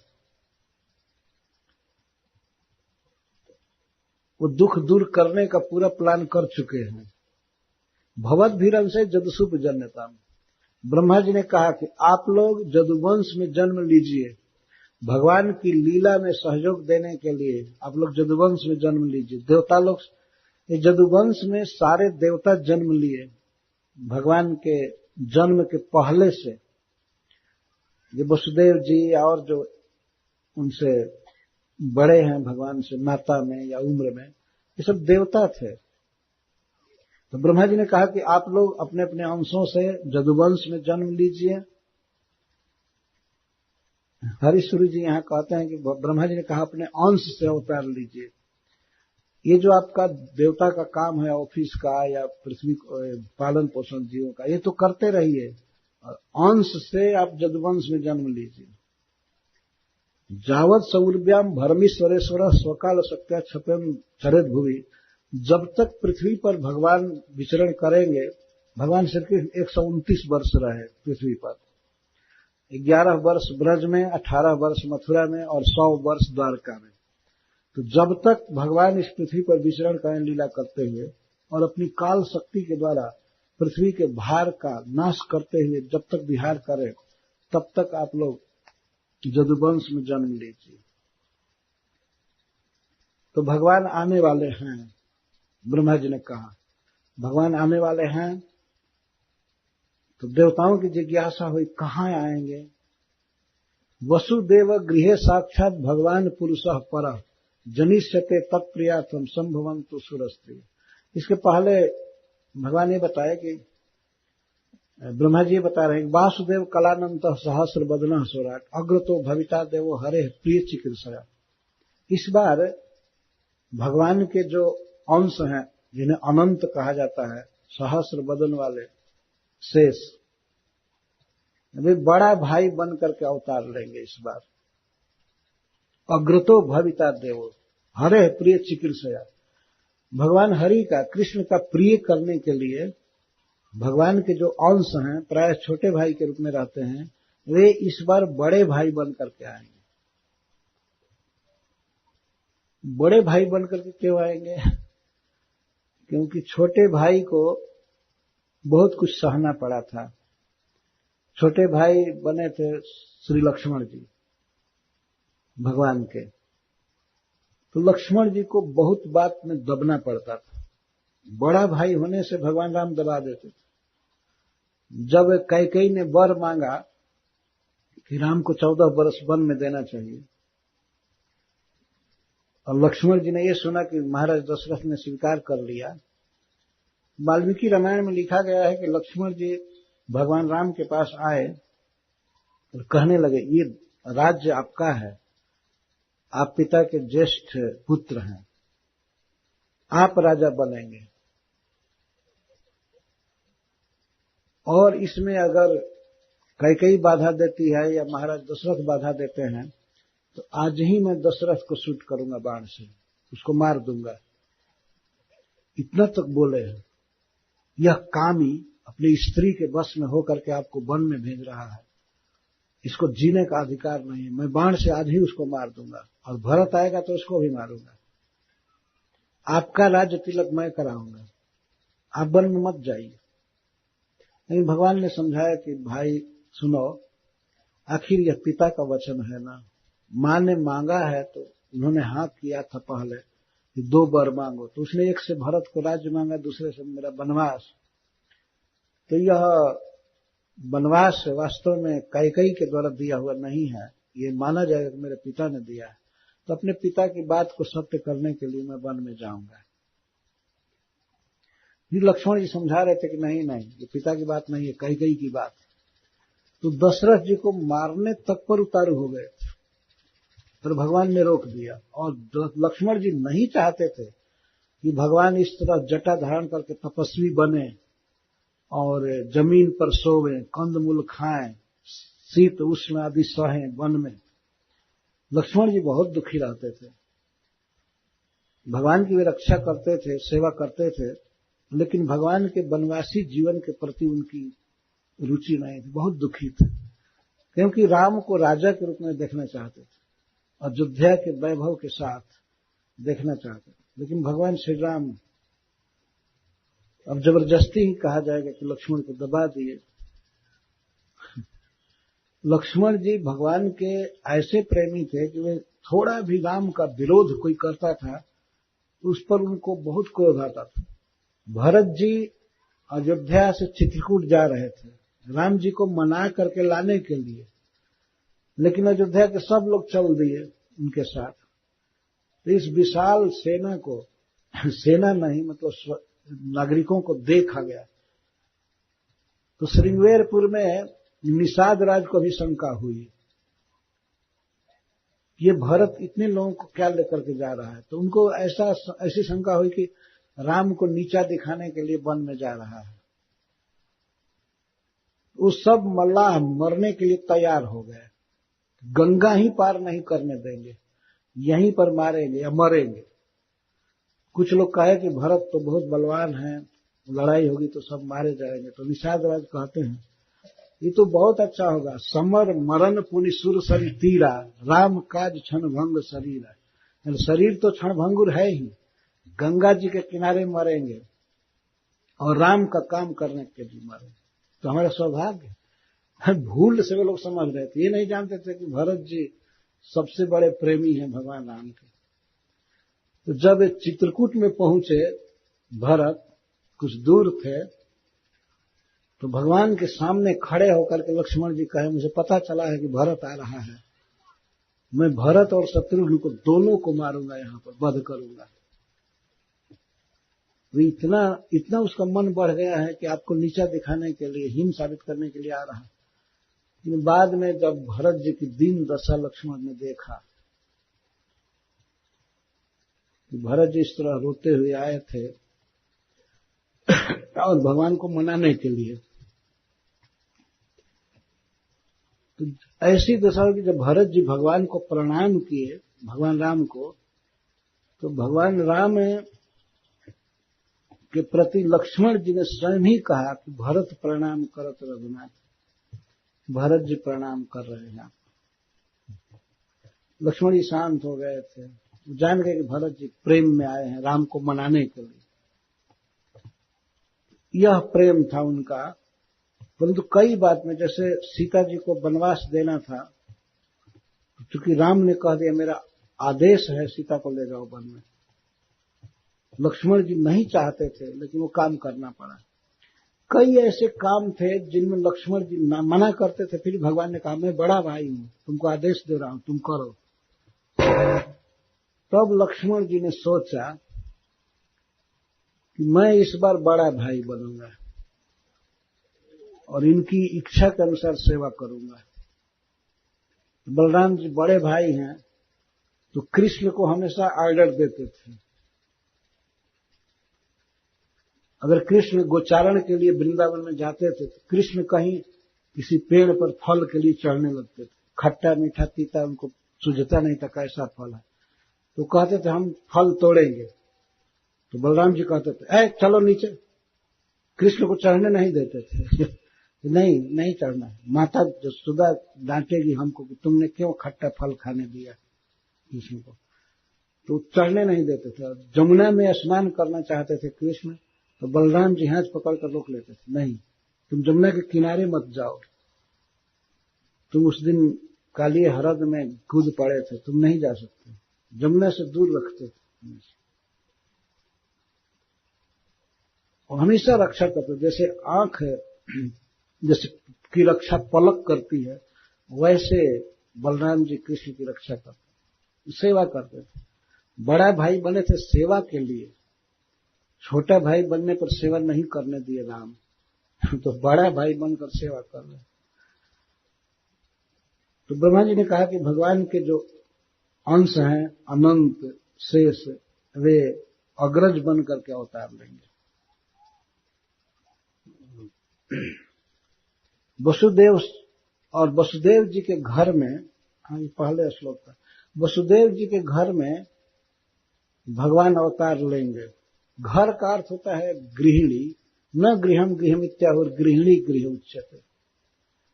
वो दुख दूर करने का पूरा प्लान कर चुके हैं। भवद्भिरं से जदुषुप जन्यताम। ब्रह्मा जी ने कहा कि आप लोग जदुवंश में जन्म लीजिए, भगवान की लीला में सहयोग देने के लिए आप लोग जदुवंश में जन्म लीजिए। देवता लोग, ये जदुवंश में सारे देवता जन्म लिए भगवान के जन्म के पहले से। ये वसुदेव जी और जो उनसे बड़े हैं भगवान से माता में या उम्र में, ये सब देवता थे। तो ब्रह्मा जी ने कहा कि आप लोग अपने अपने अंशों से जदुवंश में जन्म लीजिए। हरिश्वरी जी यहां कहते हैं कि ब्रह्मा जी ने कहा अपने अंश से अवतार लीजिए। ये जो आपका देवता का काम है, ऑफिस का या पृथ्वी पालन पोषण जीवों का, ये तो करते रहिए, और अंश से आप जदुवंश में जन्म लीजिए। जावत सौर्व्याम भरमीश्वरेश्वर स्वकाल सत्या छपेम चरित भुवि। जब तक पृथ्वी पर भगवान विचरण करेंगे, भगवान श्री कृष्ण 129 वर्ष रहे पृथ्वी पर। 11 वर्ष ब्रज में, 18 वर्ष मथुरा में और 100 वर्ष द्वारका में। तो जब तक भगवान इस पृथ्वी पर विचरण करें लीला करते हुए और अपनी काल शक्ति के द्वारा पृथ्वी के भार का नाश करते हुए जब तक विहार करें, तब तक आप लोग जदुवंश में जन्म लीजिए। तो भगवान आने वाले हैं, ब्रह्मा जी ने कहा भगवान आने वाले हैं। तो देवताओं की जिज्ञासा हुई कहां आएंगे। वसुदेव गृहे साक्षात भगवान पुरुषः परः जनिष्यते तत्प्रियार्थम संभवन्तु सुरस्त्री। इसके पहले भगवान ये बताया कि ब्रह्मा जी बता रहे हैं वासुदेव कलानंत सहस्र बदन स्वराट अग्रतो भविता देवो हरे प्रिय चिकित्सा। इस बार भगवान के जो अंश हैं, जिन्हें अनंत कहा जाता है, सहस्र बदन वाले शेष, वे बड़ा भाई बन करके अवतार लेंगे इस बार। अग्रतो भविता देवो हरे प्रिय चिकित्सा। भगवान हरि का, कृष्ण का प्रिय करने के लिए भगवान के जो अंश हैं, प्राय छोटे भाई के रूप में रहते हैं, वे इस बार बड़े भाई बन करके आएंगे। बड़े भाई बन करके क्यों आएंगे? क्योंकि छोटे भाई को बहुत कुछ सहना पड़ा था। छोटे भाई बने थे श्री लक्ष्मण जी भगवान के, तो लक्ष्मण जी को बहुत बात में दबना पड़ता था। बड़ा भाई होने से भगवान राम दबा देते थे। जब कैकेयी ने वर मांगा कि राम को 14 वर्ष वन में देना चाहिए, और लक्ष्मण जी ने यह सुना कि महाराज दशरथ ने स्वीकार कर लिया। वाल्मीकि रामायण में लिखा गया है कि लक्ष्मण जी भगवान राम के पास आए और कहने लगे ये राज्य आपका है, आप पिता के ज्येष्ठ पुत्र हैं, आप राजा बनेंगे, और इसमें अगर कैकेयी बाधा देती है या महाराज दशरथ बाधा देते हैं तो आज ही मैं दशरथ को शूट करूंगा बाण से, उसको मार दूंगा। इतना तक बोले हैं। यह कामी अपनी स्त्री के वश में होकर के आपको वन में भेज रहा है, इसको जीने का अधिकार नहीं है, मैं बाण से आज ही उसको मार दूंगा, और भरत आएगा तो उसको भी मारूंगा। आपका राज्य तिलक मैं कराऊंगा, आप वन में मत जाइए। लेकिन भगवान ने समझाया कि भाई सुनो, आखिर यह पिता का वचन है ना, मां ने मांगा है तो उन्होंने हाँ किया था पहले कि 2 वर मांगो, तो उसने एक से भरत को राज्य मांगा, दूसरे से मेरा वनवास। तो यह वनवास वास्तव में कैकेयी के द्वारा दिया हुआ नहीं है, ये माना जाएगा कि मेरे पिता ने दिया है। तो अपने पिता की बात को सत्य करने के लिए मैं वन में जाऊंगा। फिर लक्ष्मण जी समझा रहे थे कि नहीं नहीं, ये पिता की बात नहीं है, कैकेयी की बात। तो दशरथ जी को मारने तक पर उतारू हो गए, पर भगवान ने रोक दिया। और लक्ष्मण जी नहीं चाहते थे कि भगवान इस तरह जटा धारण करके तपस्वी बने और जमीन पर सोवे, कंदमूल खाएं, शीत उष्ण आदि सहें वन में। लक्ष्मण जी बहुत दुखी रहते थे। भगवान की वे रक्षा करते थे, सेवा करते थे, लेकिन भगवान के वनवासी जीवन के प्रति उनकी रुचि नहीं थी, बहुत दुखी थे, क्योंकि राम को राजा के रूप में देखना चाहते थे, अयोध्या के वैभव के साथ देखना चाहते थे। लेकिन भगवान श्री राम, अब जबरदस्ती ही कहा जाएगा कि लक्ष्मण को दबा दिए। लक्ष्मण जी भगवान के ऐसे प्रेमी थे कि वे थोड़ा भी राम का विरोध कोई करता था उस पर उनको बहुत क्रोध आता था। भरत जी अयोध्या से चित्रकूट जा रहे थे राम जी को मना करके लाने के लिए, लेकिन अयोध्या के सब लोग चल दिए उनके साथ। तो इस विशाल सेना को, सेना नहीं मतलब नागरिकों को देखा गया। तो श्रृंगेरपुर में निषाद राज को भी शंका हुई, ये भरत इतने लोगों को क्या लेकर के जा रहा है। तो उनको ऐसी शंका हुई कि राम को नीचा दिखाने के लिए वन में जा रहा है। वो सब मल्लाह मरने के लिए तैयार हो गए, गंगा ही पार नहीं करने देंगे, यहीं पर मारेंगे या मरेंगे। कुछ लोग कहे कि भरत तो बहुत बलवान है, लड़ाई होगी तो सब मारे जाएंगे। तो निषाद राज कहते हैं ये तो बहुत अच्छा होगा, समर मरण पुनि सुर सरी तीरा, राम काज क्षण भंग शरीर है। शरीर तो क्षण भंगुर है ही, गंगा जी के किनारे मरेंगे और राम का काम करने के लिए मरेंगे, तो हमारा सौभाग्य है। भूल से वे लोग समझ रहे थे, ये नहीं जानते थे कि भरत जी सबसे बड़े प्रेमी हैं भगवान राम के। तो जब चित्रकूट में पहुंचे भरत, कुछ दूर थे, तो भगवान के सामने खड़े होकर के लक्ष्मण जी कहे मुझे पता चला है कि भरत आ रहा है, मैं भरत और शत्रुघ्न को दोनों को मारूंगा, यहां पर वध करूंगा। वो इतना उसका मन बढ़ गया है कि आपको नीचा दिखाने के लिए, हीन साबित करने के लिए आ रहा है। लेकिन बाद में जब भरत जी की दीन दशा लक्ष्मण ने देखा कि भरत जी इस तरह रोते हुए आए थे और भगवान को मनाने के लिए, तो ऐसी दशा हुई कि जब भरत जी भगवान को प्रणाम किए, भगवान राम को, तो भगवान राम के प्रति लक्ष्मण जी ने स्वयं ही कहा कि भरत प्रणाम करत रघुनाथ। भरत जी प्रणाम कर रहे हैं। लक्ष्मण जी शांत हो गए थे, जान गए कि भरत जी प्रेम में आए हैं राम को मनाने के लिए। यह प्रेम था उनका। परंतु कई बात में, जैसे सीता जी को वनवास देना था, क्योंकि राम ने कह दिया मेरा आदेश है सीता को ले जाओ वन में, लक्ष्मण जी नहीं चाहते थे लेकिन वो काम करना पड़ा। कई ऐसे काम थे जिनमें लक्ष्मण जी मना करते थे, फिर भगवान ने कहा मैं बड़ा भाई हूं, तुमको आदेश दे रहा हूं, तुम करो। तब लक्ष्मण जी ने सोचा कि मैं इस बार बड़ा भाई बनूंगा और इनकी इच्छा के अनुसार सेवा करूंगा। बलराम जी बड़े भाई हैं, तो कृष्ण को हमेशा ऑर्डर देते थे। अगर कृष्ण गोचारण के लिए वृंदावन में जाते थे तो कृष्ण कहीं किसी पेड़ पर फल के लिए चढ़ने लगते थे, खट्टा मीठा तीता उनको सूझता नहीं था कैसा फल है, तो कहते थे हम फल तोड़ेंगे। तो बलराम जी कहते थे चलो नीचे, कृष्ण को चढ़ने नहीं देते थे। नहीं चढ़ना है, माता जसोदा डांटेगी हमको कि तुमने क्यों खट्टा फल खाने दिया कृष्ण को, तो चढ़ने नहीं देते थे। जमुना में स्नान करना चाहते थे कृष्ण, तो बलराम जी हाथ पकड़ कर रोक लेते थे, नहीं तुम जमुना के किनारे मत जाओ, तुम उस दिन काली हरद में कूद पड़े थे, तुम नहीं जा सकते, जमुना से दूर रखते थे। और हमेशा रक्षा करते, जैसे आंख जैसे की रक्षा पलक करती है, वैसे बलराम जी कृष्ण की रक्षा करते, सेवा करते थे। बड़ा भाई बने थे सेवा के लिए, छोटा भाई बनने पर सेवा नहीं करने दिए राम, तो बड़ा भाई बनकर सेवा कर रहे। तो ब्रह्मा जी ने कहा कि भगवान के जो अंश हैं अनंत शेष, वे अग्रज बन करके अवतार लेंगे। वसुदेव और वसुदेव जी के घर में, हाँ ये पहले श्लोक था, वसुदेव जी के घर में भगवान अवतार लेंगे। घर का अर्थ होता है गृहिणी, न गृहम गृहम इत्याहुर गृहिणी गृह उच्यते।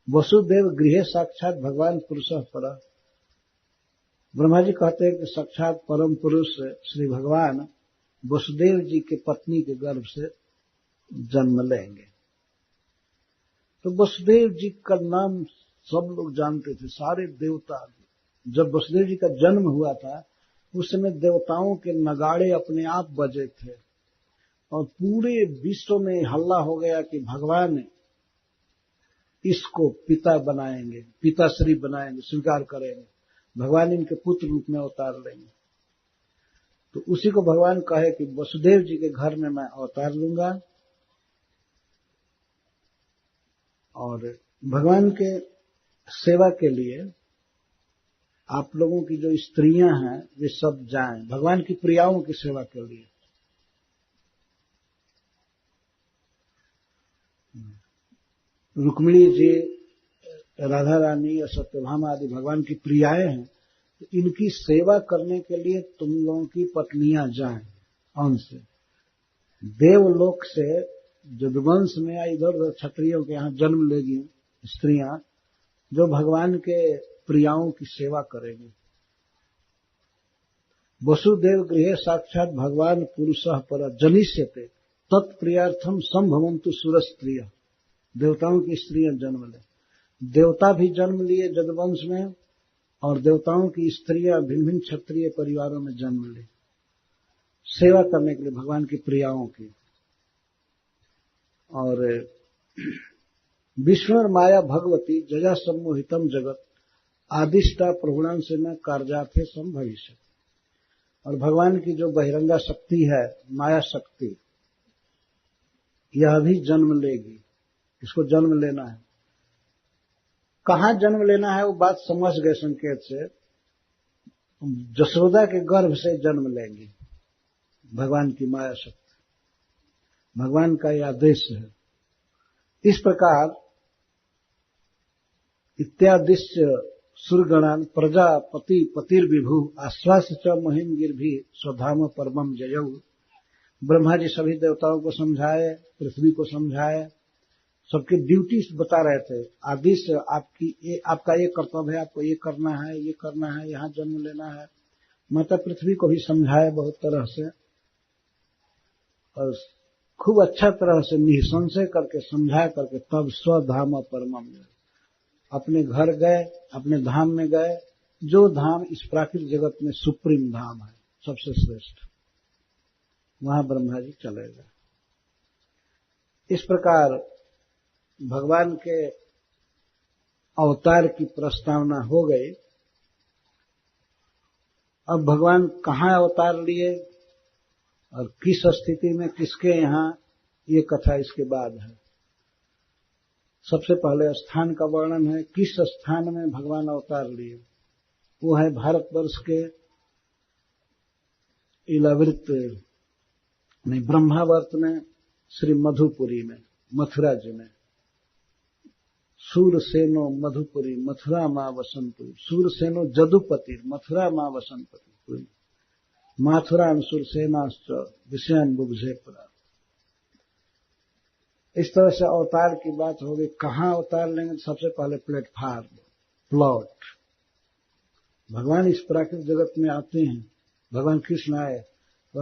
वसुदेव गृह साक्षात भगवान पुरुषः परः। ब्रह्मा जी कहते हैं कि साक्षात परम पुरुष श्री भगवान वसुदेव जी के पत्नी के गर्भ से जन्म लेंगे। तो वसुदेव जी का नाम सब लोग जानते थे, सारे देवता। जब वसुदेव जी का जन्म हुआ था उस समय देवताओं के नगाड़े अपने आप बजे थे और पूरे विश्व में हल्ला हो गया कि भगवान इसको पिता बनाएंगे, पिताश्री बनाएंगे, स्वीकार करेंगे, भगवान इनके पुत्र रूप में अवतार लेंगे। तो उसी को भगवान कहे कि वसुदेव जी के घर में मैं अवतार लूंगा। और भगवान के सेवा के लिए आप लोगों की जो स्त्रियां हैं वे सब जाएं, भगवान की प्रियाओं की सेवा के लिए। रुक्मिणी जी, राधा रानी और सत्यभामा आदि भगवान की प्रियाएं हैं, तो इनकी सेवा करने के लिए तुम लोगों की पत्नियां जाएं अंश। देवलोक से यदुवंश में या इधर उधर क्षत्रियों के यहाँ जन्म लेगी स्त्रियां जो भगवान के प्रियाओं की सेवा करेंगी। वसुदेव गृहे साक्षात भगवान पुरुषः परः जनिष्यते तत्प्रियार्थम संभवन्तु सुरस्त्रिय। देवताओं की स्त्रियां जन्म ले, देवता भी जन्म लिए यदुवंश में और देवताओं की स्त्रियां भिन्न भिन्न क्षत्रिय परिवारों में जन्म ली सेवा करने के लिए भगवान की प्रियाओं की। और विष्णु और माया भगवती जया सम्मोहितम जगत आदिष्टा प्रभुणां से न कार्यार्थे संभविष्य। और भगवान की जो बहिरंगा शक्ति है माया शक्ति, यह भी जन्म लेगी, इसको जन्म लेना है। कहां जन्म लेना है वो बात समझ गए संकेत से, जसोदा के गर्भ से जन्म लेंगी भगवान की माया शक्ति, भगवान का यह आदेश है। इस प्रकार इत्यादिश्य सुरगणान प्रजापति पतिर्विभु आश्वास च महिम गिरभि स्वधाम परमम जयऊ। ब्रह्मा जी सभी देवताओं को समझाए, पृथ्वी को समझाए, सबके ड्यूटीज बता रहे थे। आदेश आपका ये कर्तव्य है, आपको ये करना है, ये करना है, यहाँ जन्म लेना है। माता पृथ्वी को भी समझाया बहुत तरह से और खूब अच्छा तरह से निसंशय करके समझा करके तब स्वधाम परमम अपने घर गए, अपने धाम में गए, जो धाम इस प्राकृतिक जगत में सुप्रीम धाम है, सबसे श्रेष्ठ, वहां ब्रह्मा जी चले गए। इस प्रकार भगवान के अवतार की प्रस्तावना हो गई। अब भगवान कहाँ अवतार लिए और किस स्थिति में, किसके यहाँ, ये कथा इसके बाद है। सबसे पहले स्थान का वर्णन है, किस स्थान में भगवान अवतार लिए। वो है भारतवर्ष के इलावृत ब्रह्मावर्त में, श्री मधुपुरी में, मथुरा जी में। सूरसेनो मधुपुरी मथुरा मां वसंतपुरी, सूरसेनो जदुपति मथुरा मां वसंतपुरी, माथुरान सुरसेनाश्च विषयान बुभुजे पुरा। इस तरह से अवतार की बात होगी। कहाँ अवतार लेंगे? सबसे पहले प्लेटफार्म, प्लॉट। भगवान इस प्राकृतिक जगत में आते हैं, भगवान कृष्ण आए तो